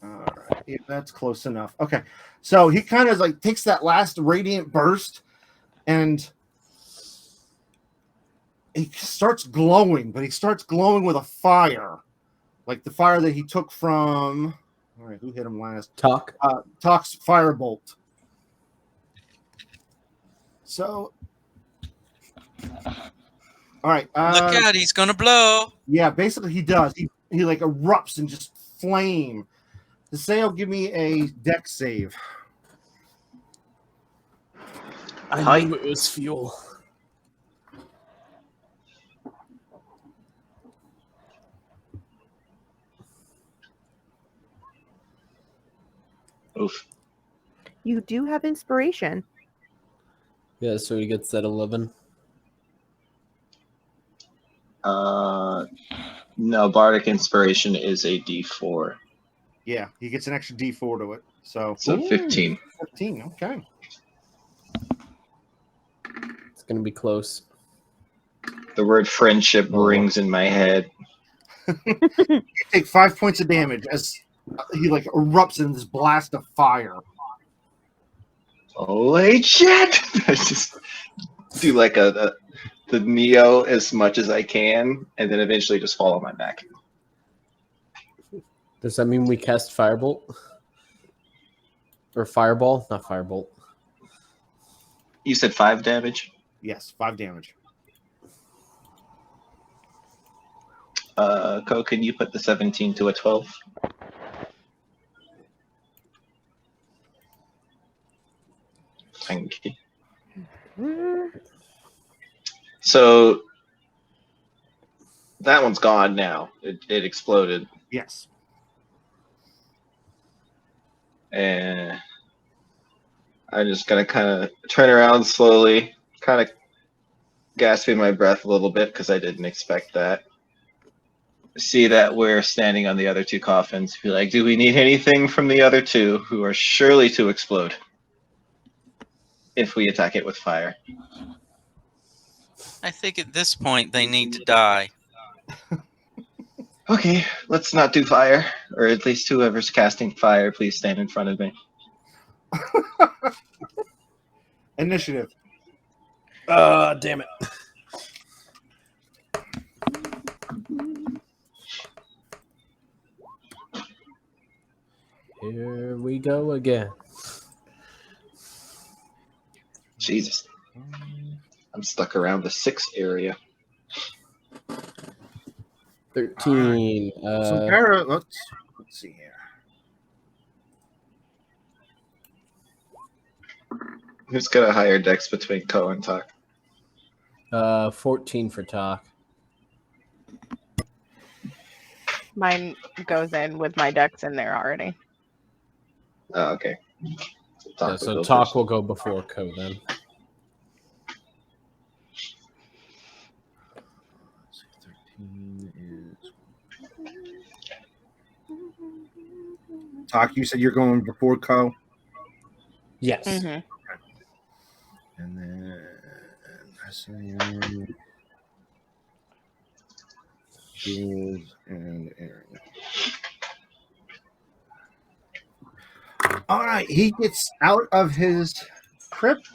All right, yeah, that's close enough. Okay, so he kind of like takes that last radiant burst, and he starts glowing, but he starts glowing with a fire, like the fire that he took from. All right, who hit him last? Tok. Tok's firebolt. So, all right. Look out, he's gonna blow. Yeah, basically he does. He like erupts and just flame. Haseo, give me a dex save. I knew it was fuel. Oof. You do have inspiration. Yeah, so he gets that 11. No, Bardic Inspiration is a D4. Yeah, he gets an extra D4 to it. So 15. 15, okay. It's going to be close. The word friendship rings in my head. You take 5 points of damage as he like erupts in this blast of fire. Holy shit! I just do like the Neo as much as I can, and then eventually just fall on my back. Does that mean we cast Firebolt? Or Fireball? Not Firebolt. You said 5 damage? Yes, 5 damage. Ko, can you put the 17 to a 12? Thank you. So that one's gone now. It exploded. Yes. And I'm just gonna kind of turn around slowly, kind of gasping my breath a little bit because I didn't expect that. See that we're standing on the other 2 coffins. Be like, do we need anything from the other 2 who are surely to explode if we attack it with fire? I think at this point they need to die. Okay, let's not do fire, or at least whoever's casting fire, please stand in front of me. Initiative. Damn it. Here we go again. Jesus. I'm stuck around the 6 area. 13. Let's see here. Who's got a higher dex between Ko and Tok? 14 for Tok. Mine goes in with my decks in there already. Oh, okay. So Tok will go before Ko then. Tok, you said you're going before Ko? Yes. Mm-hmm. And then Jules and Aaron. All right, he gets out of his crypt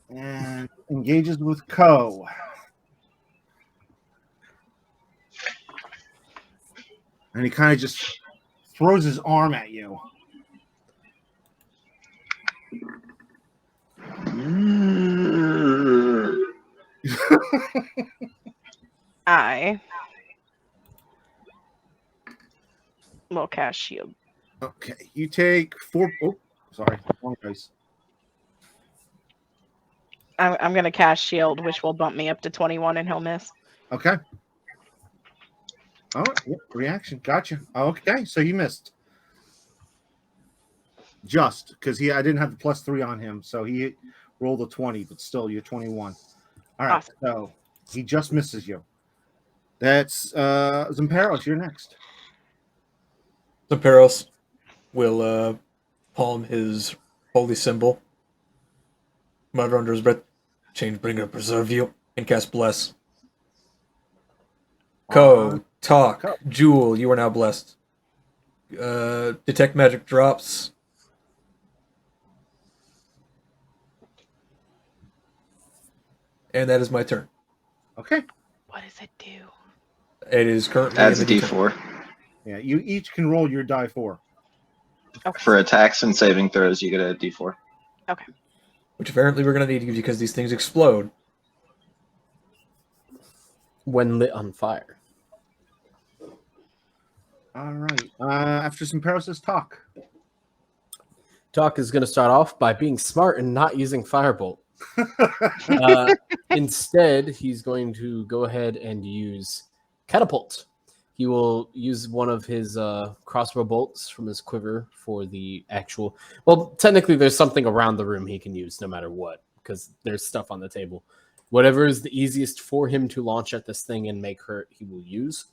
and engages with Ko. And he kind of just throws his arm at you. I will cast shield. Okay, you take 4. Oh, sorry, wrong dice. I'm going to cast shield, which will bump me up to 21, and he'll miss. Okay. Oh, yep, reaction. Gotcha. Okay, so you missed. Just because I didn't have the +3 on him, so he rolled a 20, but still you're 21. All right, Awesome. So he just misses you. That's Zamperos, you're next. Zamperos will palm his holy symbol, mutter under his breath, Changebringer preserve you, and cast Bless. Ko, Tok, Jewel, you are now blessed. Detect magic drops. And that is my turn. Okay. What does it do? It is currently Adds a in the D4. Yeah, you each can roll your die 4. Okay. For attacks and saving throws, you get a D4. Okay. Which apparently we're going to need because these things explode. When lit on fire. All right. After Zamperos is Tok. Tok is going to start off by being smart and not using Firebolt. Instead, he's going to go ahead and use Catapult. He will use one of his crossbow bolts from his quiver for the actual... Well, technically, there's something around the room he can use no matter what, because there's stuff on the table. Whatever is the easiest for him to launch at this thing and make hurt, he will use.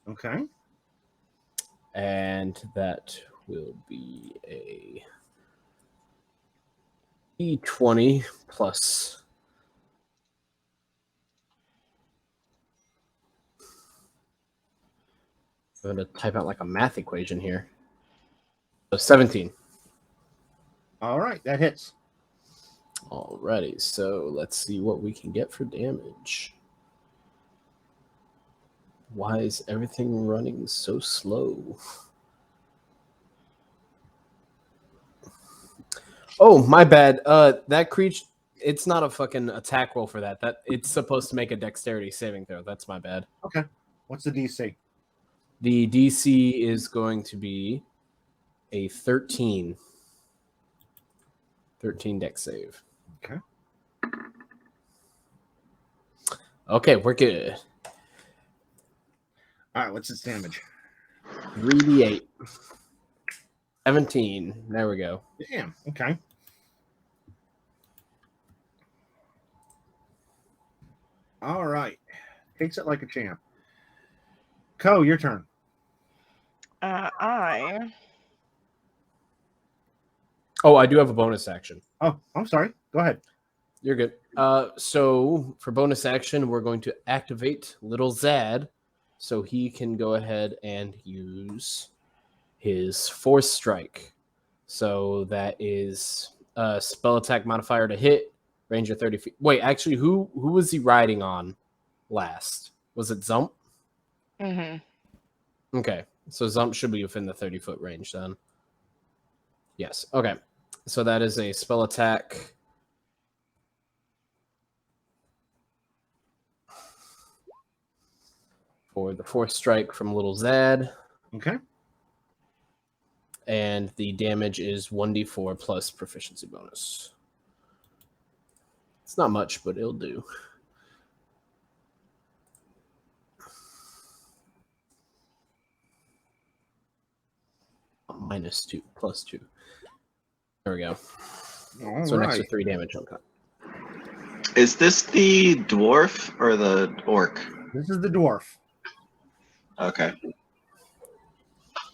Okay. And that will be a D20 plus I'm going to type out like a math equation here. So 17. All right, that hits. Alrighty, so let's see what we can get for damage. Why is everything running so slow? Oh, my bad. That creature, it's not a fucking attack roll for that. That it's supposed to make a dexterity saving throw. That's my bad. Okay. What's the DC? The DC is going to be a 13. 13 dex save. Okay. Okay, we're good. All right, what's its damage? 3d8. 17. There we go. Damn. Okay. All right. Takes it like a champ. Co, your turn. Oh, I do have a bonus action. Oh, I'm sorry. Go ahead. You're good. So for bonus action, we're going to activate Little Zad, so he can go ahead and use his Force Strike. So that is a spell attack modifier to hit, range of 30 feet. Wait, actually, who was he riding on last? Was it Zump? Mm-hmm. Okay, so Zump should be within the 30-foot range then. Yes, okay. So that is a spell attack. For the Force Strike from Little Zad. Okay. And the damage is 1d4 plus proficiency bonus. It's not much, but it'll do. -2, +2. There we go. All So an right. extra 3 damage on cut. Is this the dwarf or the orc? This is the dwarf. Okay.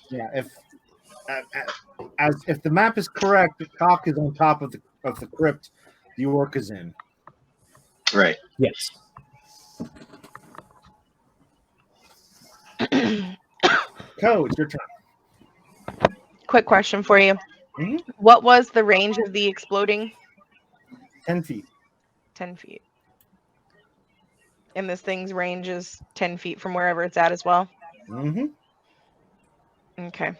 Yeah. If the map is correct, the Tok is on top of the crypt. The orc is in. Right. Yes. Co, it's your turn. Quick question for you. Mhm. What was the range of the exploding? 10 feet. 10 feet. And this thing's range is 10 feet from wherever it's at as well? Mm-hmm. Okay.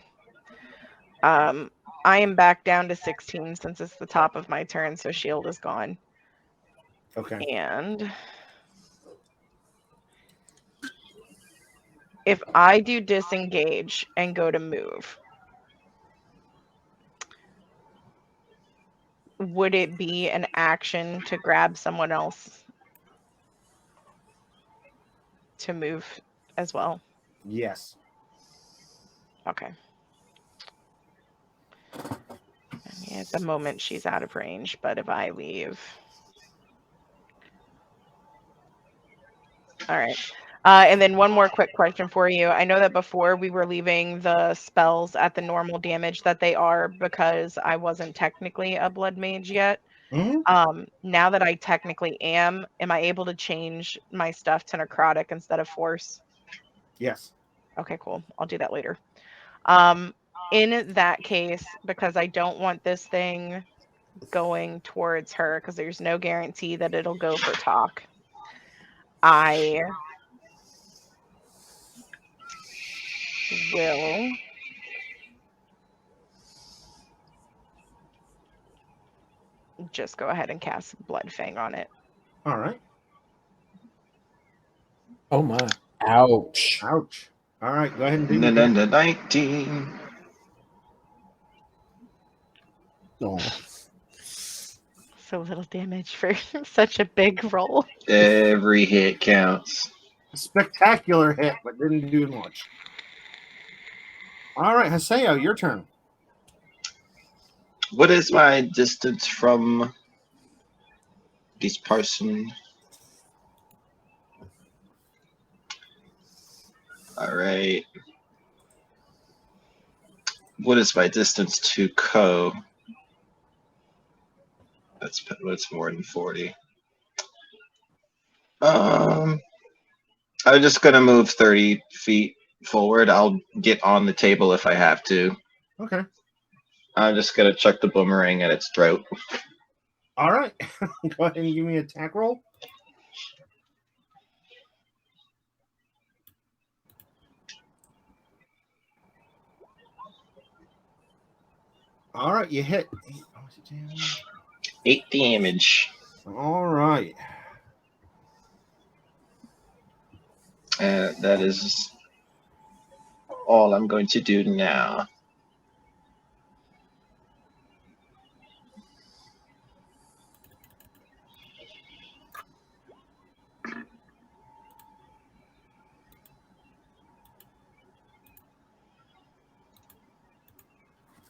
I am back down to 16 since it's the top of my turn, so shield is gone. Okay. And if I do disengage and go to move, would it be an action to grab someone else to move as well? Yes. Okay. I mean, at the moment, she's out of range, but if I leave... All right. And then one more quick question for you. I know that before we were leaving the spells at the normal damage that they are because I wasn't technically a blood mage yet. Mm-hmm. Now that I technically am I able to change my stuff to necrotic instead of force? Yes. Okay, cool. I'll do that later. In that case, because I don't want this thing going towards her because there's no guarantee that it'll go for Tok, I will just go ahead and cast Blood Fang on it. All right. Oh my. Ouch. Ouch. All right. Go ahead and do your 19. Oh. So little damage for such a big roll. Every hit counts. spectacular hit, but didn't do much. All right, Haseo, your turn. What is my distance from this person? All right. What is my distance to Ko? That's more than 40. I'm just gonna move 30 feet forward. I'll get on the table if I have to. Okay. I'm just gonna chuck the boomerang at its throat. All right. Go ahead and give me an attack roll. All right, you hit. 8 damage. All right. That is all I'm going to do now.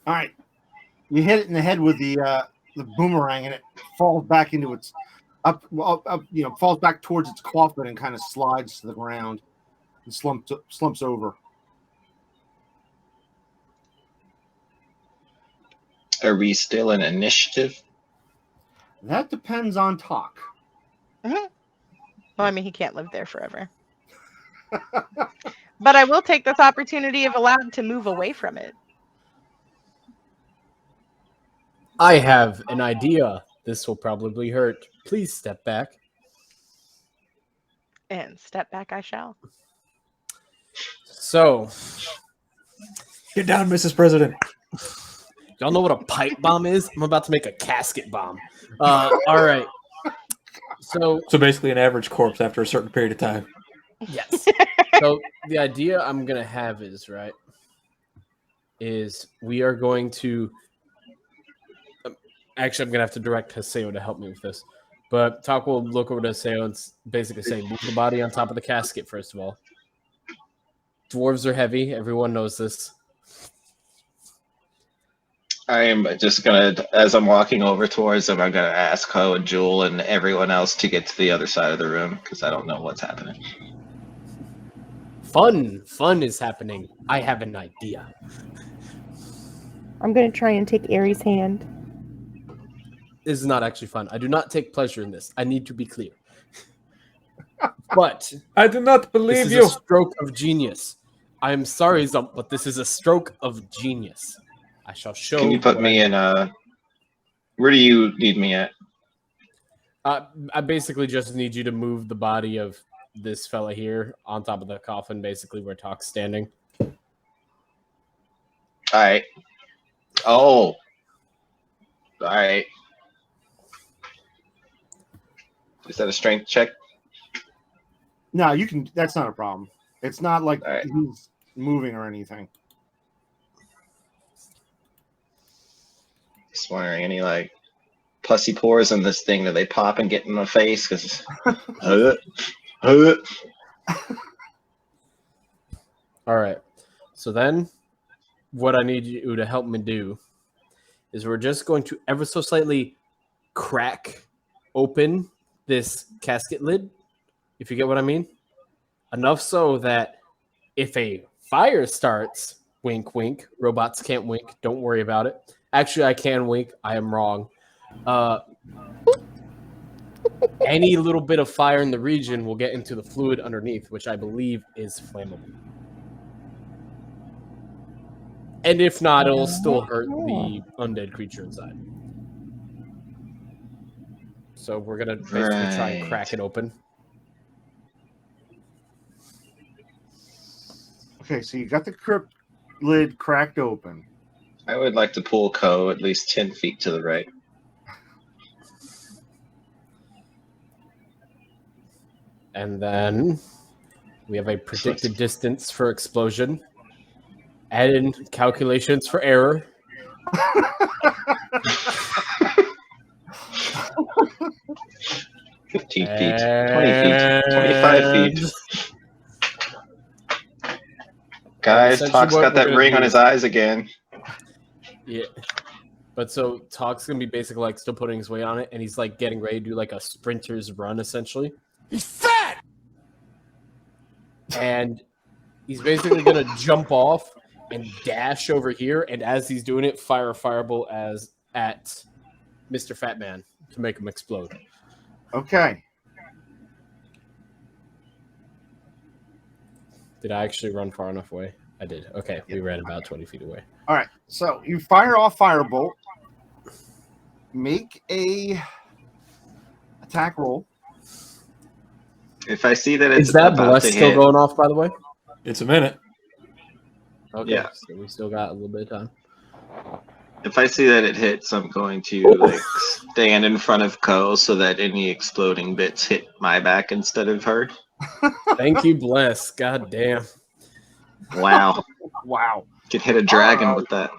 All right. You hit it in the head with the boomerang, and it falls back into its falls back towards its coffin and kind of slides to the ground and slumps over. Are we still in initiative? That depends on Tok. Well, I mean, he can't live there forever. But I will take this opportunity if allowed to move away from it. I have an idea. This will probably hurt. Please step back. And step back I shall. So, Get down, Mrs. President. y'all know what a pipe bomb is? I'm about to make a casket bomb. All right. So basically an average corpse after a certain period of time. yes. So the idea I'm gonna have is we are going to. Actually, I'm gonna have to direct Haseo to help me with this. But Tok will look over to Haseo and basically say, "Move the body on top of the casket first of all." Dwarves are heavy. Everyone knows this. I am just gonna, as I'm walking over towards them, I'm gonna ask Ho and Jewel and everyone else to get to the other side of the room because I don't know what's happening. Fun is happening. I have an idea. I'm going to try and take Aries' hand. This is not actually fun. I do not take pleasure in this. I need to be clear. But I do not this believe is you. a stroke of genius. I am sorry, Zump, but this is a stroke of genius. I shall show. Can you put me in where do you need me at? I basically just need you to move the body of this fella here on top of the coffin, basically where Tok's standing. Alright. Oh. Alright. Is that a strength check? No, you can. That's not a problem. It's not like All right. he's moving or anything. Just wondering, any like pussy pores in this thing that they pop and get in my face? Because All right. So then, what I need you to help me do is we're just going to ever so slightly crack open this casket lid, if you get what I mean. Enough so that if a fire starts, wink, wink, robots can't wink. Don't worry about it. Actually, I can wink. I am wrong. Any little bit of fire in the region will get into the fluid underneath, which I believe is flammable. And if not, it'll still hurt the undead creature inside. So we're going to basically try and crack it open. Okay, so you got the crypt lid cracked open. I would like to pull Ko at least 10 feet to the right. And then we have a predicted distance for explosion. Add in calculations for error. 15 feet, 20 feet, 25 feet. Guys, Tok's got that ring on his eyes again. Yeah. But so Tok's going to be basically like still putting his weight on it, and he's like getting ready to do like a sprinter's run essentially. He's fat! And he's basically going to jump off and dash over here, and as he's doing it, fire a fireball at Mr. Fat Man to make him explode. Okay. Did I actually run far enough away? I did. Okay, we ran about 20 feet away. All right, so you fire off firebolt. Make a attack roll. If I see that it's Is that about bless to still hit, going off, by the way? It's a minute. Okay, Yeah. so we still got a little bit of time. if I see that it hits, I'm going to like stand in front of Ko so that any exploding bits hit my back instead of her. Thank you, bless. God damn. Wow. Wow. Could hit a dragon with that.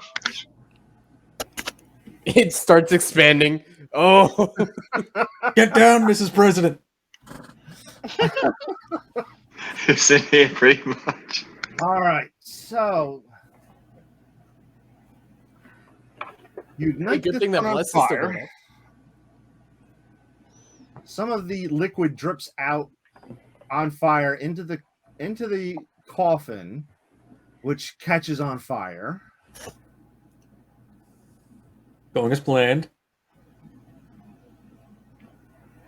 It starts expanding. Oh, Get down, Mrs. President. It's in here pretty much. All right, so you ignite good this thing that one on bless is still fire. going. Some of the liquid drips out on fire into the coffin, which catches on fire. Going as planned.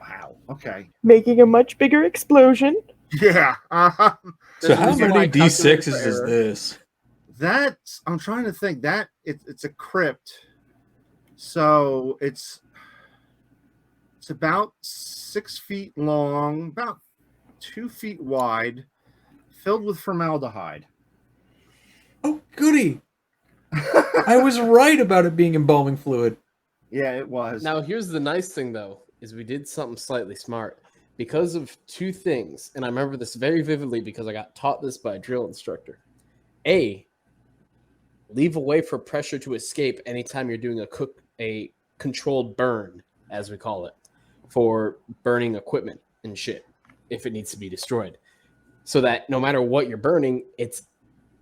Wow. Okay. Making a much bigger explosion. Yeah. So how There's a many wide calculator D6s for is error. this? That's. I'm trying to think. That it's a crypt, so it's about 6 feet long, about 2 feet wide, filled with formaldehyde. Oh, goody. I was right about it being embalming fluid. Yeah, it was. Now, here's the nice thing, though, is we did something slightly smart. Because of two things, and I remember this very vividly because I got taught this by a drill instructor. A, leave a way for pressure to escape anytime you're doing a controlled burn, as we call it, for burning equipment and shit, if it needs to be destroyed. So that no matter what you're burning, it's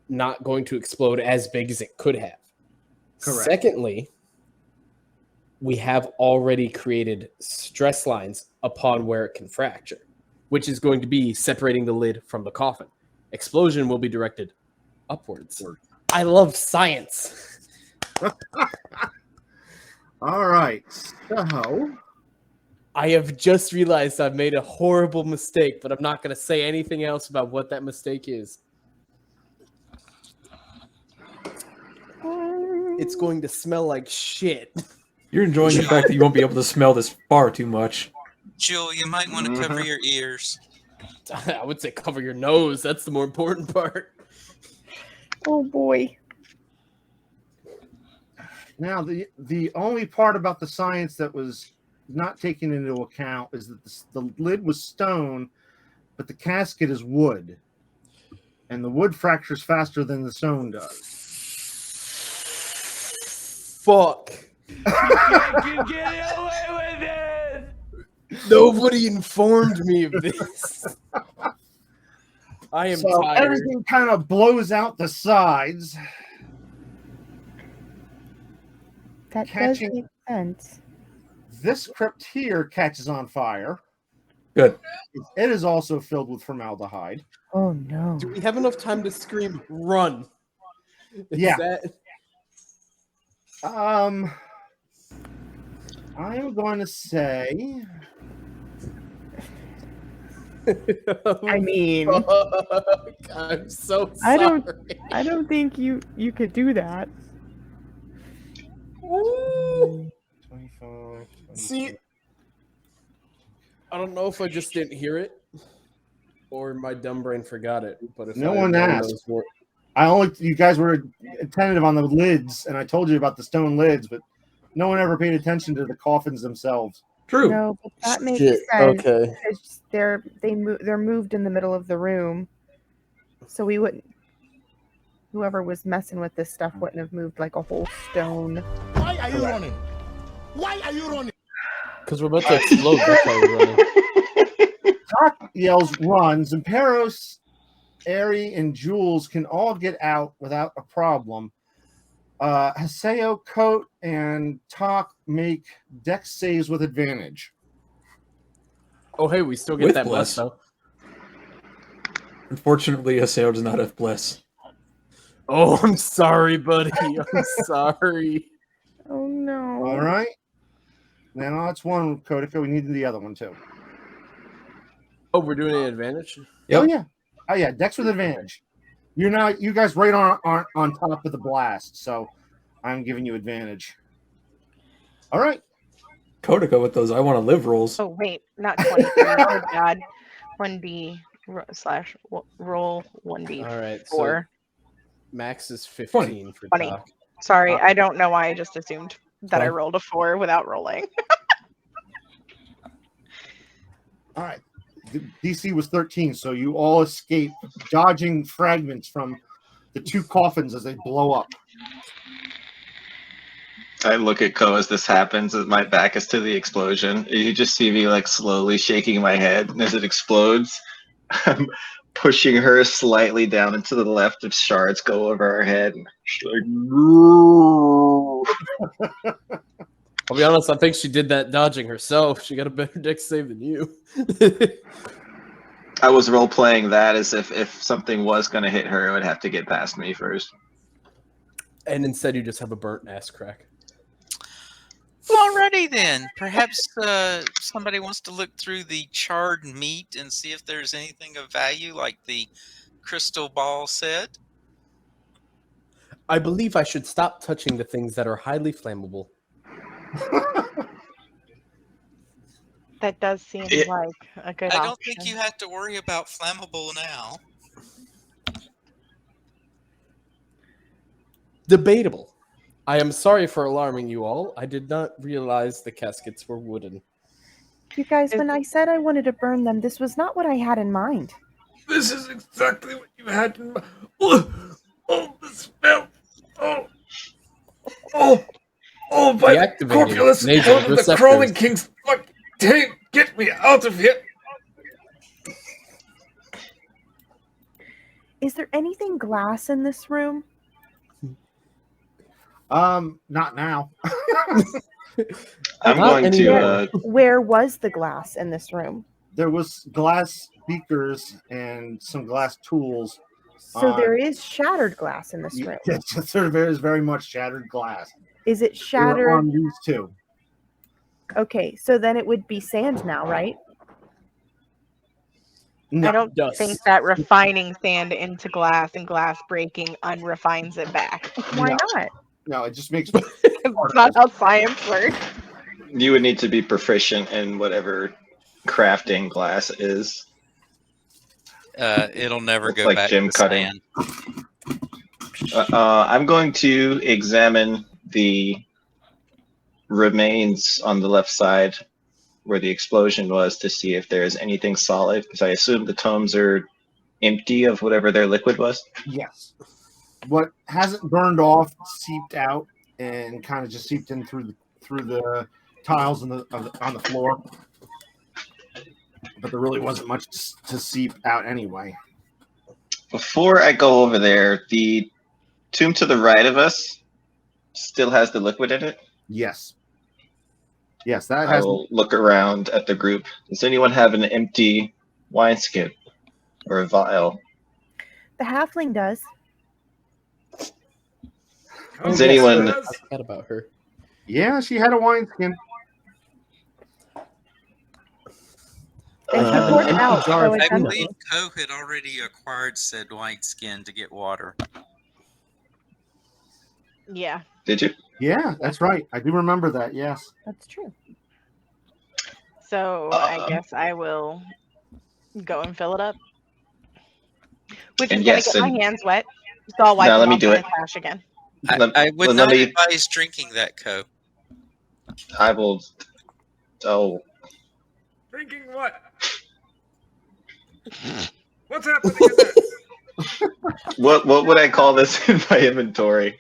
not going to explode as big as it could have. Correct. Secondly, we have already created stress lines upon where it can fracture, which is going to be separating the lid from the coffin. Explosion will be directed upwards. I love science. All right. So I have just realized I've made a horrible mistake, but I'm not going to say anything else about what that mistake is. It's going to smell like shit. You're enjoying the fact that you won't be able to smell this far too much. Jill, you might want to cover your ears. I would say cover your nose. That's the more important part. Oh boy. now the only part about the science that was not taken into account is that the lid was stone, but the casket is wood, and the wood fractures faster than the stone does. Fuck. You get away with it! Nobody informed me of this. I am So tired. everything kind of blows out the sides. That Catching- does make sense. This crypt here catches on fire. Good. It is also filled with formaldehyde. Oh no. Do we have enough time to scream run? Yeah. That... I am going to say I mean, Fuck, I'm so sorry. I don't think you could do that. Ooh. 25. See, I don't know if I just didn't hear it or my dumb brain forgot it. But if No I one had known asked. those wor- you guys were attentive on the lids, and I told you about the stone lids, but no one ever paid attention to the coffins themselves. True. No, but that makes Shit, sense. okay. Because they're moved in the middle of the room, so we wouldn't. Whoever was messing with this stuff wouldn't have moved like a whole stone. Why are you running? Why are you running? Because we're about to explode. That's why we're running. Tok yells run. Zamperos, Ari, and Jules can all get out without a problem. Haseo, Coat, and Tok make dex saves with advantage. Oh, hey, we still get With that bless, bless. though. Unfortunately, Haseo does not have bless. Oh, I'm sorry, buddy. I'm sorry. Oh no. All right. Now that's one, Kodaka. We need the other one too. Oh, we're doing an advantage? Yep. Oh yeah. Oh yeah, Dex with advantage. You're not. You guys right on top of the blast, so I'm giving you advantage. All right. Kodaka with those I want to live rolls. Oh wait, not 23. Oh god. 1d slash roll 1d4. All right. So max is 15 20. for 20. Doc. Sorry, I don't know why I just assumed that I Fine. rolled a 4 without rolling. All right. The DC was 13, so you all escape, dodging fragments from the two coffins as they blow up. I look at Ko as this happens, as my back is to the explosion. You just see me like slowly shaking my head, and as it explodes, I'm pushing her slightly down and to the left as shards go over her head. And she's like, no. I'll be honest, I think she did that dodging herself. She got a better dex save than you. I was role playing that as if something was going to hit her, it would have to get past me first. And instead, you just have a burnt ass crack. Alrighty then. Perhaps somebody wants to look through the charred meat and see if there's anything of value, like the crystal ball said. I believe I should stop touching the things that are highly flammable. That does seem like a good I option. don't think you have to worry about flammable now. Debatable. I am sorry for alarming you all. I did not realize the caskets were wooden. You guys, when I said I wanted to burn them, this was not what I had in mind. This is exactly what you had in mind. Oh, the smell. Oh, by the corpulous nasal blood of the receptors. crawling king's fuck. Get me out of here. Is there anything glass in this room? Not now. I'm Not going to. Where was the glass in this room? There was glass beakers and some glass tools. So there is shattered glass in this room. Yes, there is very much shattered glass. Is it They were shattered? on these two. Okay, so then it would be sand now, right? No. I don't Dust. think that refining sand into glass and glass breaking unrefines it back. Why not? No, it just makes. It's not how science works. You would need to be proficient in whatever crafting glass is. It'll never Looks go like back gem to cutting. sand. I'm going to examine the remains on the left side where the explosion was to see if there is anything solid, because I assume the tomes are empty of whatever their liquid was. Yes. What hasn't burned off seeped out and kind of just seeped in through the tiles on the floor. But there really wasn't much to seep out anyway. Before I go over there, the tomb to the right of us still has the liquid in it. Yes. Yes, that I has. will look around at the group. Does anyone have an empty wineskin or a vial? The halfling does. Does anyone? I forgot about her. Yeah, she had a wineskin. And she poured it out, so it's I empty. believe Ko had already acquired said white skin to get water. Yeah. Did you? Yeah, that's right. I do remember that. Yes. That's true. So I guess I will go and fill it up. Which is And gonna yes, get my and- hands wet. So I'll wipe No, let them me off do on it. the trash again. I would let not me- advise drinking that, Ko. I will. Oh, Drinking what? What's happening in there? what would I call this in my inventory?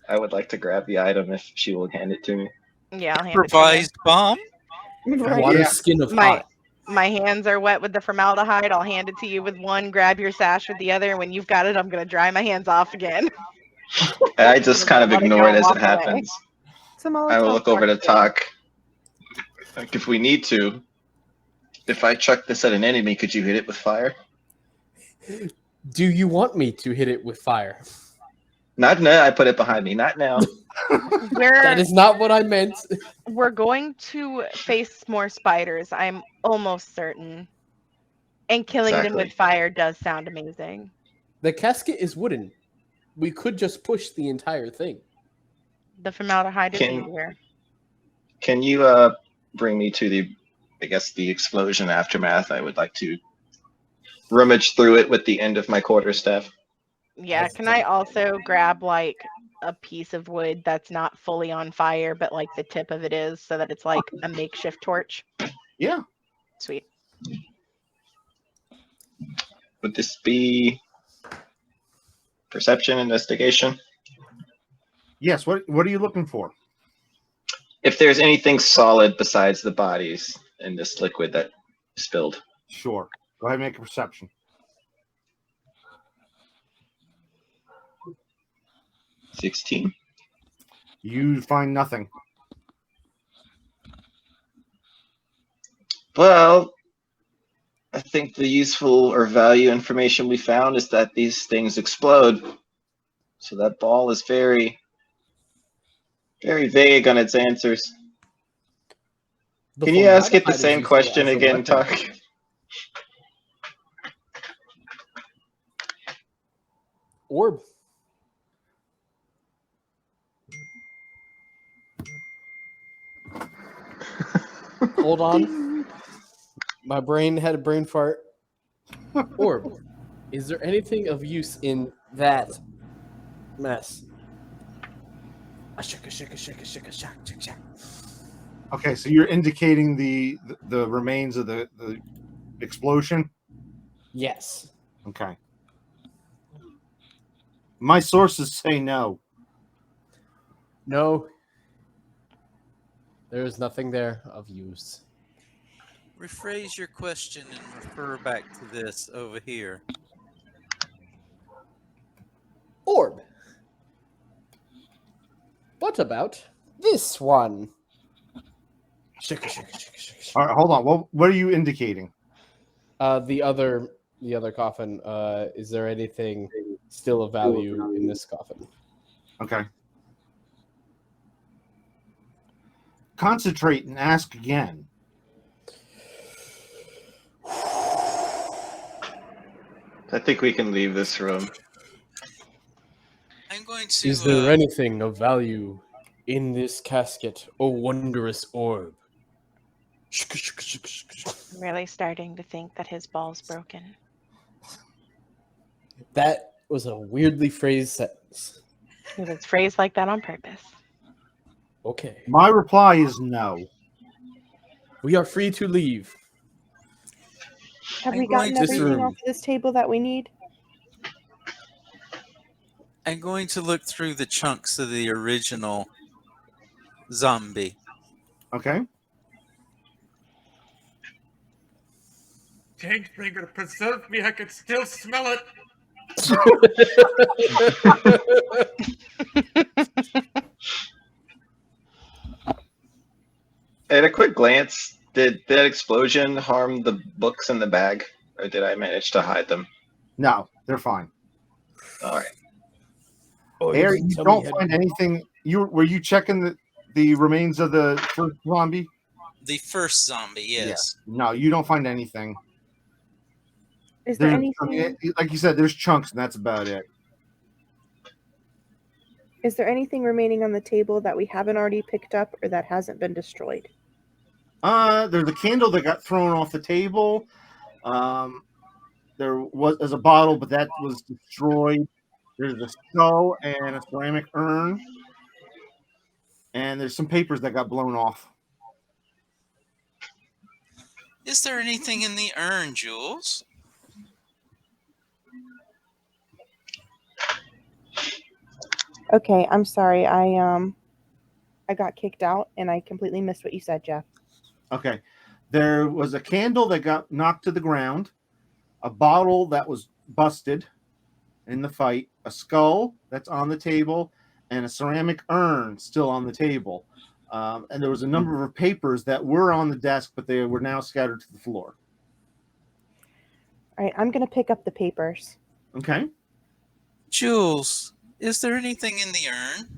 I would like to grab the item if she will hand it to me. Yeah, I'll hand Improvised bomb? it to you. Water Yeah. skin of My hot. my hands are wet with the formaldehyde. I'll hand it to you with one. Grab your sash with the other. When you've got it, I'm gonna dry my hands off again. I just kind of Let it ignore go it as walk it away. happens. Some I will look over to cocktail. Tok. Like, if we need to, if I chuck this at an enemy, could you hit it with fire? Do you want me to hit it with fire? Not now. I put it behind me. Not now. That is not what I meant. We're going to face more spiders. I'm almost certain. And killing them Exactly. with fire does sound amazing. The casket is wooden. We could just push the entire thing. The formaldehyde is Can- easier. Can you bring me to the explosion aftermath? I would like to rummage through it with the end of my quarterstaff. Yeah, can I also grab like a piece of wood that's not fully on fire, but like the tip of it is, so that it's like a makeshift torch? Yeah. Sweet. Would this be perception investigation? Yes. What are you looking for? If there's anything solid besides the bodies in this liquid that spilled. Sure. Go ahead and make a perception. 16. You find nothing. Well, I think the useful or value information we found is that these things explode. So that ball is very, very vague on its answers. Can you ask it the same question again, Tok? Orb. Hold on. My brain had a brain fart. Orb. Is there anything of use in that mess? Okay, so you're indicating the remains of the explosion? Yes. Okay. My sources say no. No. There is nothing there of use. Rephrase your question and refer back to this over here. Orb. What about this one? All right, hold on. What are you indicating? The other coffin. Is there anything still of value in this coffin? Okay. Concentrate and ask again. I think we can leave this room. I'm going to. Is there anything of value in this casket, oh wondrous orb? I'm really starting to think that his ball's broken. That was a weirdly phrased sentence. It was phrased like that on purpose. Okay. My reply is no. We are free to leave. Have I'm we going gotten to- everything off this table that we need? I'm going to look through the chunks of the original zombie. Okay. James Springer preserved me. I could still smell it. At a quick glance, did that explosion harm the books in the bag, or did I manage to hide them? No, they're fine. All right. Harry, you don't find anything. Were you checking the remains of the first zombie? The first zombie, yes. Yeah. No, you don't find anything. Is there There's, anything? like you said, there's chunks, and that's about it. Is there anything remaining on the table that we haven't already picked up or that hasn't been destroyed? There's a candle that got thrown off the table. There's a bottle, but that was destroyed. There's a skull and a ceramic urn, and there's some papers that got blown off. Is there anything in the urn, Jules? Okay, I'm sorry. I got kicked out and I completely missed what you said, Jeff. Okay. There was a candle that got knocked to the ground, a bottle that was busted in the fight, a skull that's on the table, and a ceramic urn still on the table. And there was a number of papers that were on the desk, but they were now scattered to the floor. All right, I'm going to pick up the papers. Okay. Jules, is there anything in the urn?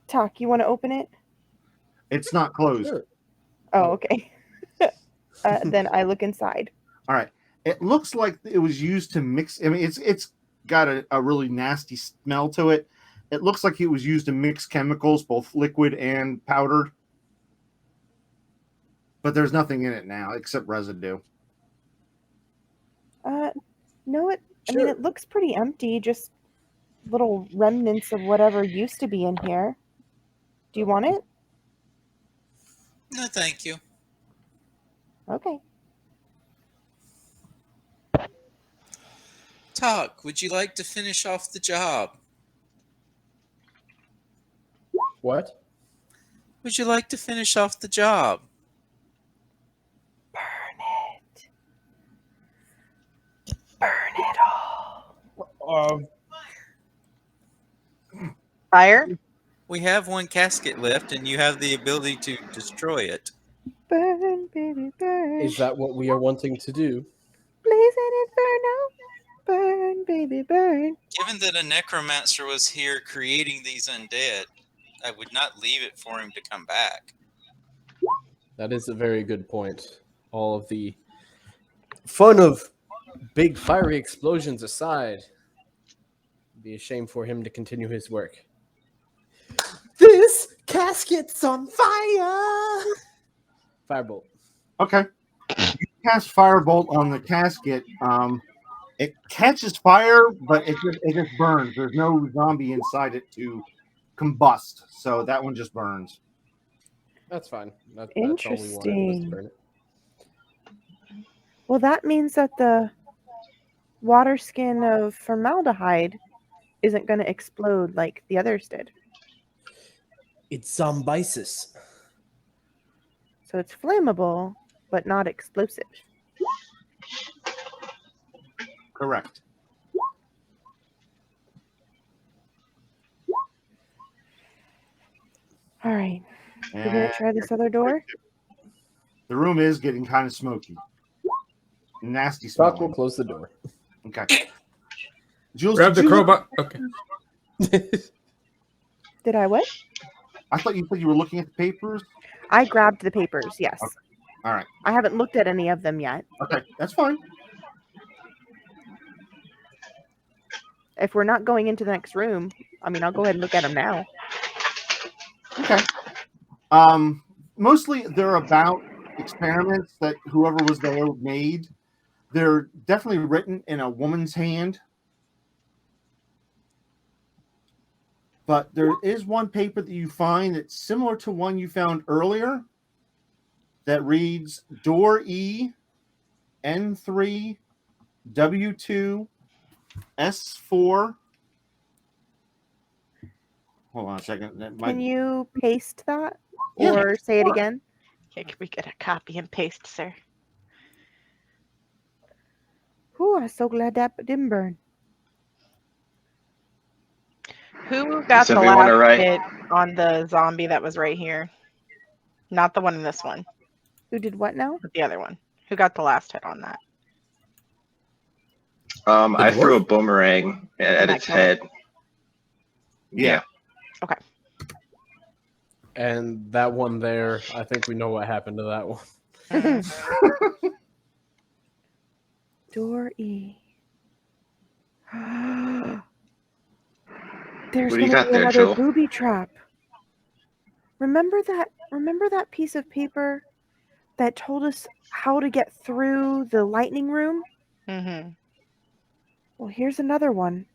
Tok, you want to open it? It's not closed. Sure. Oh, okay. Then I look inside. All right. It looks like it was used to mix. I mean, it's got a really nasty smell to it. It looks like it was used to mix chemicals, both liquid and powdered. But there's nothing in it now except residue. No, I Sure. mean, it looks pretty empty. Just little remnants of whatever used to be in here. Do you want it? No, thank you. Okay. Tok, would you like to finish off the job? What? Would you like to finish off the job? Burn it. Burn it all. Fire? We have one casket left, and you have the ability to destroy it. Burn, baby, burn. Is that what we are wanting to do? Blazing inferno. Burn, baby, burn. Given that a necromancer was here creating these undead, I would not leave it for him to come back. That is a very good point. All of the fun of big fiery explosions aside, it'd be a shame for him to continue his work. This casket's on fire! Firebolt. Okay. You cast Firebolt on the casket. It catches fire, but it just burns. There's no zombie inside it to combust, so that one just burns. That's fine. That's all we wanted was Interesting. to burn it. Well, that means that the water skin of formaldehyde isn't going to explode like the others did. It's zombisis. So it's flammable, but not explosive. Correct. All right. We're going And to try this other door. the room is getting kind of smoky. Nasty Doc will smell. close the door. Okay. Jules, Grab did the you look- crowbar. Okay. Did I what? I thought you said you were looking at the papers. I grabbed the papers, yes. Okay. All right. I haven't looked at any of them yet. Okay, that's fine. If we're not going into the next room, I mean, I'll go ahead and look at them now. Okay. Mostly they're about experiments that whoever was there made. They're definitely written in a woman's hand. But there is one paper that you find that's similar to one you found earlier that reads Door E, N3, W2, S4. Hold on a second. That Can you paste that? Yeah, Or say it sure. again? Okay, can we get a copy and paste, sir? Ooh, I'm so glad that didn't burn. Who got the Somebody wanna last write? hit on the zombie that was right here? Not the one in this one, Who did what now? but the other one. Who got the last hit on that? I threw a boomerang at That its killed it? head. Yeah. Okay. And that one there, I think we know what happened to that one. Door E. There's What do you gonna got be there, another Joel? booby trap. Remember that piece of paper that told us how to get through the lightning room? Mm-hmm. Well, here's another one.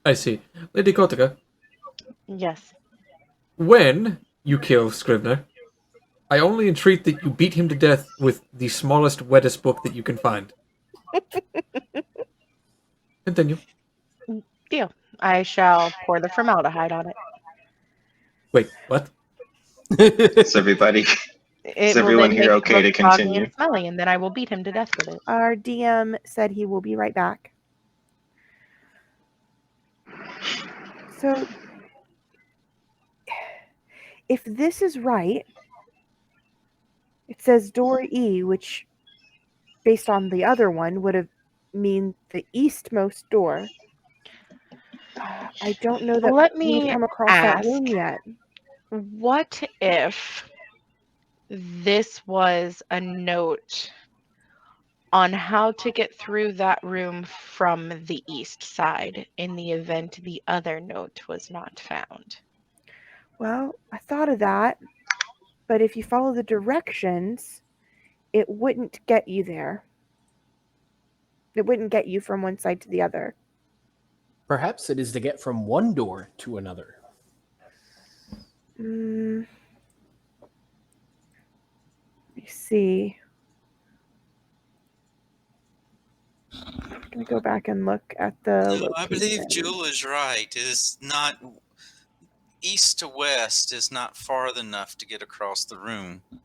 I see. Lady Kotica, Yes. when you kill Scrivener, I only entreat that you beat him to death with the smallest, wettest book that you can find. Continue. Deal. I shall pour the formaldehyde on it. Wait, what? Is everybody? It Is will everyone then here make it okay to look soggy continue? and smelly, and then I will beat him to death with it. Our DM said he will be right back. So, if this is right, it says door E, which, based on the other one, would have mean the eastmost door. I don't know that Let we've me come across that ask. room yet. What if this was a note on how to get through that room from the east side in the event the other note was not found? Well, I thought of that, but if you follow the directions, it wouldn't get you there. It wouldn't get you from one side to the other. Perhaps it is to get from one door to another. Let me see. I'm going to go back and look at the No, I believe location. Jewel is right. It is not east to west is not far enough to get across the room. I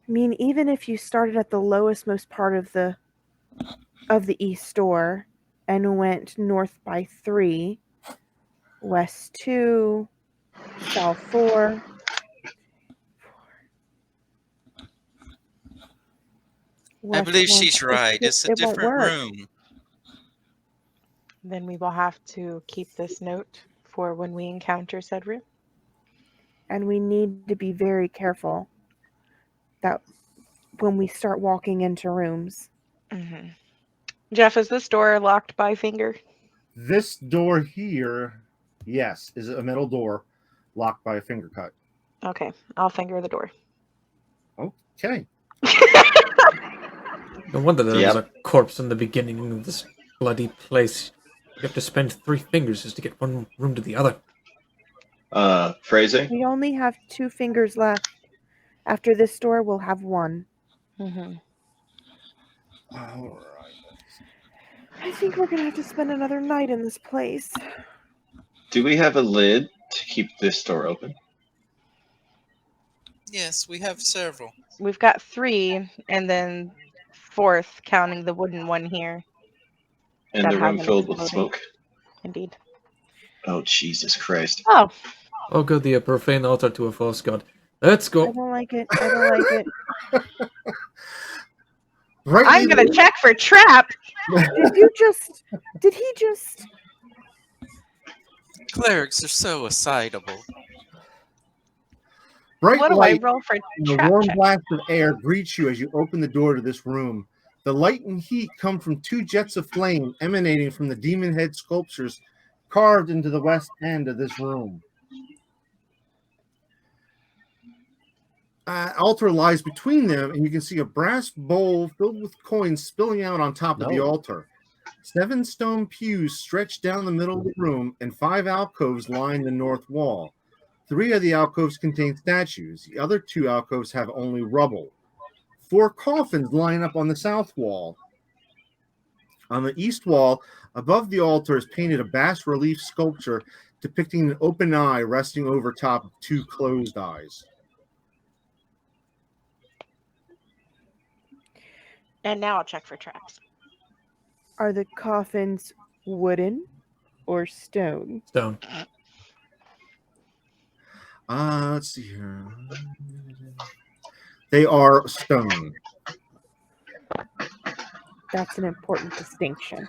mean, even if you started at the lowest most part of the east door and went north by 3, west 2, south 4. I believe west 1, she's right. It's a it won't different work. room. Then we will have to keep this note for when we encounter said room. And we need to be very careful that when we start walking into rooms. Mm-hmm. Jeff, is this door locked by finger? This door here, yes, is a metal door locked by a finger cut. Okay, I'll finger the door. Okay. No wonder there Yep. was a corpse in the beginning of this bloody place. You have to spend 3 fingers just to get one room to the other. Phrasing? We only have 2 fingers left. After this door, we'll have 1. Mm-hmm. All right. I think we're going to have to spend another night in this place. Do we have a lid to keep this door open? Yes, we have several. We've got 3, and then 4th, counting the wooden one here. And That the room hasn't filled with exploded. smoke? Indeed. Oh, Jesus Christ. Oh, Oh, good, the profane altar to a false god. Let's I go. don't like it. I don't like it. Right. I'm gonna check for traps. Did he just... Clerics are so excitable. Bright What do I light roll for and a trap warm check? blast of air greets you as you open the door to this room. The light and heat come from 2 jets of flame emanating from the demon head sculptures carved into the west end of this room. Altar lies between them, and you can see a brass bowl filled with coins spilling out on top of the No. altar. 7 stone pews stretch down the middle of the room, and 5 alcoves line the north wall. 3 of the alcoves contain statues. The other 2 alcoves have only rubble. 4 coffins line up on the south wall. On the east wall, above the altar, is painted a bas-relief sculpture depicting an open eye resting over top of 2 closed eyes. And now I'll check for traps. Are the coffins wooden or stone? Stone. Let's see here. They are stone. That's an important distinction.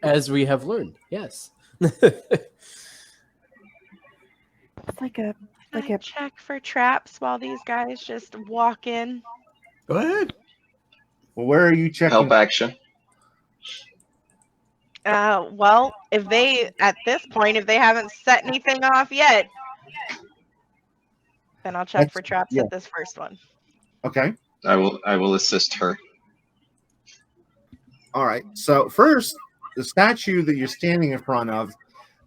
As we have learned, yes. It's like a Can I check for traps while these guys just walk in? Go ahead. Well, where are you checking? Help action. Well, if they, at this point, if they haven't set anything off yet, then I'll check for traps at this first one. Okay. I will assist her. All right. So first, the statue that you're standing in front of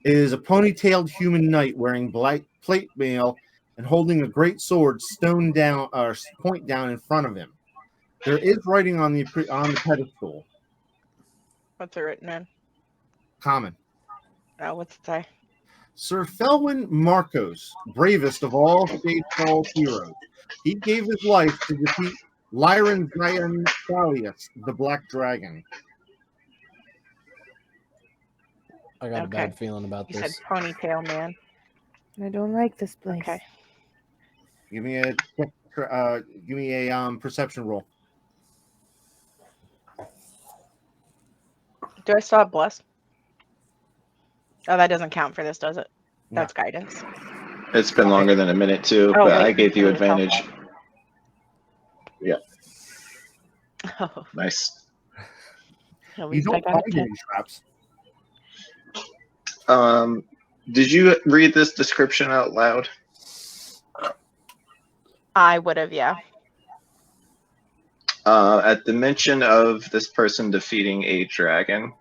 is a ponytailed human knight wearing black plate mail and holding a great sword stone down or point down in front of him. There is writing on the pedestal. What's it written in? Common. Oh, what's it say? Sir Felwyn Marcos, bravest of all Statefall heroes. He gave his life to defeat Lyran Zion Thalius, the Black Dragon. I got a bad feeling about You this. said ponytail man. I don't like this place. Okay. Give me a perception roll. Do I still have blessed? Oh, that doesn't count for this, does it? That's guidance. It's been longer than a minute too, Oh, but wait, I gave you it was advantage. helpful. Yeah, Oh, nice. at You least I don't got find a 10. any traps. Did you read this description out loud? I would have, yeah. At the mention of this person defeating a dragon,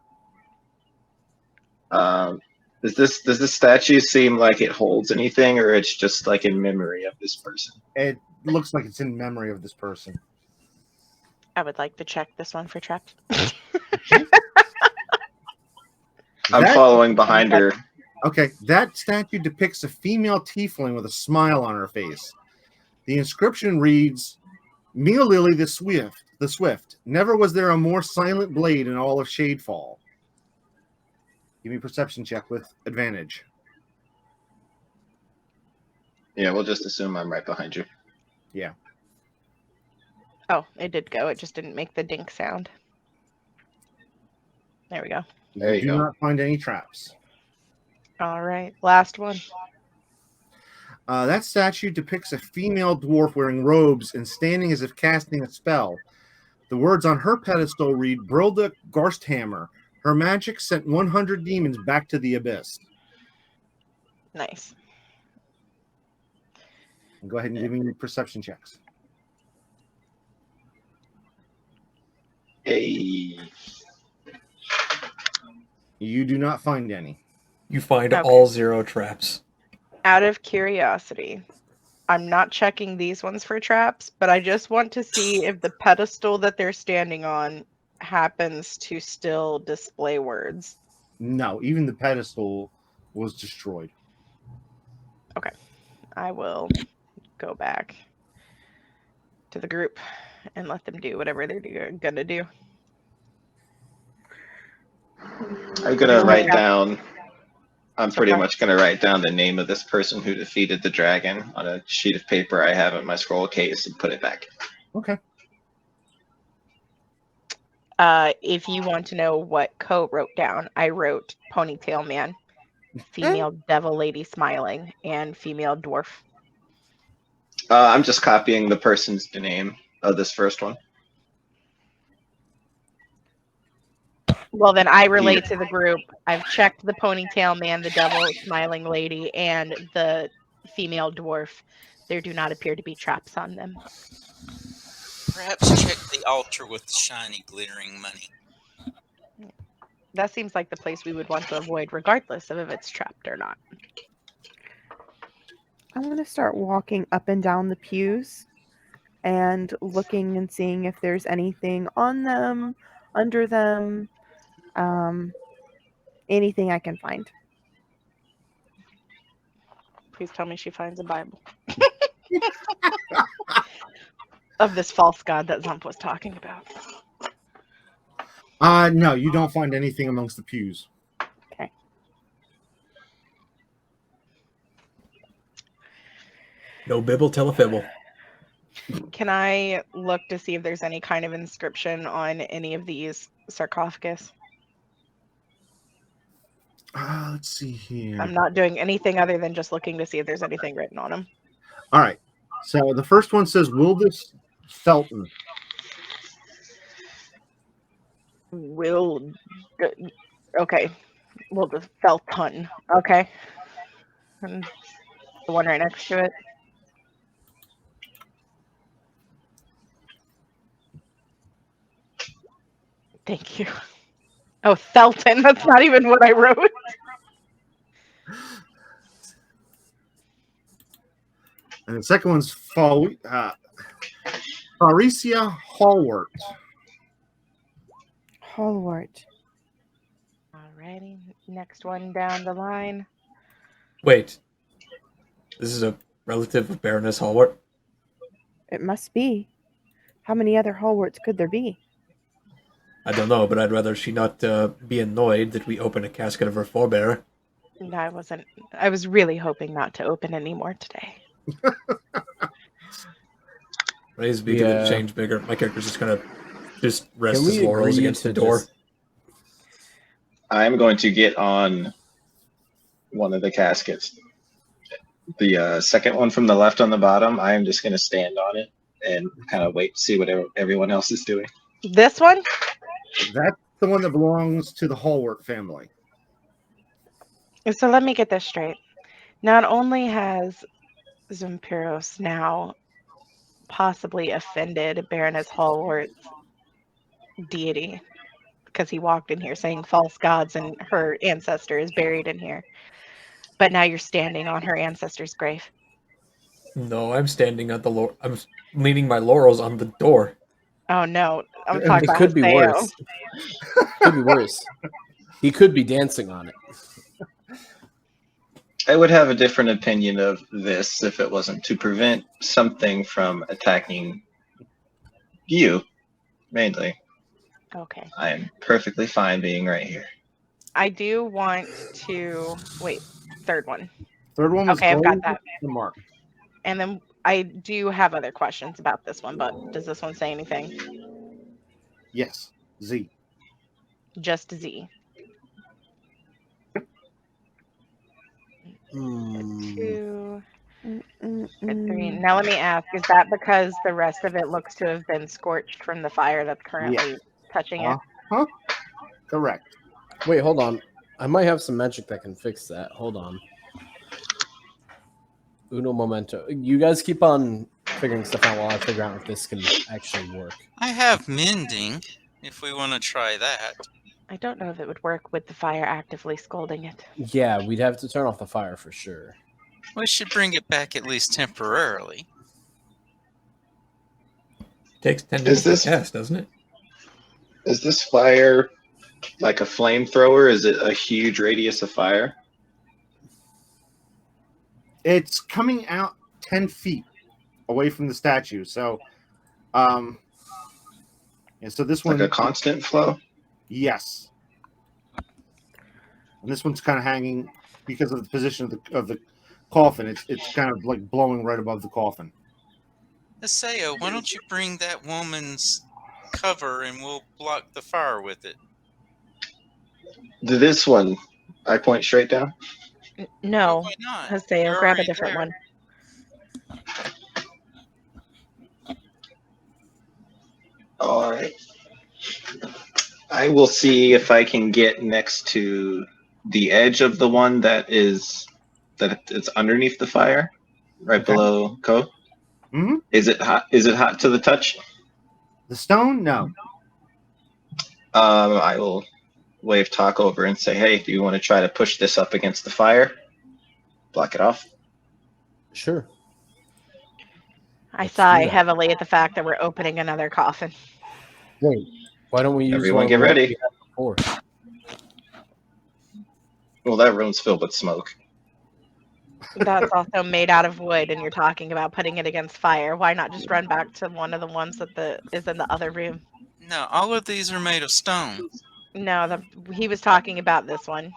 does this statue seem like it holds anything, or it's just like in memory of this person? It looks like it's in memory of this person. I would like to check this one for traps. I'm following behind her. Okay, that statue depicts a female tiefling with a smile on her face. The inscription reads, "Mia Lily the Swift. Never was there a more silent blade in all of Shadefall." Give me a perception check with advantage. Yeah, we'll just assume I'm right behind you. Yeah. Oh, it did go. It just didn't make the dink sound. There we go. There you do go. not find any traps. All right, last one. That statue depicts a female dwarf wearing robes and standing as if casting a spell. The words on her pedestal read, "Brilda Garsthammer. Her magic sent 100 demons back to the abyss." Nice. Go ahead and give me perception checks. Hey. You do not find any. You find Okay. all 0 traps. Out of curiosity, I'm not checking these ones for traps, but I just want to see if the pedestal that they're standing on happens to still display words. No, even the pedestal was destroyed. Okay, I will go back to the group and let them do whatever they're gonna do. I'm gonna write Yeah. down. I'm pretty Okay. much gonna write down the name of this person who defeated the dragon on a sheet of paper I have in my scroll case and put it back. Okay. If you want to know what Co wrote down, I wrote Ponytail Man, female devil lady smiling, and female dwarf. I'm just copying the person's name of this first one. Well, then I relate to the group. I've checked the Ponytail Man, the devil smiling lady, and the female dwarf. There do not appear to be traps on them. Perhaps check the altar with the shiny, glittering money. That seems like the place we would want to avoid, regardless of if it's trapped or not. I'm going to start walking up and down the pews and looking and seeing if there's anything on them, under them, anything I can find. Please tell me she finds a Bible. Of this false god that Zump was talking about. No, you don't find anything amongst the pews. Okay. No bibble, tell a fibble. Can I look to see if there's any kind of inscription on any of these sarcophagus? Let's see here. I'm not doing anything other than just looking to see if there's anything written on them. All right. So the first one says Wildis Felton. Okay. Wildis Felton. Okay. And the one right next to it. Thank you. Oh, Felton. That's not even what I wrote. And the second one's Faricia Hallwart. Hallwart. Alrighty. Next one down the line. Wait. This is a relative of Baroness Hallwart? It must be. How many other Hallwarts could there be? I don't know, but I'd rather she not be annoyed that we open a casket of her forebearer. No, I wasn't. I was really hoping not to open any more today. Raise be to the change bigger. My character's just gonna rest Can his we laurels agree against the to door. just- I'm going to get on one of the caskets. The second one from the left on the bottom, I am just going to stand on it and kind of wait to see what everyone else is doing. This one? That's the one that belongs to the Hallwork family. So let me get this straight. Not only has Zimperos now possibly offended Baroness Hallworth's deity because he walked in here saying false gods and her ancestor is buried in here. But now you're standing on her ancestor's grave. No, I'm standing at the I'm leaning my laurels on the door. Oh no, I'm talking It about could be Haseo. worse. Could be worse. He could be dancing on it. I would have a different opinion of this if it wasn't to prevent something from attacking you, mainly. Okay. I am perfectly fine being right here. I do want to wait. Third one. Third one was Okay, I've got gold that. the mark. And then I do have other questions about this one, but does this one say anything? Yes, Z. Just Z. Two, three. Now let me ask: is that because the rest of it looks to have been scorched from the fire that's currently touching it? Huh? Correct. Wait, hold on. I might have some magic that can fix that. Hold on. Uno momento. You guys keep on figuring stuff out while I figure out if this can actually work. I have mending, if we want to try that. I don't know if it would work with the fire actively scalding it. Yeah, we'd have to turn off the fire for sure. We should bring it back at least temporarily. Takes 10 minutes to cast, doesn't it? Is this fire like a flamethrower? Is it a huge radius of fire? It's coming out 10 feet away from the statue. So, and so this one, like a constant flow? Yes. And this one's kind of hanging because of the position of the coffin. It's kind of like blowing right above the coffin. Haseo, why don't you bring that woman's cover and we'll block the fire with it? To this one, I point straight down? No. Why not? Haseo, You're grab a already different there. one. All right. I will see if I can get next to the edge of the one that it's underneath the fire, right below Ko. Mm-hmm. Is it hot? Is it hot to the touch? The stone? No. I will wave Tok over and say, "Hey, do you want to try to push this up against the fire? Block it off." Sure. I sigh heavily at the fact that we're opening another coffin. Wait, why don't we use Everyone one get we ready. had before? Well, that room's filled with smoke. That's also made out of wood, and you're talking about putting it against fire. Why not just run back to one of the ones that is in the other room? No, all of these are made of stone. No, he was talking about this one.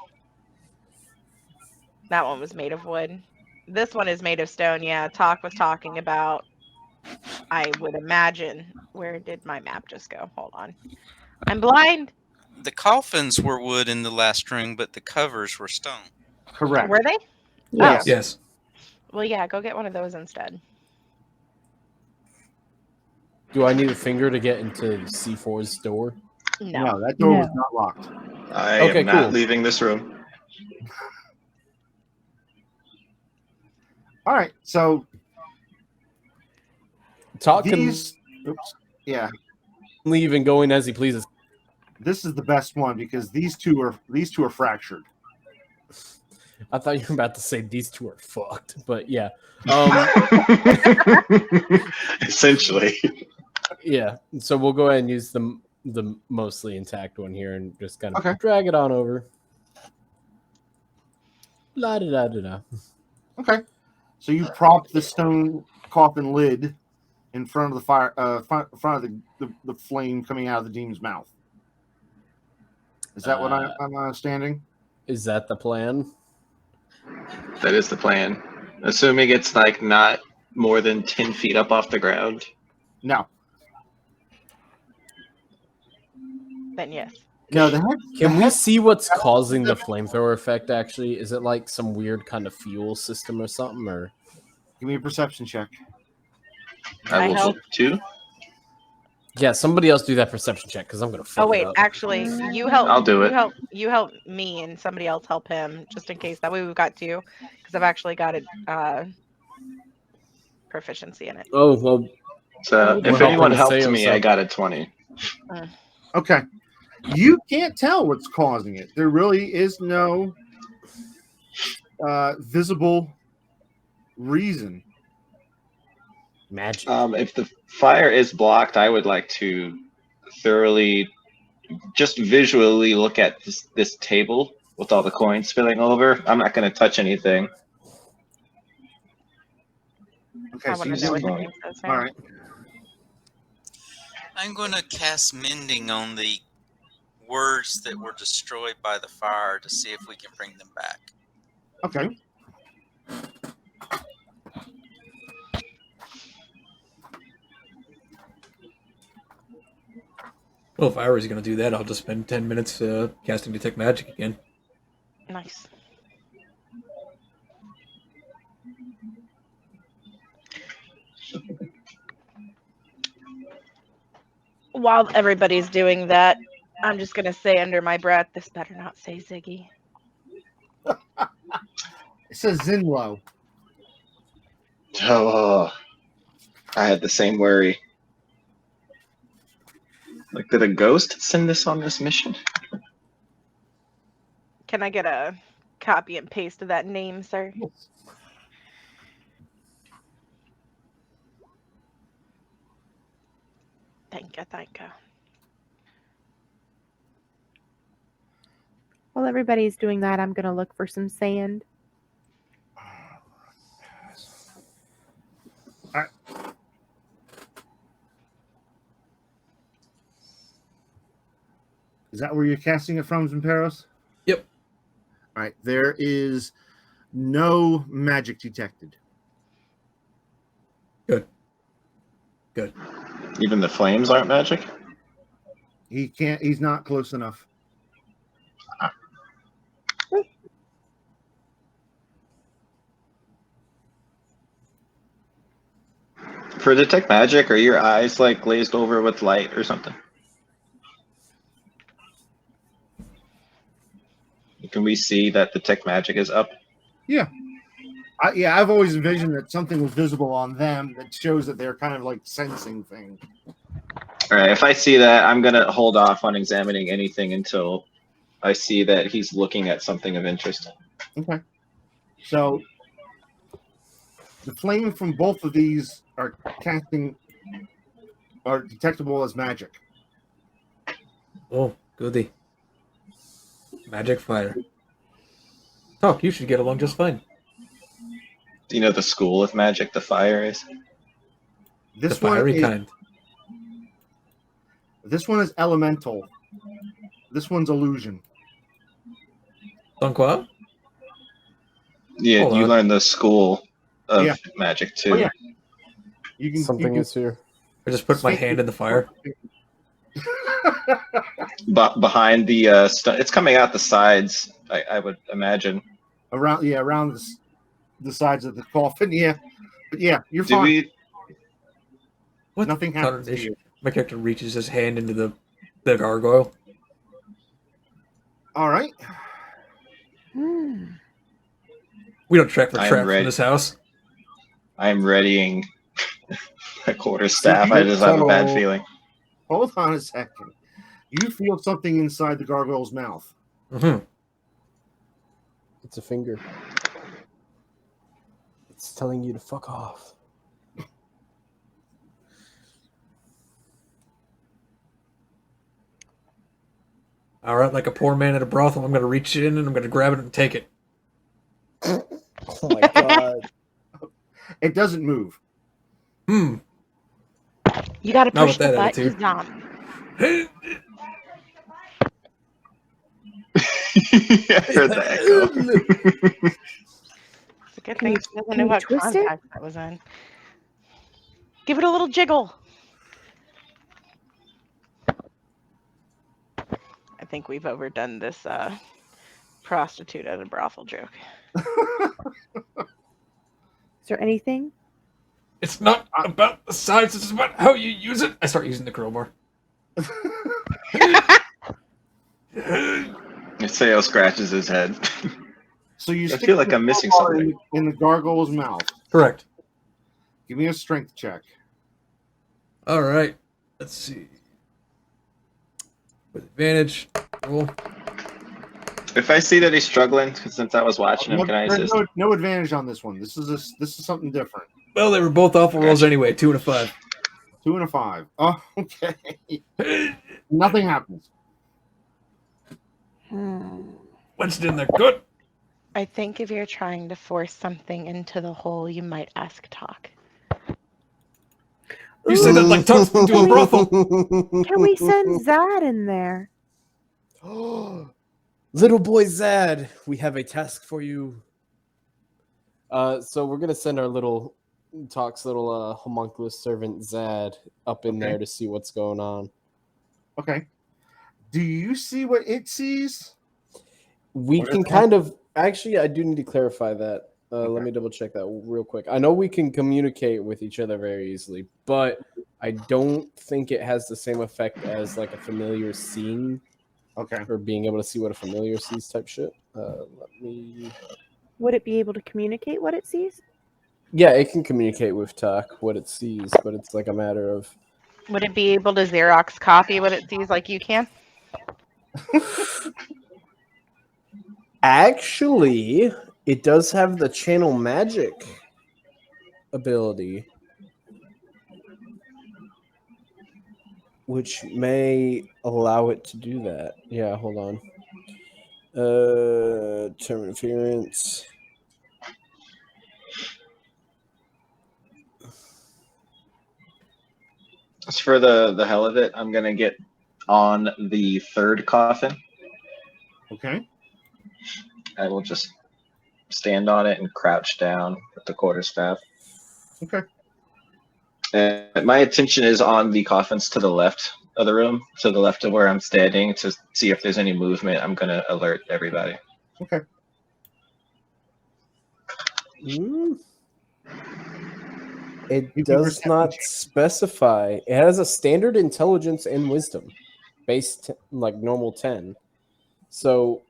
That one was made of wood. This one is made of stone. Yeah, Tok was talking about, I would imagine. Where did my map just go? Hold on. I'm blind. The coffins were wood in the last room, but the covers were stone. Correct. Were they? Yes. Oh. Yes. Well, yeah, go get one of those instead. Do I need a finger to get into C4's door? No. That door was not locked. I Okay, am not cool. leaving this room. All right. So Tok can these, oops, yeah, leave and go in as he pleases. this is the best one because these two are fractured. I thought you were about to say these two are fucked, but yeah. Essentially. Yeah. So we'll go ahead and use the mostly intact one here and just kind of Okay. drag it on over. La da da da da. Okay. So you prop the stone coffin lid in front of the fire, front of the flame coming out of the demon's mouth. Is that what I'm understanding? Is that the plan? That is the plan. Assuming it's like not more than 10 feet up off the ground. No. Then yes. No, the head. Can we see what's causing the flamethrower effect, actually? Is it like some weird kind of fuel system or something? Or Give me a perception check. I will help? too. yeah, somebody else do that perception check because I'm gonna fuck Oh wait, it up. actually, you help. I'll do it. You help me, and somebody else help him, just in case. That way we've got two, because I've actually got a proficiency in it. Oh well, So We're if anyone helping helped Aseo, me, so- I got a 20. Okay. You can't tell what's causing it. There really is no visible reason. magic. If the fire is blocked, I would like to thoroughly, just visually look at this table with all the coins spilling over. I'm not going to touch anything. Okay, I so want you to know what see- the name says. all right. I'm going to cast mending on the words that were destroyed by the fire to see if we can bring them back. Okay. Well, if I was going to do that, I'll just spend 10 minutes casting Detect Magic again. Nice. While everybody's doing that, I'm just gonna say under my breath, this better not say Ziggy. It says Zinlo. Oh, I had the same worry. Like, did a ghost send this on this mission? Can I get a copy and paste of that name, sir? Thank you, thank you. While everybody's doing that, I'm going to look for some sand. Is that where you're casting it from, Zimperos? Yep. All right. There is no magic detected. Good. Good. Even the flames aren't magic? He can't. He's not close enough. For detect magic, are your eyes like glazed over with light or something? Can we see that detect magic is up? Yeah. I've always envisioned that something was visible on them that shows that they're kind of like sensing things. All right, if I see that, I'm going to hold off on examining anything until I see that he's looking at something of interest. Okay. So the flame from both of these are detectable as magic. Oh, goody. Magic fire. Talk, you should get along just fine. Do you know the school of magic the fire is? This The fiery one is, kind. This one is elemental. This one's illusion. Donqua? Yeah, Hold you on. learned the school of Yeah. magic too. Oh, yeah. You can Something is here. I just put my hand in the fire. Behind the it's coming out the sides, I would imagine. around the sides of the coffin. Yeah, but yeah, you're Do fine. we? What? Nothing happens to you. My character reaches his hand into the gargoyle. All right. We don't track for I am traps in ready. this house. I'm readying a quarterstaff. I just have a bad feeling. Hold on a second. You feel something inside the gargoyle's mouth. Mm-hmm. It's a finger. It's telling you to fuck off. All right, like a poor man at a brothel, I'm going to reach in and I'm going to grab it and take it. Oh my god. It doesn't move. Hmm. You gotta Not push with the that button, attitude. Dom. I heard the echo. It's a good Can thing you- she doesn't can know you what twist it? contact that was in. Give it a little jiggle. I think we've overdone this prostitute at a brothel joke. Is there anything? It's not about the size, it's about how you use it. I start using the crowbar. Sayo scratches his head. So you I stick feel like the I'm missing crowbar something. in the gargoyle's mouth. Correct. Give me a strength check. All right. Let's see. With advantage. Roll. If I see that he's struggling, since I was watching him, No, can I there's assist? no advantage on this one. This is something different. Well, they were both awful rolls anyway. 2 and a 5. 2 and a 5. Oh, okay. Nothing happens. Winston, they're good. I think if you're trying to force something into the hole, you might ask Tok. You say that like Tok's into a brothel. Can we send Zad in there? Little boy Zad, we have a task for you. So we're gonna send our little Tok's little homunculus servant Zad up in there to see what's going on. Okay. Do you see what it sees? We What can is that? kind of actually. I do need to clarify that. Let me double check that real quick. I know we can communicate with each other very easily, but I don't think it has the same effect as like a familiar seeing. Okay. Or being able to see what a familiar sees type shit. Let me. Would it be able to communicate what it sees? Yeah, it can communicate with Tok what it sees, but it's like a matter of. Would it be able to Xerox copy what it sees like you can? Actually, it does have the channel magic ability, which may allow it to do that. Yeah, hold on. Term interference. Just for the hell of it, I'm gonna get on the third coffin. Okay. I will just stand on it and crouch down with the quarterstaff. Okay. And my attention is on the coffins to the left of the room, to the left of where I'm standing, to see if there's any movement. I'm gonna alert everybody. Okay. It You can does perception not check. specify. It has a standard intelligence and wisdom, based like normal 10. So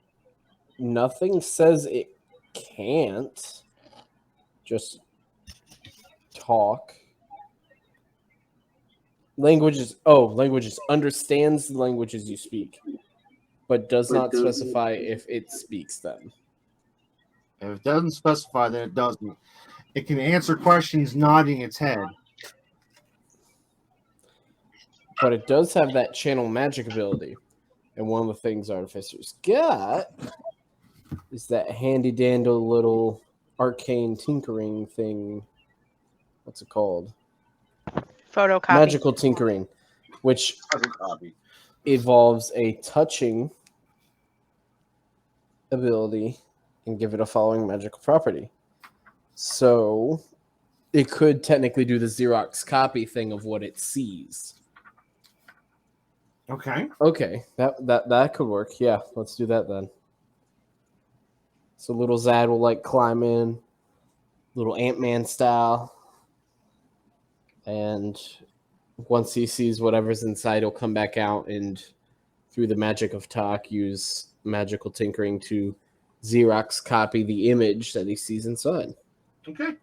nothing says it can't just talk. Languages understands the languages you speak, but does not specify if it speaks them. If it doesn't specify, then it doesn't. It can answer questions nodding its head. But it does have that channel magic ability. And one of the things Artificer's got is that handy dandy little arcane tinkering thing. What's it called? Photocopy. Magical tinkering, which evolves a touching ability and give it a following magical property. So it could technically do the Xerox copy thing of what it sees. Okay. Okay, that could work. Yeah, let's do that then. So little Zad will like climb in, little Ant-Man style, and once he sees whatever's inside, he'll come back out and, through the magic of Tok, use magical tinkering to Xerox copy the image that he sees inside. Okay.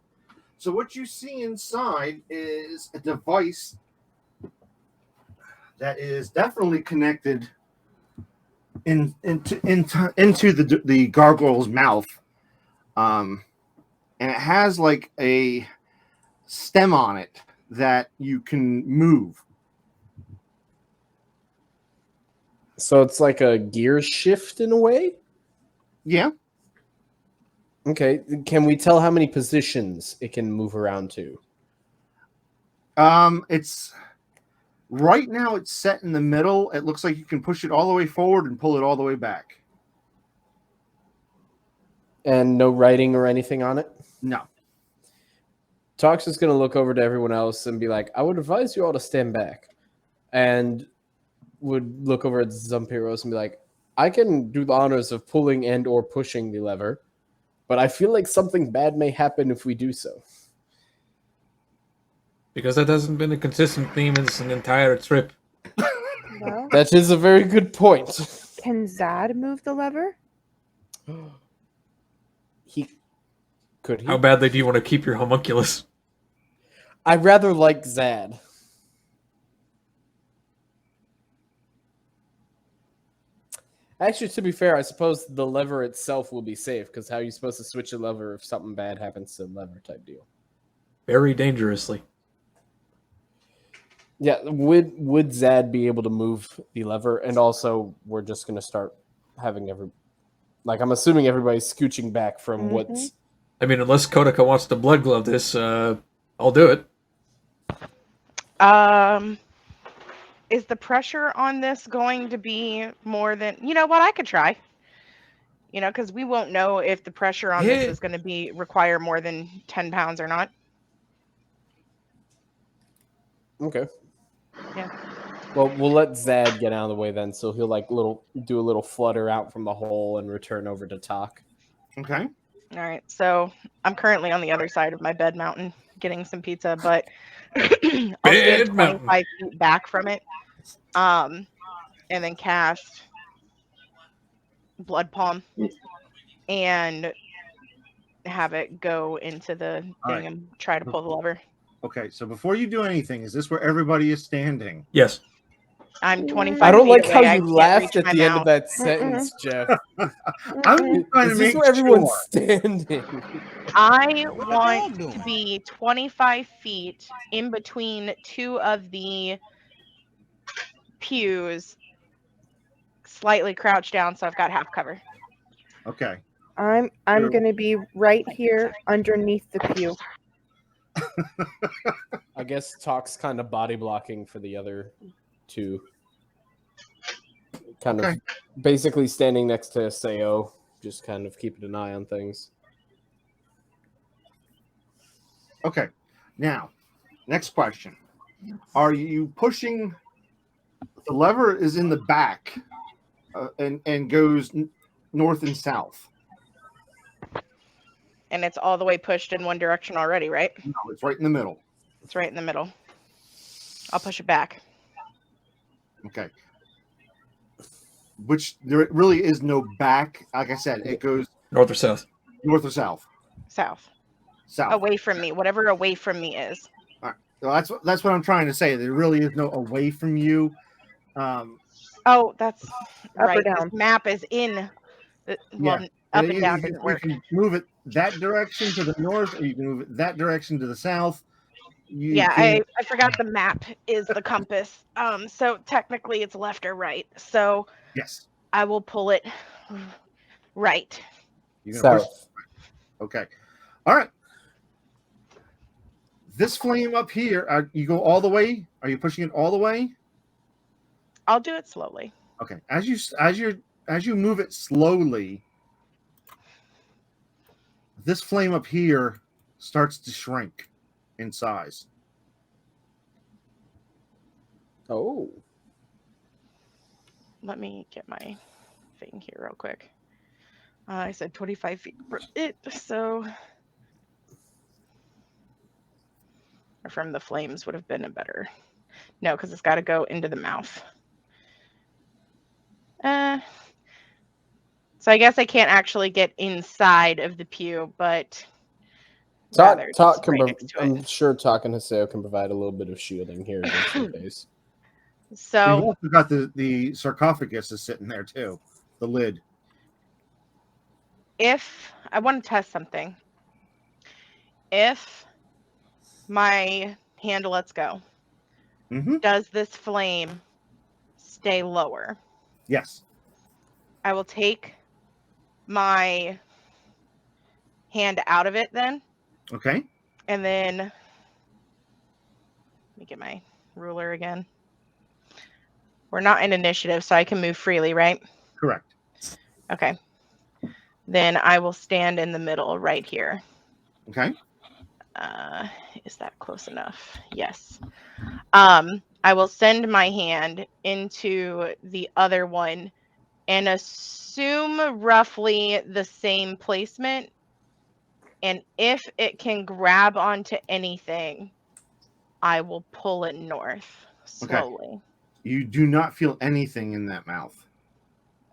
So what you see inside is a device that is definitely connected into the gargoyle's mouth, and it has like a stem on it that you can move. So it's like a gear shift in a way? Yeah. Okay. Can we tell how many positions it can move around to? It's right now it's set in the middle. It looks like you can push it all the way forward and pull it all the way back. And no writing or anything on it? No. Tok's just going to look over to everyone else and be like, I would advise you all to stand back. And would look over at Zumpiros and be like, I can do the honors of pulling and or pushing the lever, but I feel like something bad may happen if we do so. Because that hasn't been a consistent theme in this entire trip. Well, That is a very good point. can Zad move the lever? Could he? How badly do you want to keep your homunculus? I'd rather like Zad. Actually, to be fair, I suppose the lever itself will be safe, because how are you supposed to switch a lever if something bad happens to the lever type deal? Very dangerously. Yeah, would Zad be able to move the lever? And also, we're just going to start having I'm assuming everybody's scooching back from what's... I mean, unless Kodaka wants to blood glove this, I'll do it. Is the pressure on this going to be more than... You know what? I could try. Because we won't know if the pressure on this is going to require more than 10 pounds or not. Okay. Yeah. Well, we'll let Zad get out of the way then, so he'll do a little flutter out from the hole and return over to Tok. Okay. All right. So I'm currently on the other side of my bed mountain getting some pizza, but I'll stand 25 feet back from it, and then cast Blood Palm and have it go into the thing and try to pull the lever. Okay, so before you do anything, is this where everybody is standing? Yes. I'm 25 I don't feet like away. how I you can't laughed reach at my the end of mouth. that sentence, Jeff. I'm trying to Is make this where everyone's sure. standing? I want to be 25 feet in between two of the pews, slightly crouched down, so I've got half cover. Okay. I'm going to be right here underneath the pew. I guess Tok's kind of body blocking for the other two. Kind of basically standing next to Sayo, just kind of keeping an eye on things. Okay. Now, next question. Are you pushing... The lever is in the back and goes north and south. And it's all the way pushed in one direction already, right? No, it's right in the middle. It's right in the middle. I'll push it back. Okay. Which there really is no back. Like I said, it goes north or south. North or south. South. South. Away from me, whatever away from me is. All right. So that's what I'm trying to say. There really is no away from you. Oh, that's Up or right. down. This map is in. Well, up and down doesn't work. You can move it that direction to the north, or you can move it that direction to the south. I forgot the map is the compass. So technically it's left or right. So yes, I will pull it right. You're gonna push. South. Okay. All right. This flame up here, you go all the way? Are you pushing it all the way? I'll do it slowly. Okay. As you move it slowly, this flame up here starts to shrink in size. Oh. Let me get my thing here real quick. I said 25 feet for it, so from the flames would have been a better. No, because it's got to go into the mouth. So I guess I can't actually get inside of the pew, but Tok can. I'm sure Tok and Haseo can provide a little bit of shielding here just in case. So you've also got the sarcophagus is sitting there too, the lid. If I want to test something, if my hand lets go, does this flame stay lower? Yes. I will take my hand out of it then. Okay. And then let me get my ruler again. We're not in initiative, so I can move freely, right? Correct. Okay. Then I will stand in the middle right here. Okay. Is that close enough? Yes. I will send my hand into the other one and assume roughly the same placement. And if it can grab onto anything, I will pull it north slowly. You do not feel anything in that mouth.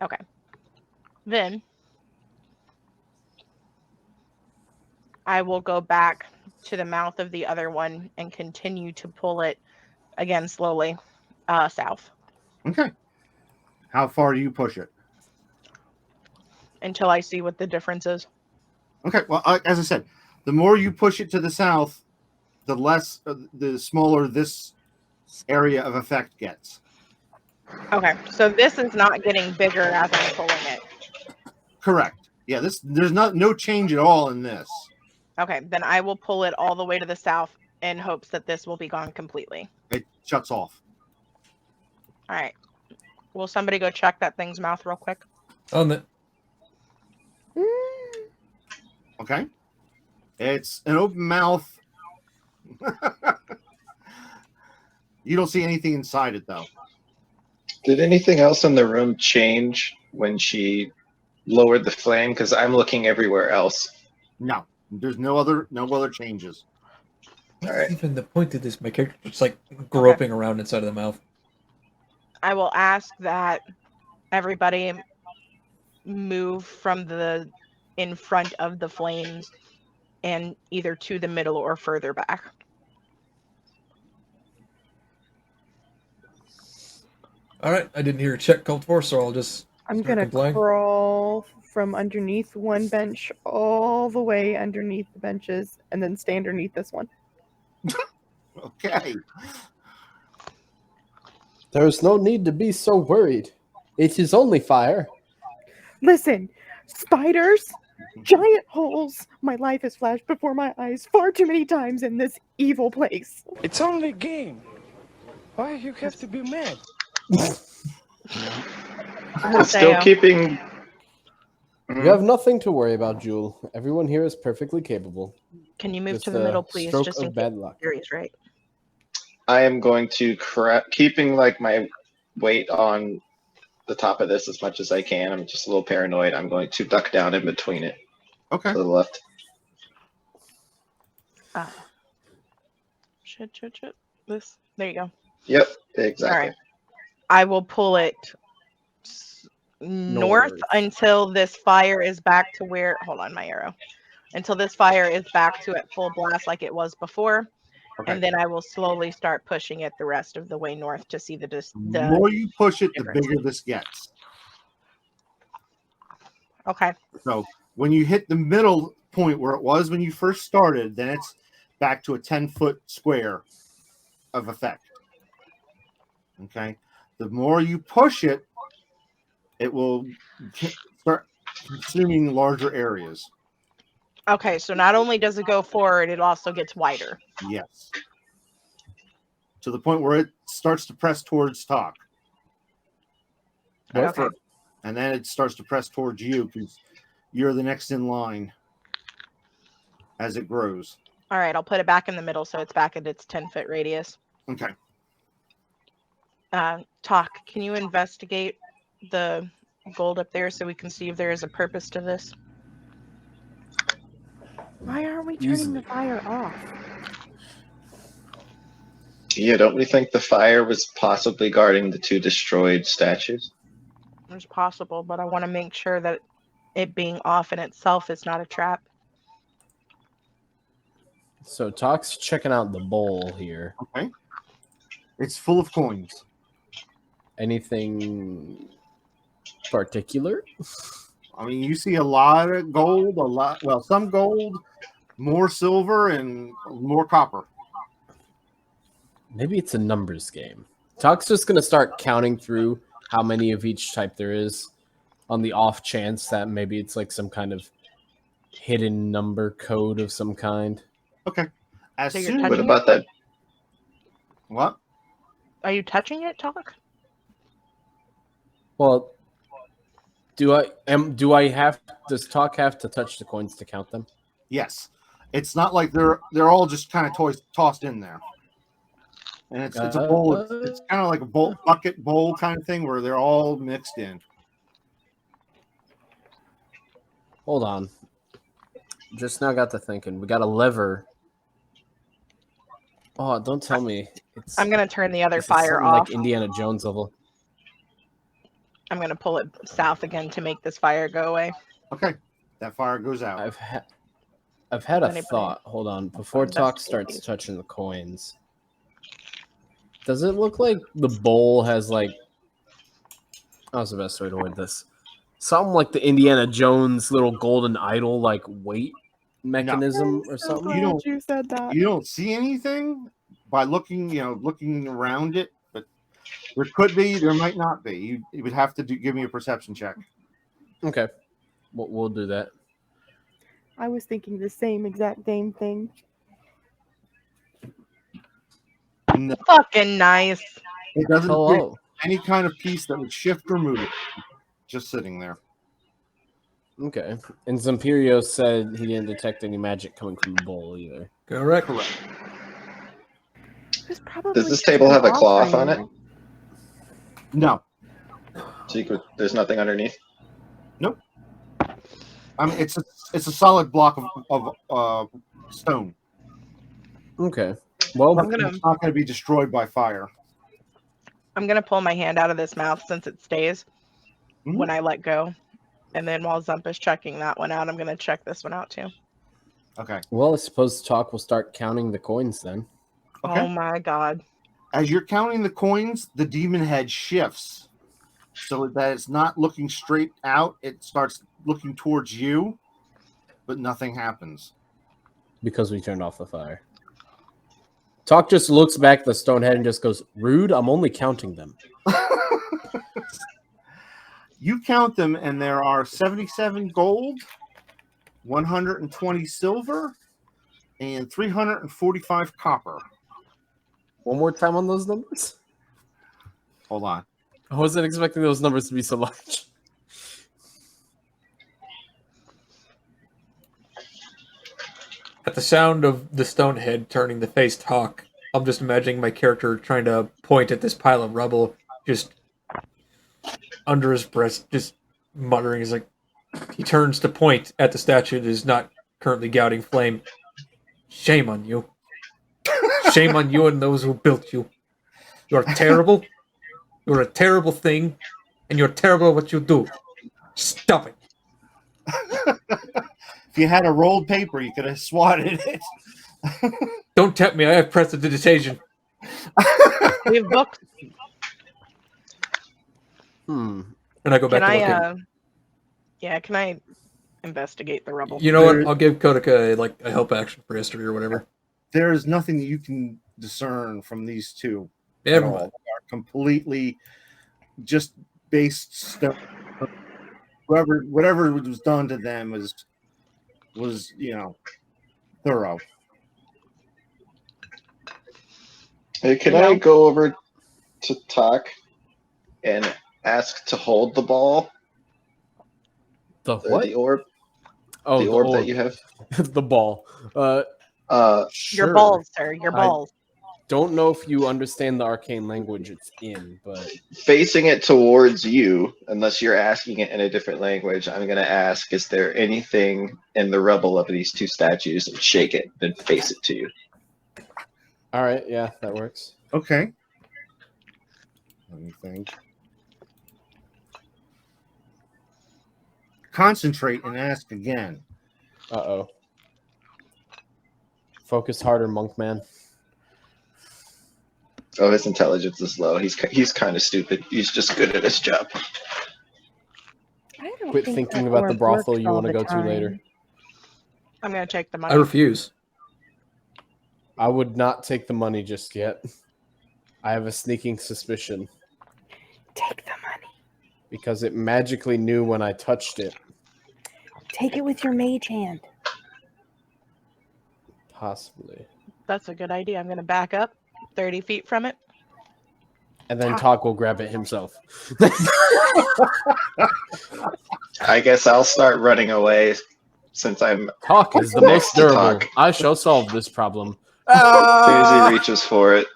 Okay. Then I will go back to the mouth of the other one and continue to pull it again slowly south. Okay. How far do you push it? Until I see what the difference is. Okay. Well, as I said, the more you push it to the south, the smaller this area of effect gets. Okay. So this is not getting bigger as I'm pulling it. Correct. Yeah. There's no change at all in this. Okay. Then I will pull it all the way to the south in hopes that this will be gone completely. It shuts off. All right. Will somebody go check that thing's mouth real quick? On the Okay. It's an open mouth. You don't see anything inside it, though. Did anything else in the room change when she lowered the flame? Because I'm looking everywhere else. No. There's no other changes. All right. Even the point of this, my character just like groping around inside of the mouth. I will ask that everybody move from the in front of the flames and either to the middle or further back. All right, I didn't hear a check called for, so I'll just. I'm start gonna complying. crawl from underneath one bench all the way underneath the benches and then stay underneath this one. Okay. There's no need to be so worried. It is only fire. Listen, spiders, giant holes. My life has flashed before my eyes far too many times in this evil place. It's only a game. Why you have to be mad? Still keeping. You have nothing to worry about, Jewel. Everyone here is perfectly capable. Can you move Just to the a middle, please? stroke Just of in bad case luck. Gary's right. I am going to keeping like my weight on the top of this as much as I can. I'm just a little paranoid. I'm going to duck down in between it. Okay. To the left. Shit. This. There you go. Yep. Exactly. All right. I will pull it north until this fire is back to where. Hold on, my arrow. Until this fire is back to at full blast like it was before. Okay. And then I will slowly start pushing it the rest of the way north to see the more you push it, difference. the bigger this gets. Okay. So when you hit the middle point where it was when you first started, then it's back to a 10-foot square of effect. Okay. The more you push it, it will start consuming larger areas. Okay, so not only does it go forward, it also gets wider. Yes. To the point where it starts to press towards Tok. Okay. And then it starts to press towards you because you're the next in line as it grows. All right, I'll put it back in the middle so it's back at its 10-foot radius. Okay. Tok, can you investigate the gold up there so we can see if there is a purpose to this? Why aren't we turning the fire off? Yeah, don't we think the fire was possibly guarding the 2 destroyed statues? It's possible, but I want to make sure that it being off in itself is not a trap. So Tok's checking out the bowl here. Okay. It's full of coins. Anything particular? I mean, you see a lot of gold, some gold, more silver, and more copper. Maybe it's a numbers game. Tok's just going to start counting through how many of each type there is on the off chance that maybe it's like some kind of hidden number code of some kind. Okay. So you're touching What about that? What? Are you touching it, Tok? Well, does Tok have to touch the coins to count them? Yes. It's not like they're all just kind of tossed in there. And it's a bowl. It's kind of like a bucket bowl kind of thing where they're all mixed in. Hold on. Just now got to thinking. We got a lever. Oh, don't tell me. I'm gonna turn the other Is it fire something off. like Indiana Jones level. I'm gonna pull it south again to make this fire go away. Okay, that fire goes out. I've had a Anybody? thought. Hold on. Before Tok starts Investigate. touching the coins, does it look like the bowl has like? How's the best way to word this? Something like the Indiana Jones little golden idol like weight mechanism or So something. glad you said that. You don't see anything by looking, looking around it, but there could be, there might not be. You would have to give me a perception check. Okay, we'll do that. I was thinking the same exact same thing. No, Fucking nice. it doesn't fit Hello. any kind of piece that would shift or move. Just sitting there. Okay. And Zamperio said he didn't detect any magic coming from the bowl either. Correct. It probably Does this just table an have a cloth on offering. it? No, So there's nothing underneath? I mean it's a solid block of stone. Okay. Well, I'm gonna It's not going to be destroyed by fire. pull my hand out of this mouth since it stays Mhm. when I let go. And then while Zump is checking that one out, I'm gonna check this one out too. Okay. well, I suppose Tok will start counting the coins then. Okay. Oh my god. As you're counting the coins, the demon head shifts so that it's not looking straight out. It starts looking towards you, but nothing happens. Because we turned off the fire. Tok just looks back at the stone head and just goes, "Rude, I'm only counting them." You count them, and there are 77 gold, 120 silver, and 345 copper. One more time on those numbers? Hold on. I wasn't expecting those numbers to be so large. At the sound of the stone head turning to face Tok, I'm just imagining my character trying to point at this pile of rubble, just under his breath, just muttering. He's like, he turns to point at the statue that is not currently gouting flame. Shame on you. Shame on you and those who built you. You're terrible. You're a terrible thing, and you're terrible at what you do. Stop it. If you had a rolled paper, you could have swatted it. Don't tempt me. I have prestidigitation. We have books. Hmm. And I go back Can to looking. I can I investigate the rubble? You know what? I'll give Kodaka a help action for history or whatever. There is nothing that you can discern from these two. Yeah, At all. They are completely just based stuff. Whatever was done to them was thorough. Hey, can I go over to Tok and ask to hold the ball? The what? The orb? Oh, the orb that you have? The ball. Your Sure. balls, sir. Your balls. Don't know if you understand the arcane language it's in, but Facing it towards you, unless you're asking it in a different language, I'm going to ask, is there anything in the rubble of these two statues? And shake it, then face it to you. all right, yeah, that works. Okay. Let me think. Concentrate and ask again. Uh-oh. Focus harder, monk man. Oh, his intelligence is low. He's kind of stupid. He's just good at his job. I don't Quit think thinking that about the orb brothel works you all want to the go to time. later. I'm gonna take the money. I refuse. I would not take the money just yet. I have a sneaking suspicion. Take the money. Because it magically knew when I touched it. Take it with your mage hand. Possibly. That's a good idea. I'm gonna back up 30 feet from it. And then Tok will grab it himself. I guess I'll start running away since I'm Tok is the next most to durable. Tok. I shall solve this problem. As soon as he reaches for it.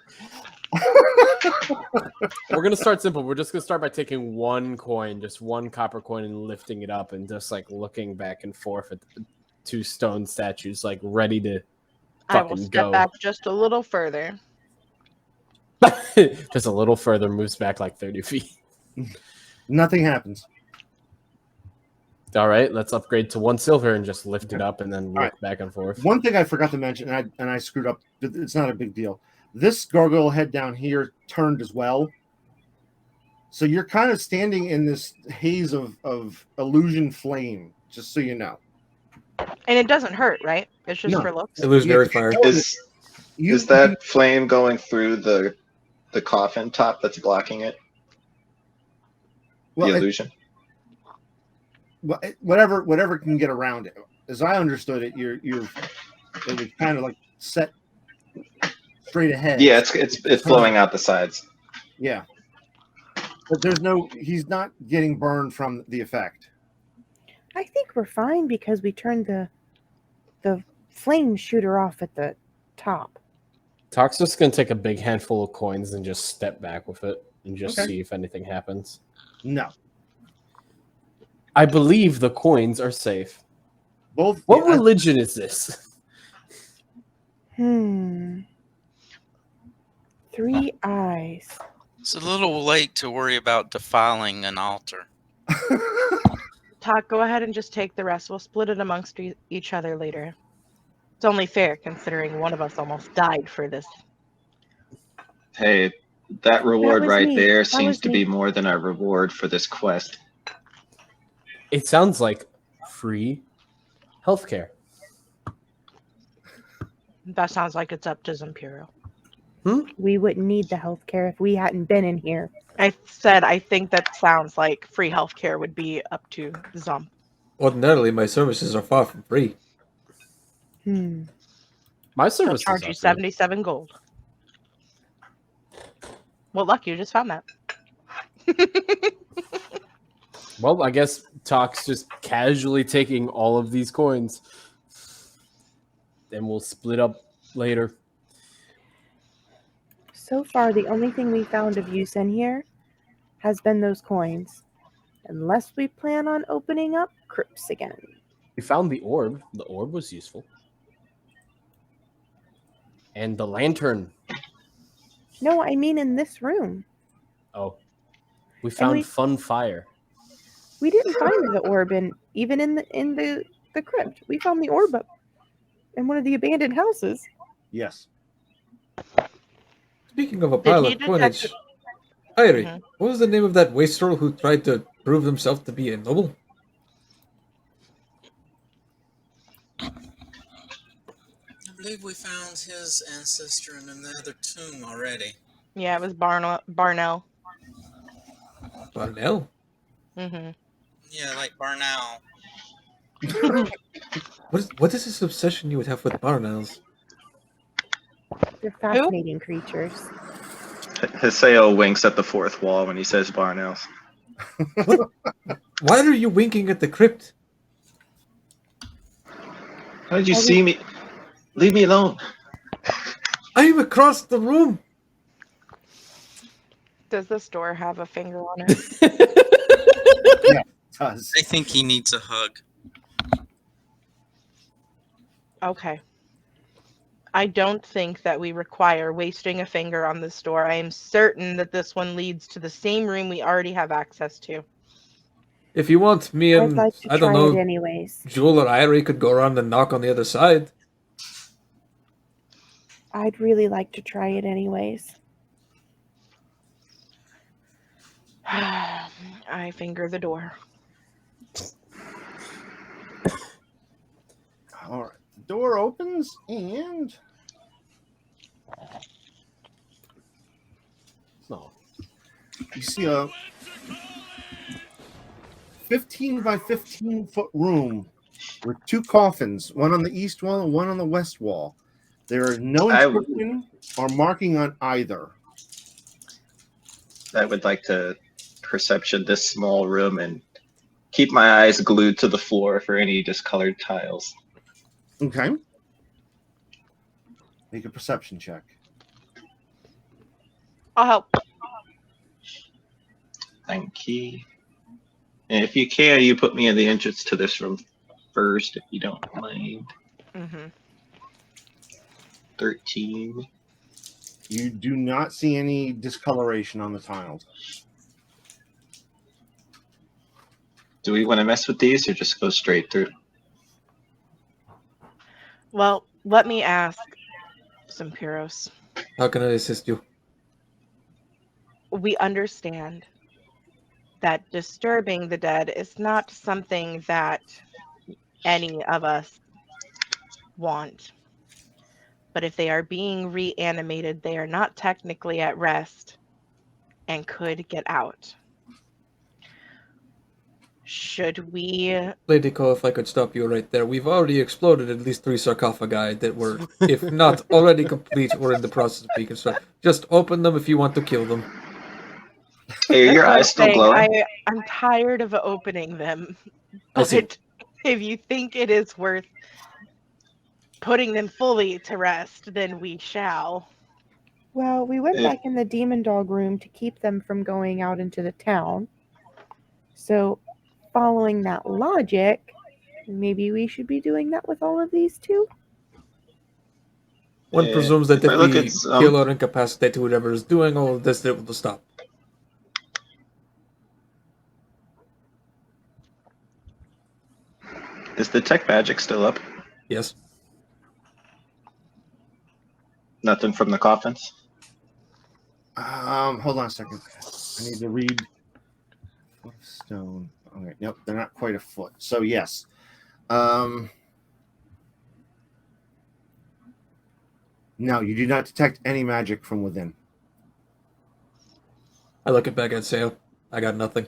We're gonna start simple. We're just gonna start by taking one coin, just one copper coin, and lifting it up, and just like looking back and forth at the two stone statues, like ready to I will fucking step go. back just a little further. Just a little further, moves back like 30 feet. Nothing happens. All right, let's upgrade to 1 silver and just lift it up and then look back and forth. One thing I forgot to mention, and I screwed up. It's not a big deal. This gargoyle head down here turned as well. So you're kind of standing in this haze of illusion flame, just so you know. And it doesn't hurt, right? It's just for looks. Illusionary fire. Is that flame going through the coffin top that's blocking it? The illusion? Whatever can get around it. As I understood it, it was kind of like set straight ahead. Yeah, it's flowing out the sides. Yeah. But he's not getting burned from the effect. I think we're fine because we turned the flame shooter off at the top. Tok's just gonna take a big handful of coins and just step back with it and just see if anything happens. No. I believe the coins are safe. Both. What religion is this? 3 eyes. It's a little late to worry about defiling an altar. Tok, go ahead and just take the rest. We'll split it amongst each other later. It's only fair considering one of us almost died for this. Hey, that reward right there That seems was to be more than a reward for this quest. It sounds like free healthcare. That sounds like it's up to Zampiro. We wouldn't need the healthcare if we hadn't been in here. I said I think that sounds like free healthcare would be up to Zump. Ordinarily, my services are far from free. My I'll service charge you 77 gold. Well, luck, you just found that. Well, I guess Tok's just casually taking all of these coins. Then we'll split up later. So far, the only thing we found of use in here has been those coins. Unless we plan on opening up crypts again. We found the orb. The orb was useful. And the lantern. No, I mean in this room. Oh. We found fun fire. We didn't find the orb even in the crypt. We found the orb up in one of the abandoned houses. Yes. Speaking of a pile of coinage, Irie, what was the name of that wastrel who tried to prove himself to be a noble? I believe we found his ancestor in another tomb already. Yeah, it was Barnell. Barnell? Mm-hmm. Yeah, like Barnell. What is this obsession you would have with Barnells? They're fascinating creatures. Hiseo winks at the fourth wall when he says Barnells. Why are you winking at the crypt? How did you see me? Leave me alone. I'm across the room. Does this door have a finger on it? Yeah, it does. I think he needs a hug. Okay. I don't think that we require wasting a finger on this door. I am certain that this one leads to the same room we already have access to. If you want, me I'd and like to I don't try know, it anyways. Jewel or Irie could go around and knock on the other side. I'd really like to try it anyways. I finger the door. All right. The door opens and you see a 15 by 15 foot room with 2 coffins, one on the east wall and one on the west wall. There is no inscription or marking on either. I would like to perception this small room and keep my eyes glued to the floor for any discolored tiles. Okay. Make a perception check. I'll help. Thank you. And if you can, you put me in the entrance to this room first, if you don't mind. Mm-hmm. 13. You do not see any discoloration on the tiles. Do we want to mess with these or just go straight through? Well, let me ask Simpiros. How can I assist you? We understand that disturbing the dead is not something that any of us want. But if they are being reanimated, they are not technically at rest and could get out. Should we... Lady Ko, if I could stop you right there. We've already exploded at least 3 sarcophagi that were, if not already complete, or in the process of being constructed. Just open them if you want to kill them. Hey, are your eyes still glowing? I'm tired of opening them. I see. But if you think it is worth putting them fully to rest, then we shall. Well, we went back in the demon dog room to keep them from going out into the town. So, following that logic, maybe we should be doing that with all of these too? One presumes that if look we at kill or incapacitate whoever is doing all of this, it will stop. Is the tech magic still up? Yes. Nothing from the coffins? Hold on a second. I need to read. Foot of stone. Okay, nope, they're not quite a foot. So yes. No, you do not detect any magic from within. I look at back at Sale. I got nothing.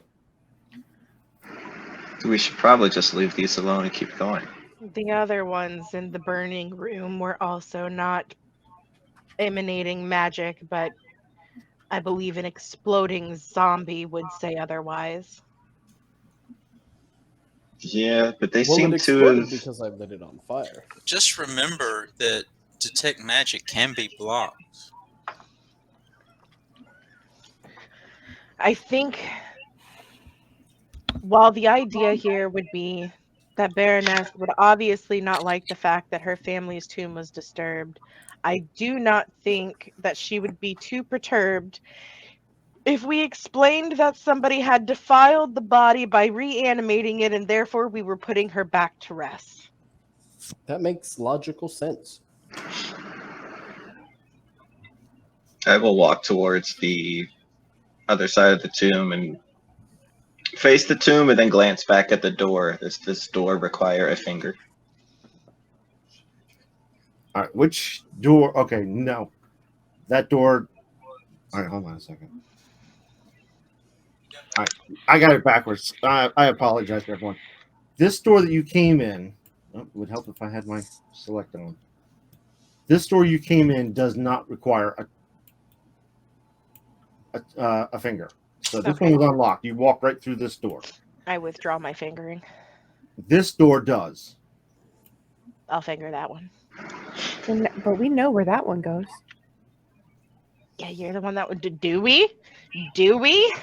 We should probably just leave these alone and keep going. The other ones in the burning room were also not emanating magic, but I believe an exploding zombie would say otherwise. Yeah, but they Well, seem it to exploded have... because I lit it on fire. Just remember that detect magic can be blocked. I think while the idea here would be that Baroness would obviously not like the fact that her family's tomb was disturbed, I do not think that she would be too perturbed if we explained that somebody had defiled the body by reanimating it and therefore we were putting her back to rest. That makes logical sense. I will walk towards the other side of the tomb and face the tomb and then glance back at the door. Does this door require a finger? All right, which door? Okay, no. That door. All right, hold on a second. All right, I got it backwards. I apologize to everyone. This door that you came in, it would help if I had my select on. This door you came in does not require a finger. So this one was unlocked. You walk right through this door. I withdraw my fingering. This door does. I'll finger that one. But we know where that one goes. Yeah, you're the one that would. Do we? Do we?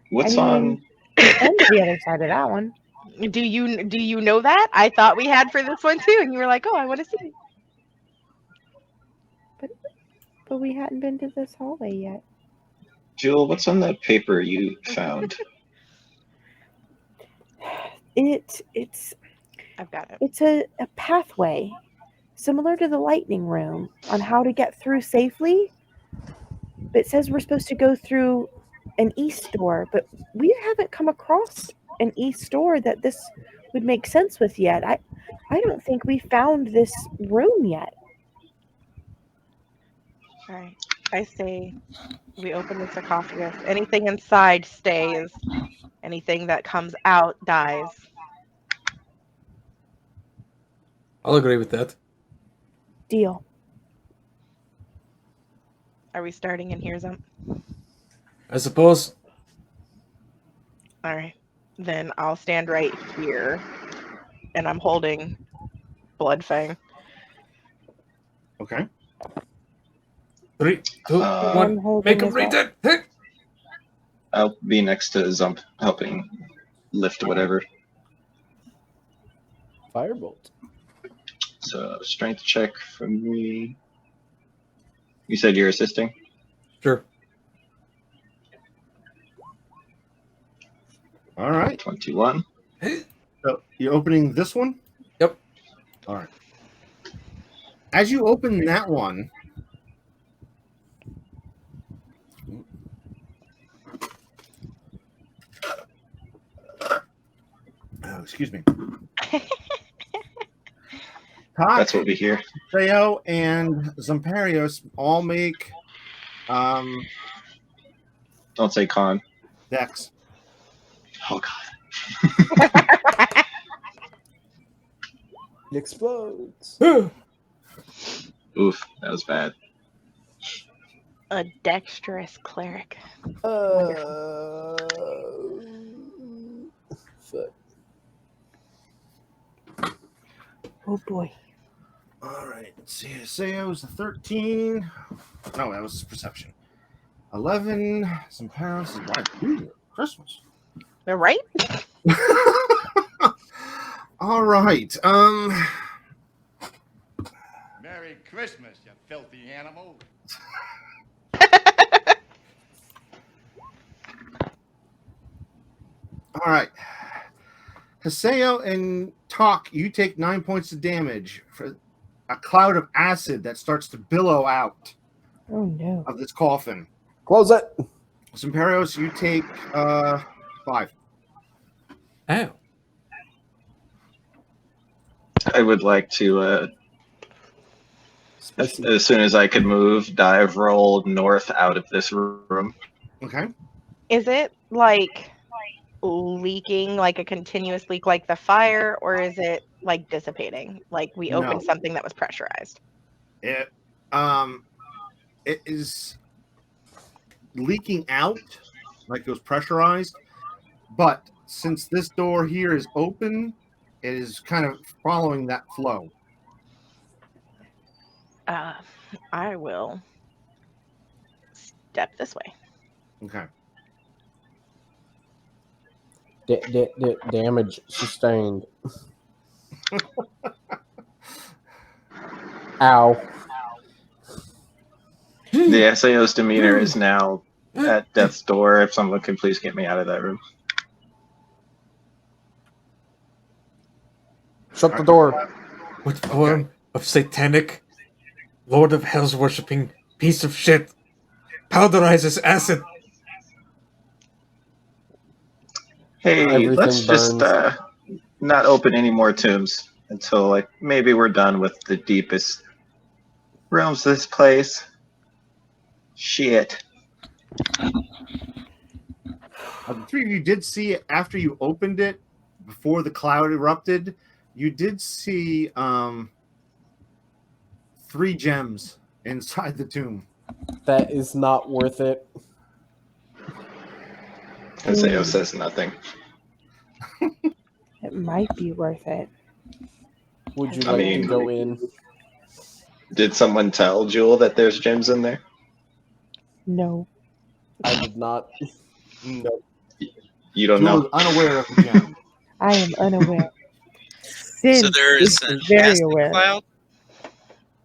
What's on? And the other side of that one. Do you know that? I thought we had for this one too, and you were like, "Oh, I want to see." But we hadn't been to this hallway yet. Jewel, what's on that paper you found? It's I've got it. It's a pathway similar to the lightning room on how to get through safely. But it says we're supposed to go through an east door, but we haven't come across an east door that this would make sense with yet. I don't think we found this room yet. All right. I say we open the sarcophagus. Anything inside stays. Anything that comes out dies. I'll agree with that. Deal. Are we starting in here, Zump? I suppose. All right. Then I'll stand right here. And I'm holding Bloodfang. Okay. 3, 2, Uh, 1. holding Make him this read up. it. Hit. I'll be next to Zump, helping lift whatever. Firebolt. So strength check from me. You said you're assisting? Sure. All right. 21. So you're opening this one? Yep. All right. As you open that one, oh, excuse me. That's what we hear. Theo and Zamparios all make Don't say con. Dex. Oh god. It explodes. Oof, that was bad. A dexterous cleric. Fuck. Oh boy. All right. Let's see. Theo's a 13. No, that was perception. 11. Zamparios is like, ooh, Christmas. They're right? All right. Merry Christmas, you filthy animal. All right. Haseo and Tok, you take 9 points of damage for a cloud of acid that starts to billow out Oh no. of this coffin. Close it. Zamparios, you take 5. Ow. I would like to, Spicy. as soon as I could move, dive roll north out of this room. Okay. Is it like leaking, like a continuous leak like the fire, or is it like dissipating? Like we opened No. something that was pressurized. It is leaking out like it was pressurized, but since this door here is open, it is kind of following that flow. I will step this way. Okay. Damage sustained. Ow. The SAO's demeanor is now at death's door. If someone could please get me out of that room. Shut the door. What form of satanic, Lord of Hell's worshipping piece of shit powderizes acid? Hey, Everything let's just burns. not open any more tombs until like maybe we're done with the deepest realms of this place. Shit. The three of you did see it after you opened it, before the cloud erupted. You did see 3 gems inside the tomb. That is not worth it. SAO says nothing. It might be worth it. Would you I like mean- to go in? Did someone tell Jewel that there's gems in there? No. I did not. You don't Jewel know. is unaware of the gem. I am unaware. Sin So there is is an very acid aware. cloud.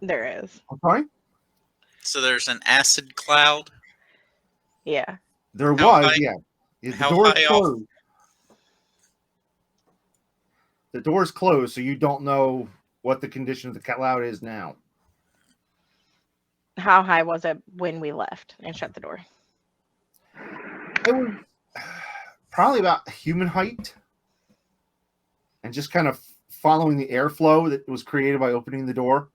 There is. I'm sorry? So there's an acid cloud. Yeah. There How was, high- yeah. The how door is high off? closed. The door is closed, so you don't know what the condition of the cloud is now. How high was it when we left and shut the door? It was probably about human height, and just kind of following the airflow that was created by opening the door.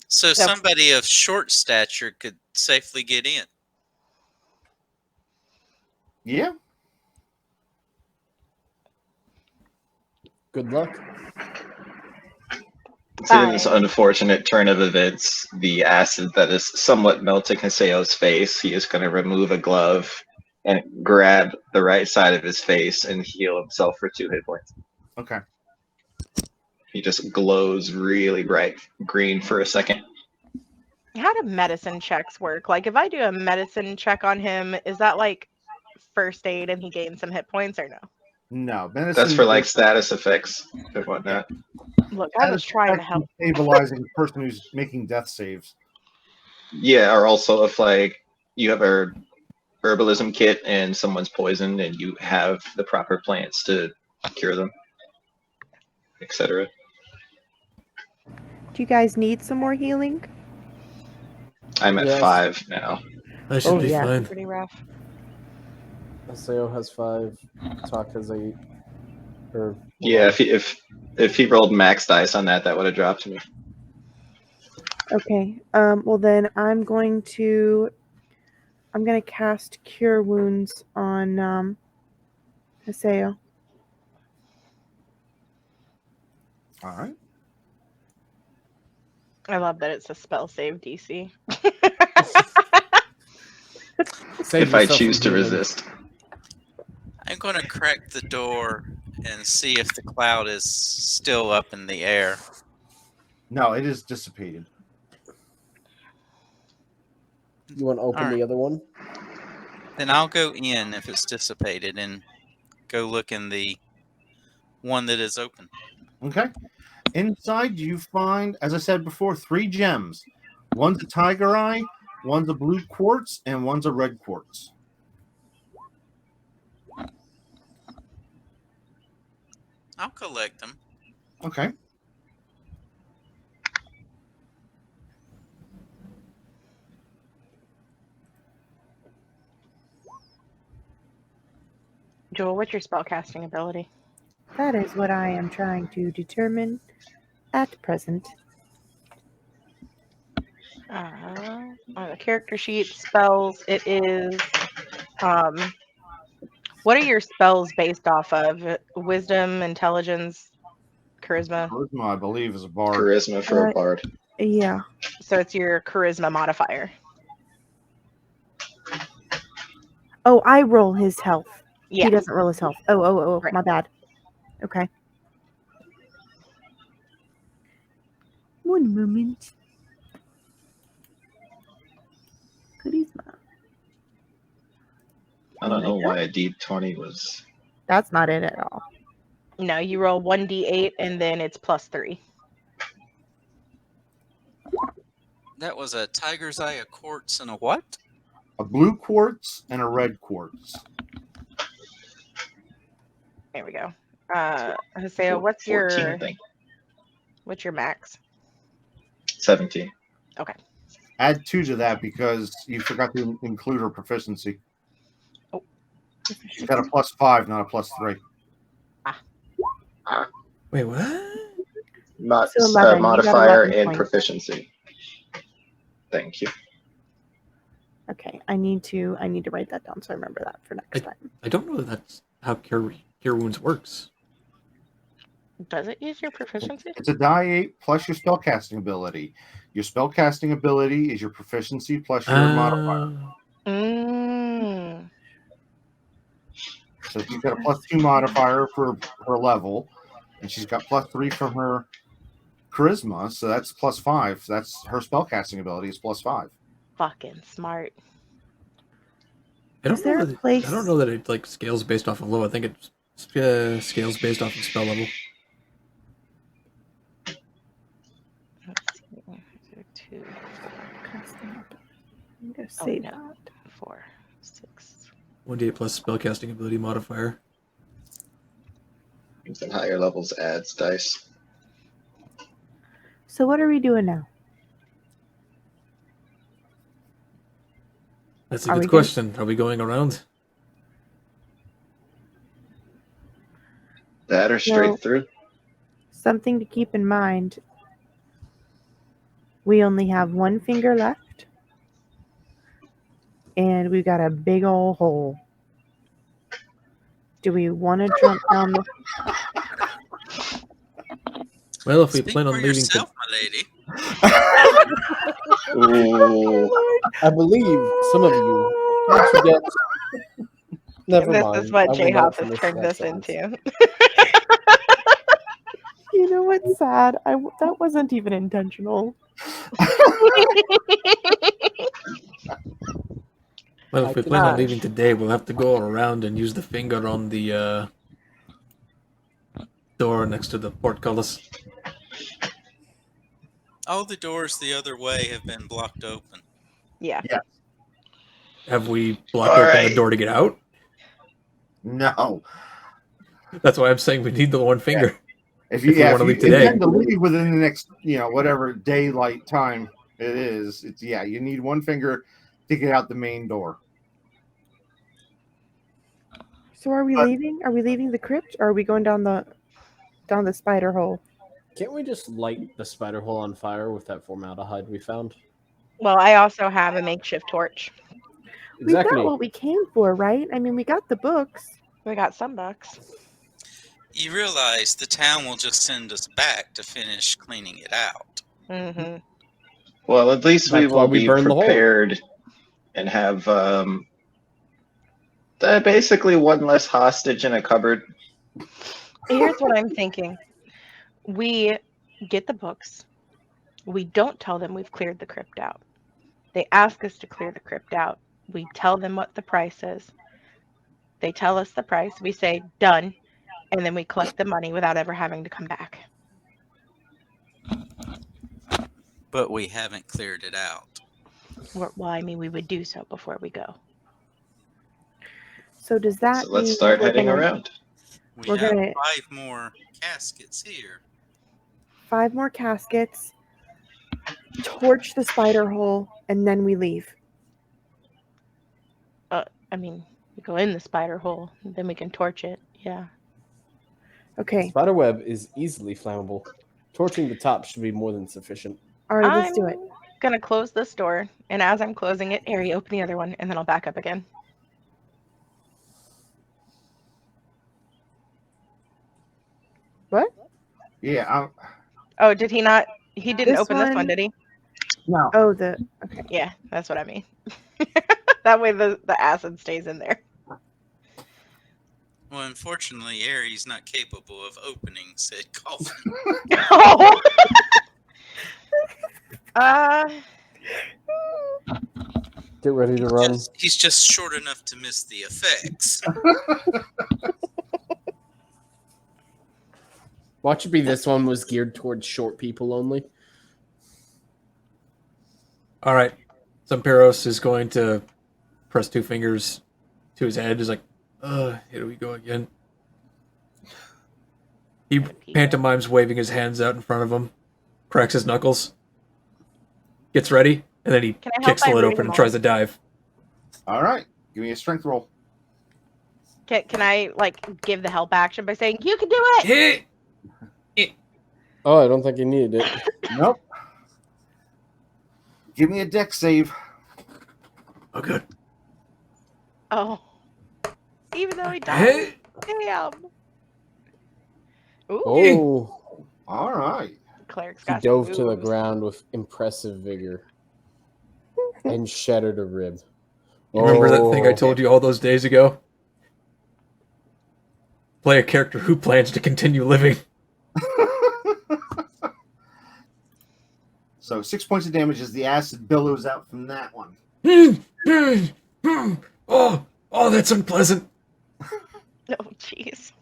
So somebody of short stature could safely get in. Yeah. Good luck. Considering this unfortunate turn of events, the acid that is somewhat melting Haseo's face, he is going to remove a glove and grab the right side of his face and heal himself for 2 hit points. Okay. He just glows really bright green for a second. How do medicine checks work? Like, if I do a medicine check on him, is that like first aid and he gains some hit points or no? No, medicine. That's for like status effects and whatnot. Look, I was trying to help. Stabilizing the person who's making death saves. Yeah, or also if like you have a herbalism kit and someone's poisoned and you have the proper plants to cure them, etc. Do you guys need some more healing? I'm at Yes. 5 now. I should be yeah. fine. Pretty rough. Aseo has 5. Tok has 8. Or Yeah, if he rolled max dice on that, that would have dropped me. Okay. Well then I'm going to cast Cure Wounds on Aseo. All right. I love that it's a spell save DC. If I choose to resist. I'm going to crack the door and see if the cloud is still up in the air. No, it is dissipated. You want to open the other one? Then I'll go in if it's dissipated and go look in the one that is open. Okay. Inside, you find, as I said before, 3 gems. One's a tiger eye, one's a blue quartz, and one's a red quartz. I'll collect them. Okay. Joel, what's your spellcasting ability? That is what I am trying to determine at present. On the character sheet, spells, it is, what are your spells based off of? Wisdom, intelligence, charisma? Charisma, I believe, is a bard. Charisma for a bard. Yeah. So it's your charisma modifier. Oh, I roll his health. Yeah. He doesn't roll his health. Oh, Right. my bad. Okay. One moment. Charisma. I don't know why a D20 was. That's not it at all. No, you roll 1d8 and then it's +3. That was a tiger's eye, a quartz, and a what? A blue quartz and a red quartz. There we go. Haseo, what's 14, your I think. what's your max? 17. Okay. Add 2 to that because you forgot to include her proficiency. Oh. She's got a +5, not a +3. Wait, what? So 11, you got Modifier 11 and points. proficiency. Thank you. Okay, I need to write that down so I remember that for next time. I don't know that that's how Cure Wounds works. Does it use your proficiency? It's a die 8 plus your spellcasting ability. Your spellcasting ability is your proficiency plus your modifier. Mm. So she's got a +2 modifier for her level, and she's got +3 from her charisma, so that's +5. That's her spellcasting ability is +5. Fucking smart. I don't Is there know a that it, place- I don't know that it like scales based off of low. I think it scales based off of spell level. Let's see. 2, I'm gonna save no. that. 4, 6. 1d8 plus spellcasting ability modifier. At higher levels adds dice. So what are we doing now? That's a Are we good good? question. Are we going around? That or straight No. through. Something to keep in mind. We only have one finger left. And we've got a big old hole. Do we want to jump down the... Well, if we Speak plan on for leaving yourself, my lady. Ooh. I believe some of you once you get. Never This mind. is what I will not J-Hop has finish turned that this sentence. into. You know what's sad? That wasn't even intentional. Well, if we plan on leaving today, we'll have to go around and use the finger on the door next to the portcullis. All the doors the other way have been blocked open. Yeah. Have we blocked open the door to get out? No. That's why I'm saying we need the one finger. If you want to leave today, intend to leave within the next, whatever daylight time it is, you need one finger to get out the main door. So are we leaving? Are we leaving the crypt, or are we going down the spider hole? Can't we just light the spider hole on fire with that formaldehyde we found? Well, I also have a makeshift torch. Exactly. We got what we came for, right? I mean, we got the books. We got some books. You realize the town will just send us back to finish cleaning it out. Mm-hmm. Well, at least we That's why will we be burned the hole. prepared and have basically one less hostage in a cupboard. Here's what I'm thinking. We get the books. We don't tell them we've cleared the crypt out. They ask us to clear the crypt out. We tell them what the price is. They tell us the price. We say, done. And then we collect the money without ever having to come back. But we haven't cleared it out. Well, I mean, we would do so before we go. So does that So let's mean start we're heading gonna- around. We We're have gonna- 5 more caskets here. 5 more caskets, torch the spider hole, and then we leave. I mean, we go in the spider hole, and then we can torch it. Yeah. Okay. Spider web is easily flammable. Torching the top should be more than sufficient. All right, let's do it. I'm gonna close this door, and as I'm closing it, Ari, open the other one, and then I'll back up again. What? Yeah. Oh, did he not? He didn't This open this one, one- did he? No. Oh, okay. Yeah, that's what I mean. That way the acid stays in there. Well, unfortunately, Aries not capable of opening said coffin. Oh. Get ready to run. He's just short enough to miss the effects. Watch it be this one was geared towards short people only. All right. Zampiros is going to press 2 fingers to his head. He's like, here we go again. He pantomimes waving his hands out in front of him, cracks his knuckles, gets ready, and then he Can I help kicks the by lid reading open and them tries to dive. All right. Give me a strength roll. Can I give the help action by saying you can do it? Oh, I don't think he needed it. Nope. Give me a deck save. Oh, good. Oh, even though he died. Damn. Ooh. Oh, All right. Cleric's he got dove some to the moves. ground with impressive vigor and shattered a rib. You remember that thing I Oh. told you all those days ago? Play a character who plans to continue living. So 6 points of damage as the acid billows out from that one. Oh, that's unpleasant. Oh, jeez.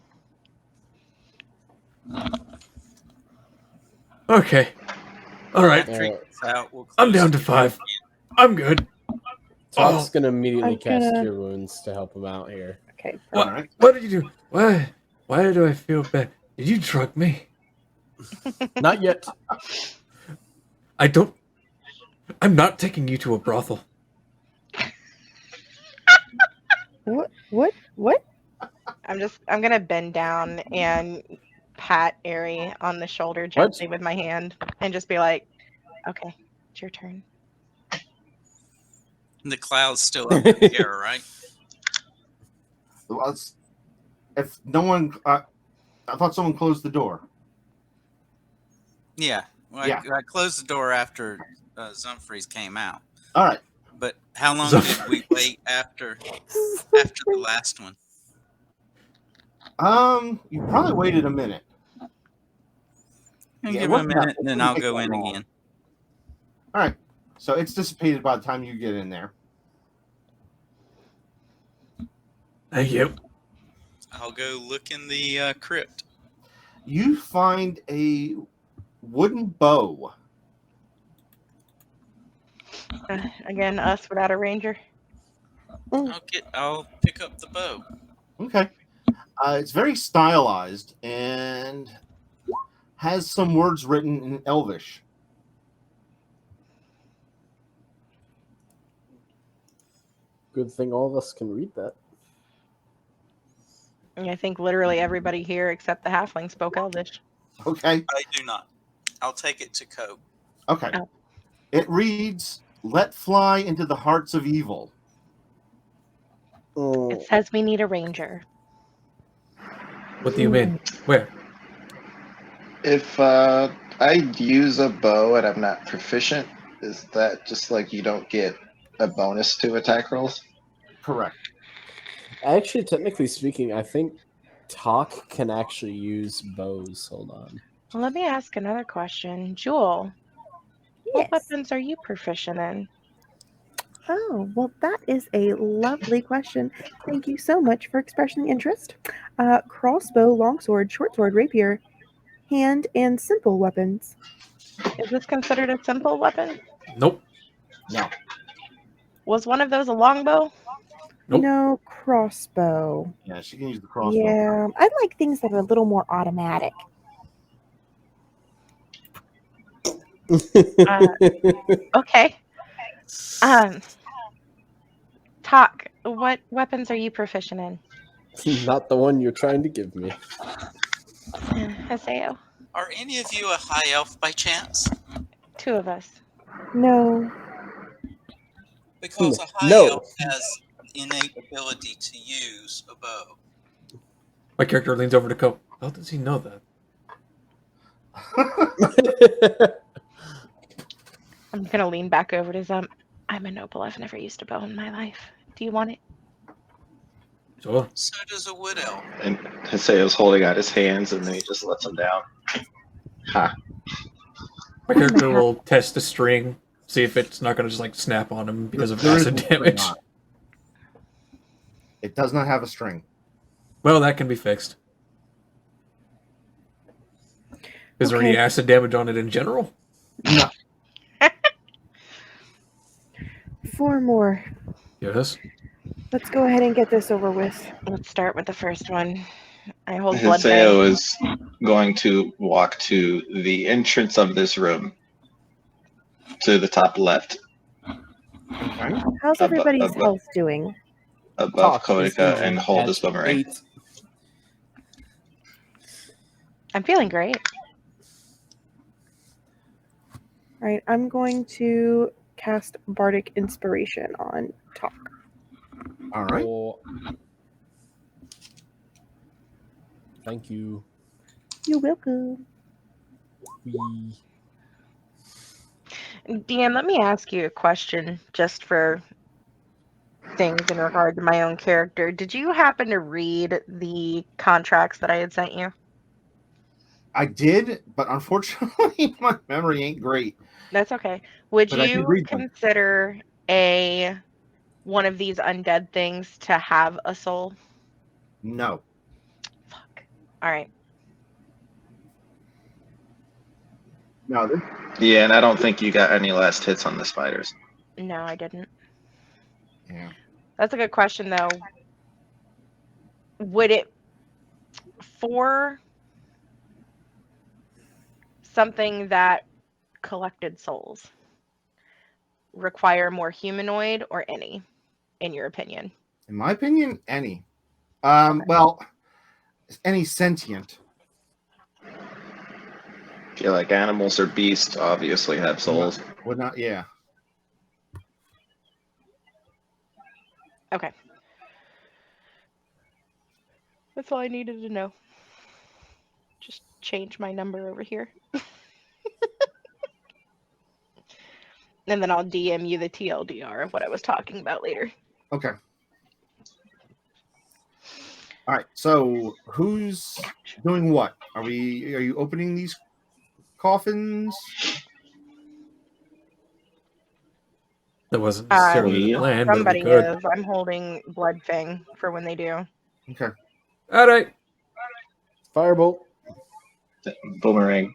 Okay. All right. I'm down to 5. I'm good. Top's gonna immediately I'm cast gonna- Cure Wounds to help him out here. Okay. All right. What did you do? Why do I feel bad? Did you drug me? Not yet. I'm not taking you to a brothel. What? I'm gonna bend down and pat Ari on the shoulder gently with my hand and just be like, okay, it's your turn. The cloud's still up in the air, right? Well, if no one, I thought someone closed the door. Yeah. Well, Yeah. I closed the door after Zumfries came out. All right. But how long did we wait after the last one? You probably waited a minute. Yeah, Give it it a wasn't that- minute, it and then didn't I'll take go that in long. again. All right. So it's dissipated by the time you get in there. Thank you. I'll go look in the crypt. You find a wooden bow. Again, us without a ranger. I'll pick up the bow. Okay. It's very stylized and has some words written in Elvish. Good thing all of us can read that. And I think literally everybody here except the halfling spoke Elvish. Okay. I do not. I'll take it to Cope. Okay. Oh. It reads, "Let fly into the hearts of evil." It says we need a ranger. What do you mean? Where? If I use a bow and I'm not proficient, is that just like you don't get a bonus to attack rolls? Correct. Actually, technically speaking, I think Tok can actually use bows. Hold on. Well, let me ask another question. Jewel, what weapons are you proficient in? Oh, well, that is a lovely question. Thank you so much for expressing interest. Crossbow, longsword, shortsword, rapier, hand, and simple weapons. Is this considered a simple weapon? Nope. No. Was one of those a longbow? Nope. No, crossbow. Yeah, she can use the crossbow. Yeah, I like things that are a little more automatic. Okay. Tok, what weapons are you proficient in? Not the one you're trying to give me. Haseo. Are any of you a high elf by chance? 2 of us. No. Because a high No. elf has innate ability to use a bow. My character leans over to Cope. How does he know that? I'm gonna lean back over to Zump. I'm a noble. I've never used a bow in my life. Do you want it? Sure. So does a wood elf. And Haseo's holding out his hands and then he just lets them down. Ha. My character will test the string, see if it's not going to just like snap on him because of There is acid no string damage. on it. It does not have a string. Well, that can be fixed. Is there any Okay. acid damage on it in general? No. 4 more. Yes. Let's go ahead and get this over with. Let's start with the first one. I hold blood Haseo bag. is going to walk to the entrance of this room. To the top left, Okay. How's everybody's above- health doing? above Tok is Kodika, easy and hold at his boomerang. 8. I'm feeling great. All right, I'm going to cast Bardic Inspiration on Tok. All right. Oh. Thank you. You're welcome. Wee. DM, let me ask you a question just for things in regard to my own character. Did you happen to read the contracts that I had sent you? I did, but unfortunately, my memory ain't great. That's okay. Would But I did you read them. consider one of these undead things to have a soul? No. Fuck. All right. No. Yeah, and I don't think you got any last hits on the spiders. No, I didn't. Yeah. That's a good question, though. Would it, for something that collected souls, require more humanoid or any, in your opinion? In my opinion, any. Well, any sentient. I feel like animals or beasts obviously have souls. Would not. Yeah. Okay. That's all I needed to know. Just change my number over here. And then I'll DM you the TLDR of what I was talking about later. Okay. All right. So who's doing what? Are you opening these coffins? That wasn't necessarily the plan, but we Somebody could. is. I'm holding blood thing for when they do. Okay. All right. Firebolt. Boomerang.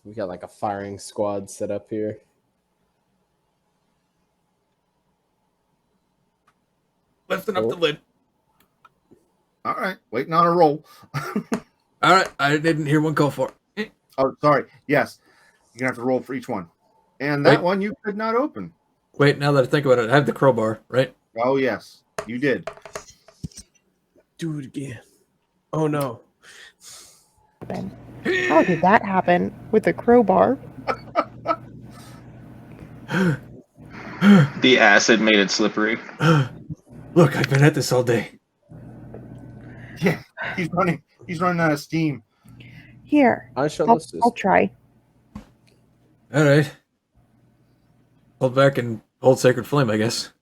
We got like a firing squad set up here. Lifting up the lid. All right. Waiting on a roll. All right. I didn't hear one call for it. Oh, sorry. Yes. You're going to have to roll for each one. And that Wait. one you could not open. Wait, now that I think about it, I have the crowbar, right? Oh, yes. You did. Do it again. Oh no. How did that happen with a crowbar? The acid made it slippery. Look, I've been at this all day. Yeah. He's running out of steam. Here, I shall assist. I'll try. All right. Hold back and hold Sacred Flame, I guess.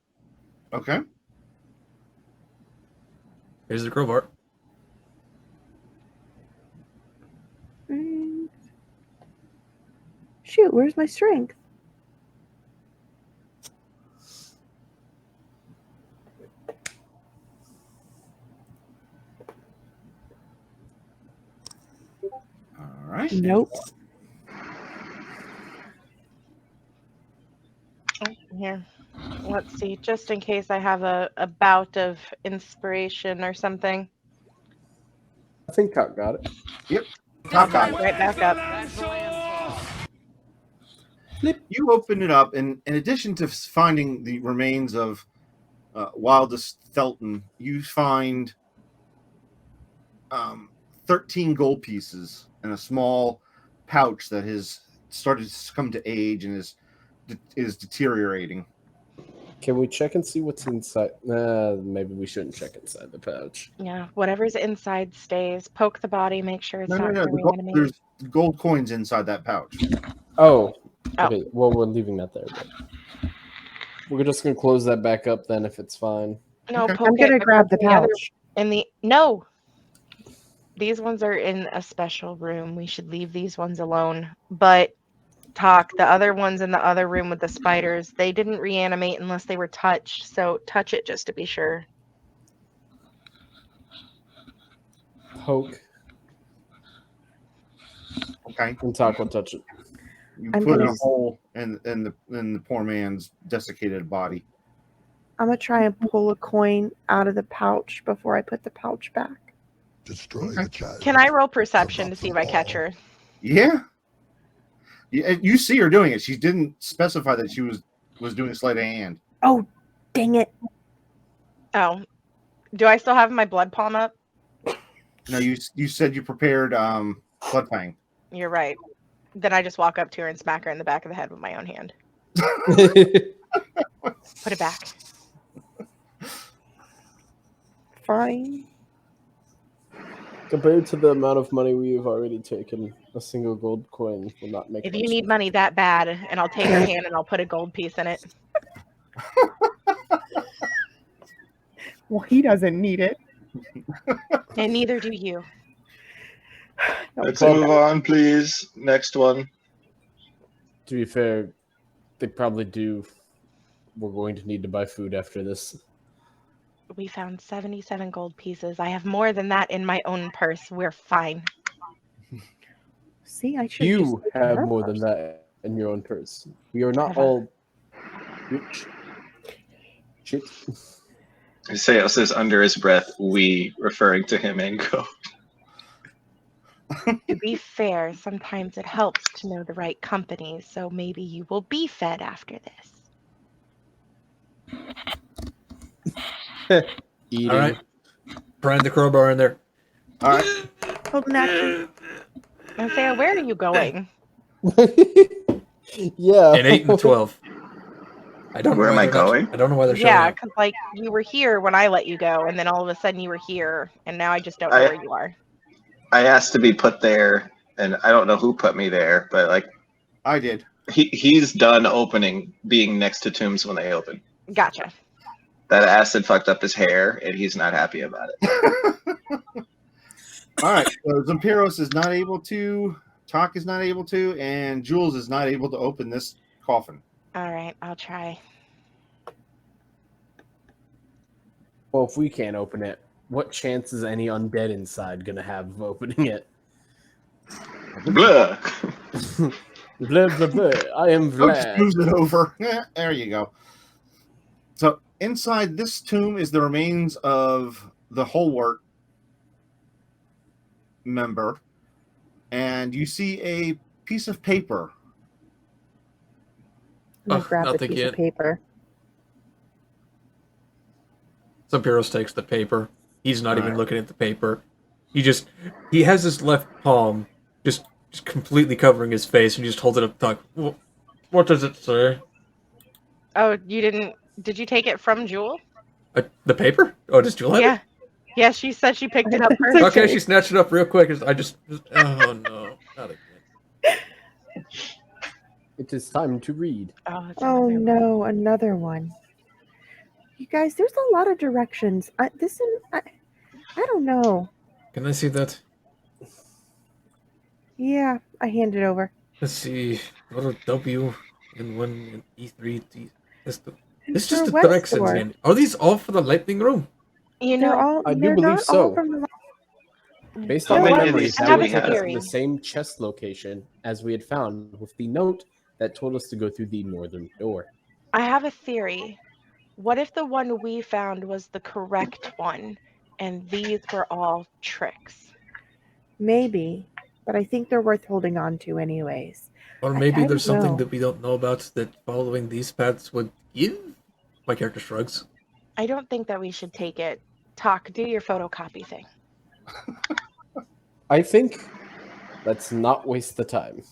Okay. Here's the crowbar. Shoot, where's my strength? All right. Nope. Oh, here. Let's see, just in case I have a bout of inspiration or something. I think Tok got it. Yep. I'll Top guy. come right back up. You open it up, and in addition to finding the remains of Wildest Thelton, you find 13 gold pieces in a small pouch that has started to come to age and is deteriorating. Can we check and see what's inside? Maybe we shouldn't check inside the pouch. Yeah, whatever's inside stays. Poke the body, make sure it's No. not The reanimated. there's gold coins inside that pouch. Oh. Oh. Okay, well, we're leaving that there. But we're just going to close that back up then if it's fine. No, Okay. poke I'm gonna it grab the in other- pouch. No. These ones are in a special room. We should leave these ones alone. But the other ones in the other room with the spiders, they didn't reanimate unless they were touched. So touch it just to be sure. Poke Okay. and Tok will touch it. You I'm put in gonna- a hole in the poor man's desiccated body. I'm gonna try and pull a coin out of the pouch before I put the pouch back. Destroy the child. Can I roll perception to see if I catch her? Yeah. You see her doing it. She didn't specify that she was doing sleight of hand. Oh, dang it! Oh. Do I still have my blood palm up? No, you said you prepared blood fang. You're right. Then I just walk up to her and smack her in the back of the head with my own hand. Put it back. Fine. Compared to the amount of money we've already taken, a single gold coin will not make If much you need money that bad, and I'll take her hand and I'll put a gold piece in it. Well, he doesn't need it. And neither do you. Let's move on, please. Next one. To be fair, they probably do. We're going to need to buy food after this. We found 77 gold pieces. I have more than that in my own purse. We're fine. See, I should. You have more than that in your own purse. We are not all rich. Shit. Seo says under his breath, we, referring to him and go. To be fair, sometimes it helps to know the right company, so maybe you will be fed after this. Eating. All right. Prime the crowbar in there. All right. Hold an action. And Sarah, where are you going? Yeah. And 8 and 12. I don't know Where am why I they're not- going? I don't know why they're showing Yeah, up. because like you were here when I let you go, and then all of a sudden you were here, and now I just don't know where you are. I asked to be put there, and I don't know who put me there, but like I did. he's done being next to tombs when they open. Gotcha. That acid fucked up his hair, and he's not happy about it. All right, so Zampiros is not able to, Tok is not able to, and Jules is not able to open this coffin. All right, I'll try. Well, if we can't open it, what chance is any undead inside gonna have of opening it? Blah. Blah, blah, blah. I am Oh, just Vlad. moves it over. There you go. So inside this tomb is the remains of the Holwart member, and you see a piece of paper. I'm gonna Oh, grab the nothing piece yet. of paper. Zampiros takes the paper. He's not even Alright. looking at the paper. He has his left palm just completely covering his face, and he just holds it up to Tok. What does it say? Oh, you didn't? Did you take it from Jewel? The paper? Oh, does Jewel have Yeah. Yeah, she said she picked it up first. it? Okay, she snatched it up real quick. Oh no, not again. It is time to read. Oh, it's Oh another one. no, another one. You guys, there's a lot of directions. I don't know. Can I see that? Yeah, I hand it over. Let's see. What are W and 1 and E3? It's It's just for the West directions, Door. man. Are these all for the lightning room? You They're know, all. I do they're believe not so. all from the. Based How on my many of memory, these that do would we take us have? to the same chest location as we had found with the note that told us to go through the northern door. I have a theory. What if the one we found was the correct one, and these were all tricks? Maybe, but I think they're worth holding on to anyways. Or I maybe don't there's something know. that we don't know about that following these paths would give? My character shrugs. I don't think that we should take it. Tok, do your photocopy thing. I think let's not waste the time.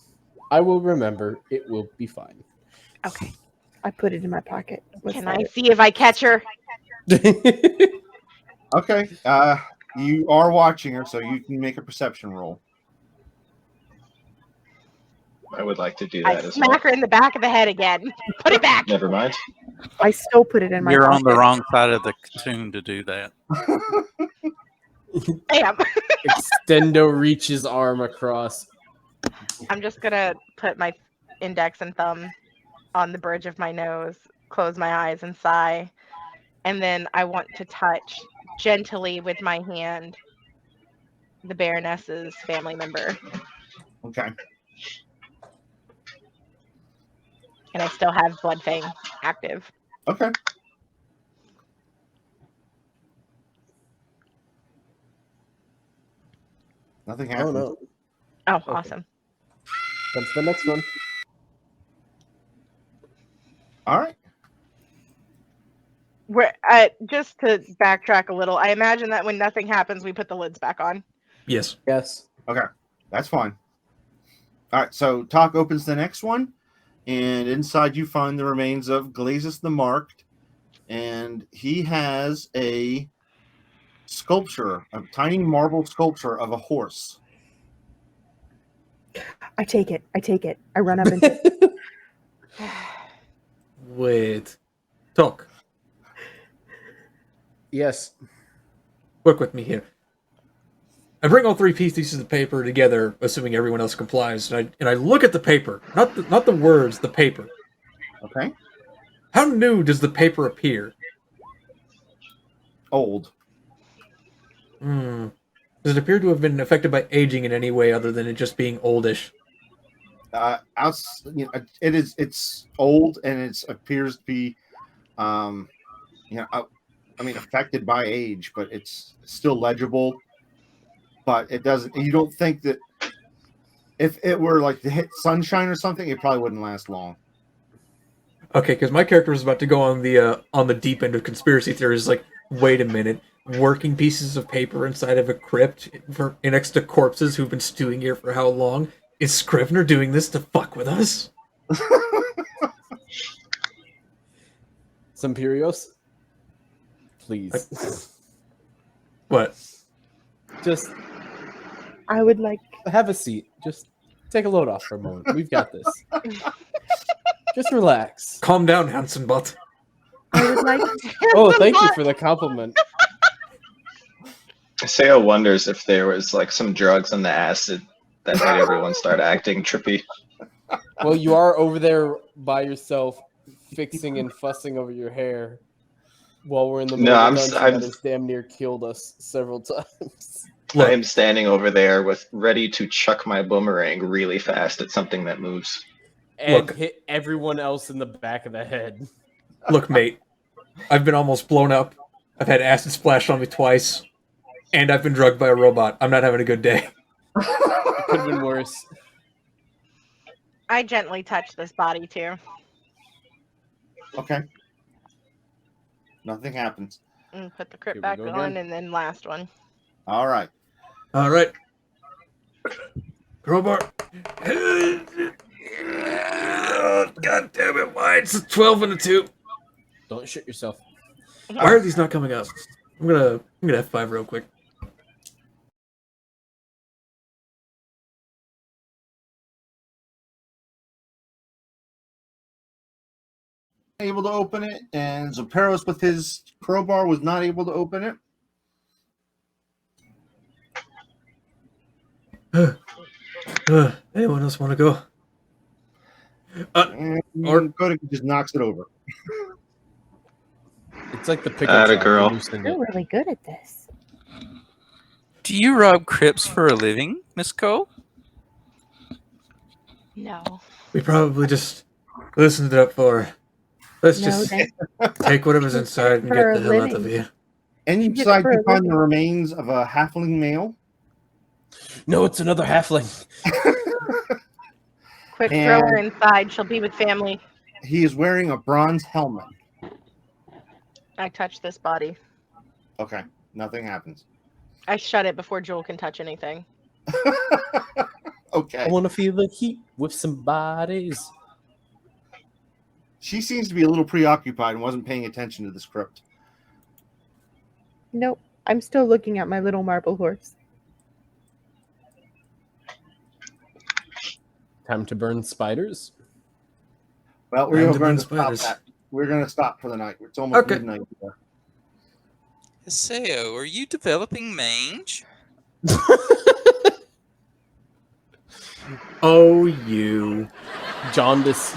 I will remember. It will be fine. Okay. I put it in my pocket. What's Can that? I see if I catch her? Okay, you are watching her, so you can make a perception roll. I would like to do I that as smack her in the back of the head again. Put it back. Never mind. I still put it in my You're pocket. on the wrong side of the tomb to do that. Damn. Extendo reaches arm across. I'm just gonna put my index and thumb on the bridge of my nose, close my eyes and sigh, and then I want to touch gently with my hand the Baroness's family member. Okay. And I still have Blood Fang active. Okay. Nothing Oh happened. no. Oh, Okay. awesome. That's the next one. All right. We're just to backtrack a little. I imagine that when nothing happens, we put the lids back on. Yes. Yes. Okay. That's fine. All right. So Tok opens the next one, and inside you find the remains of Glazes the Marked, and he has a sculpture, a tiny marble sculpture of a horse. I take it. I run up and Wait. Tok, Yes. work with me here. I bring all three pieces of paper together, assuming everyone else complies, and I look at the paper, not the words, the paper. Okay. How new does the paper appear? Old. Does it appear to have been affected by aging in any way other than it just being oldish? It's old, and it appears to be, affected by age, but it's still legible. But it doesn't. You don't think that if it were like to hit sunshine or something, it probably wouldn't last long. Okay, because my character was about to go on the deep end of conspiracy theories. Like, wait a minute, working pieces of paper inside of a crypt next to corpses who've been stewing here for how long? Is Scrivener doing this to fuck with us? Imperios, please. What? Just I would like. have a seat. Just take a load off for a moment. We've got this. Just relax. Calm down, handsome butt. I would like. Oh, thank you for the compliment. Sayo wonders if there was like some drugs in the acid that made everyone start acting trippy. Well, you are over there by yourself, fixing and fussing over your hair, while we're in the middle of a dungeon that has damn near killed us several times. I am standing over there ready to chuck my boomerang really fast at something that moves. And hit everyone else in the back of the head. Look, mate, I've been almost blown up. I've had acid splashed on me twice. And I've been drugged by a robot. I'm not having a good day. It could have been worse. I gently touch this body too. Okay. Nothing happens. And put the crypt Here we back go on, again. and then last one. All right. All right. Crowbar. God damn it. Why? It's a 12 and a 2. Don't shit yourself. Why are these not coming up? I'm gonna F5 real quick. Able to open it, and Zoperos with his crowbar was not able to open it. Anyone else want to go? Or Kodak just knocks it over. It's like the pickle Atta jar. girl. You're really good at this. Do you rob crypts for a living, Miss Cole? No. We probably just listened it up for. Let's No, just then- take whatever's inside and For get a the hell out of living. here. And you You did it decide for to a find living. the remains of a halfling male. No, it's another halfling. Quick, And- throw her inside. She'll be with family. He is wearing a bronze helmet. I touch this body. Okay, nothing happens. I shut it before Joel can touch anything. Okay. I want to feel the heat with some bodies. She seems to be a little preoccupied and wasn't paying attention to the script. Nope. I'm still looking at my little marble horse. Time to burn spiders. Well, Time we're to going burn to stop spiders. that. We're going to stop for the night. It's almost Okay. midnight here. Haseo, are you developing mange? Oh, you. Jaundice.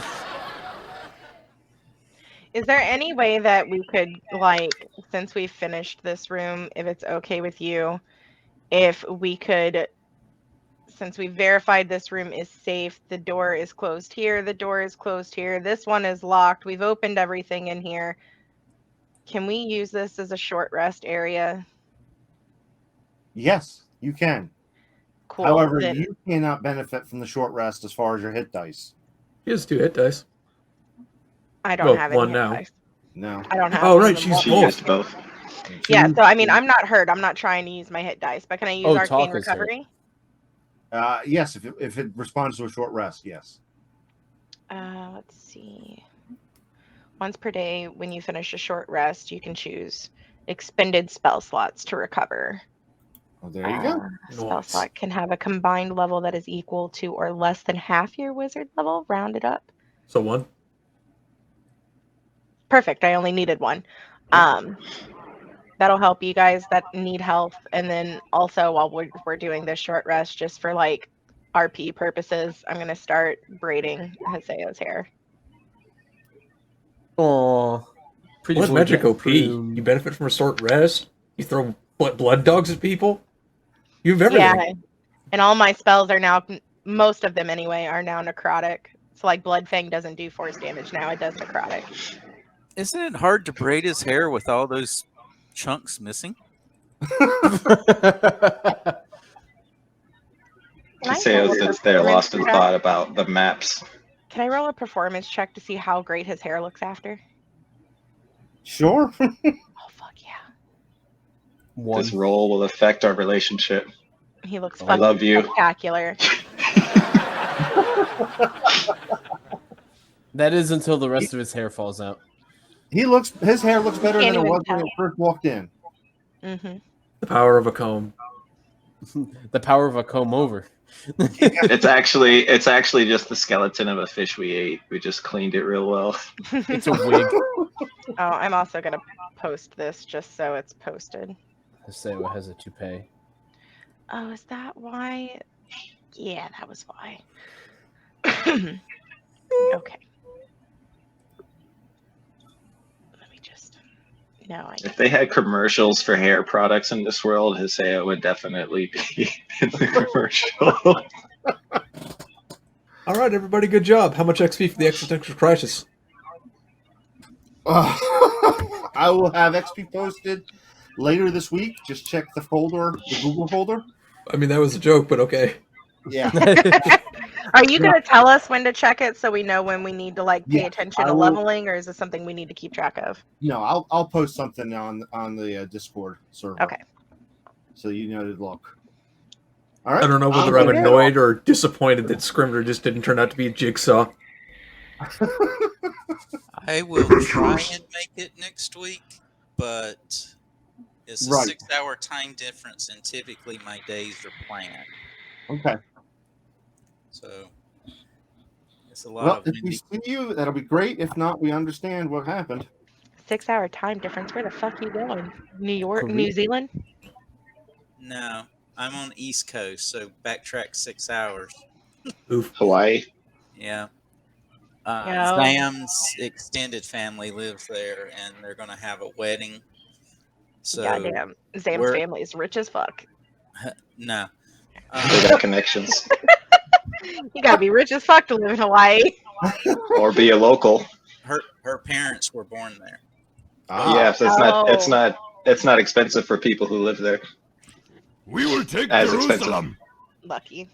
Is there any way that we could, like, since we've finished this room, if it's okay with you, if we could, since we verified this room is safe, the door is closed here, the door is closed here, this one is locked, we've opened everything in here. Can we use this as a short rest area? Yes, you can. Cool. However, then- you cannot benefit from the short rest as far as your hit dice. He has 2 hit dice. I don't Well, have any one hit now. dice. No. I don't have Oh, one right, of them. she's She both. used both. Yeah, so I mean, I'm not hurt. I'm not trying to use my hit dice, but can I use Oh, arcane Talk is hurt. recovery? Yes, if it responds to a short rest, yes. Let's see. Once per day, when you finish a short rest, you can choose expended spell slots to recover. Well, there you go. Spell Nice. slot can have a combined level that is equal to or less than half your wizard level, rounded up. So 1. Perfect. I only needed one. That'll help you guys that need health. And then also while we're doing this short rest, just for like RP purposes, I'm gonna start braiding Haseo's hair. Aww. Pretty What boy magic getting OP? pruned. You benefit from a short rest? You throw blood dogs at people? You have everything. Yeah. And all my spells are now, most of them anyway, are now necrotic. So like Blood Fang doesn't do force damage now, it does necrotic. Isn't it hard to braid his hair with all those chunks missing? Can I Haseo roll a sits there, performance lost in check? thought about the maps. Can I roll a performance check to see how great his hair looks after? Sure. Oh fuck yeah. One. This role will affect our relationship. He looks I fucking love you. spectacular. That is until the rest of his hair falls out. His hair looks better Can't than it even was when tell. it first walked in. Mm-hmm. The power of a comb. The power of a comb over. It's actually just the skeleton of a fish we ate. We just cleaned it real well. It's a wig. Oh, I'm also gonna post this just so it's posted. Haseo has a toupee. Oh, is that why? Yeah, that was why. Okay. Let me just. No, I. If they had commercials for hair products in this world, Haseo would definitely be in the commercial. All right, everybody, good job. How much XP for the existential crisis? I will have XP posted later this week. Just check the folder, the Google folder. I mean, that was a joke, but okay. Yeah. Are you gonna tell us when to check it so we know when we need to like pay Yeah, attention I to will- leveling, or is this something we need to keep track of? No, I'll post something on the Discord server. Okay. So you know to look. All right. I don't know whether I'm annoyed or disappointed that Scrimner just didn't turn out to be a jigsaw. I will try and make it next week, but it's a Right. 6-hour time difference, and typically my days are planned. Okay. So it's a lot Well, of if we windy. see you, that'll be great. If not, we understand what happened. 6-hour time difference. Where the fuck you going? New York, Korea. New Zealand? No, I'm on the East Coast, so backtrack 6 hours. Oof. Hawaii. Yeah. Yeah. Zam's extended family lives there, and they're going to have a wedding. So Goddamn. Zam's we're- family is rich as fuck. No. They got connections. You gotta be rich as fuck to live in Hawaii. Or be a local. Her parents were born there. Yes, it's not expensive for people who live there. We will take As expensive. Jerusalem. Lucky.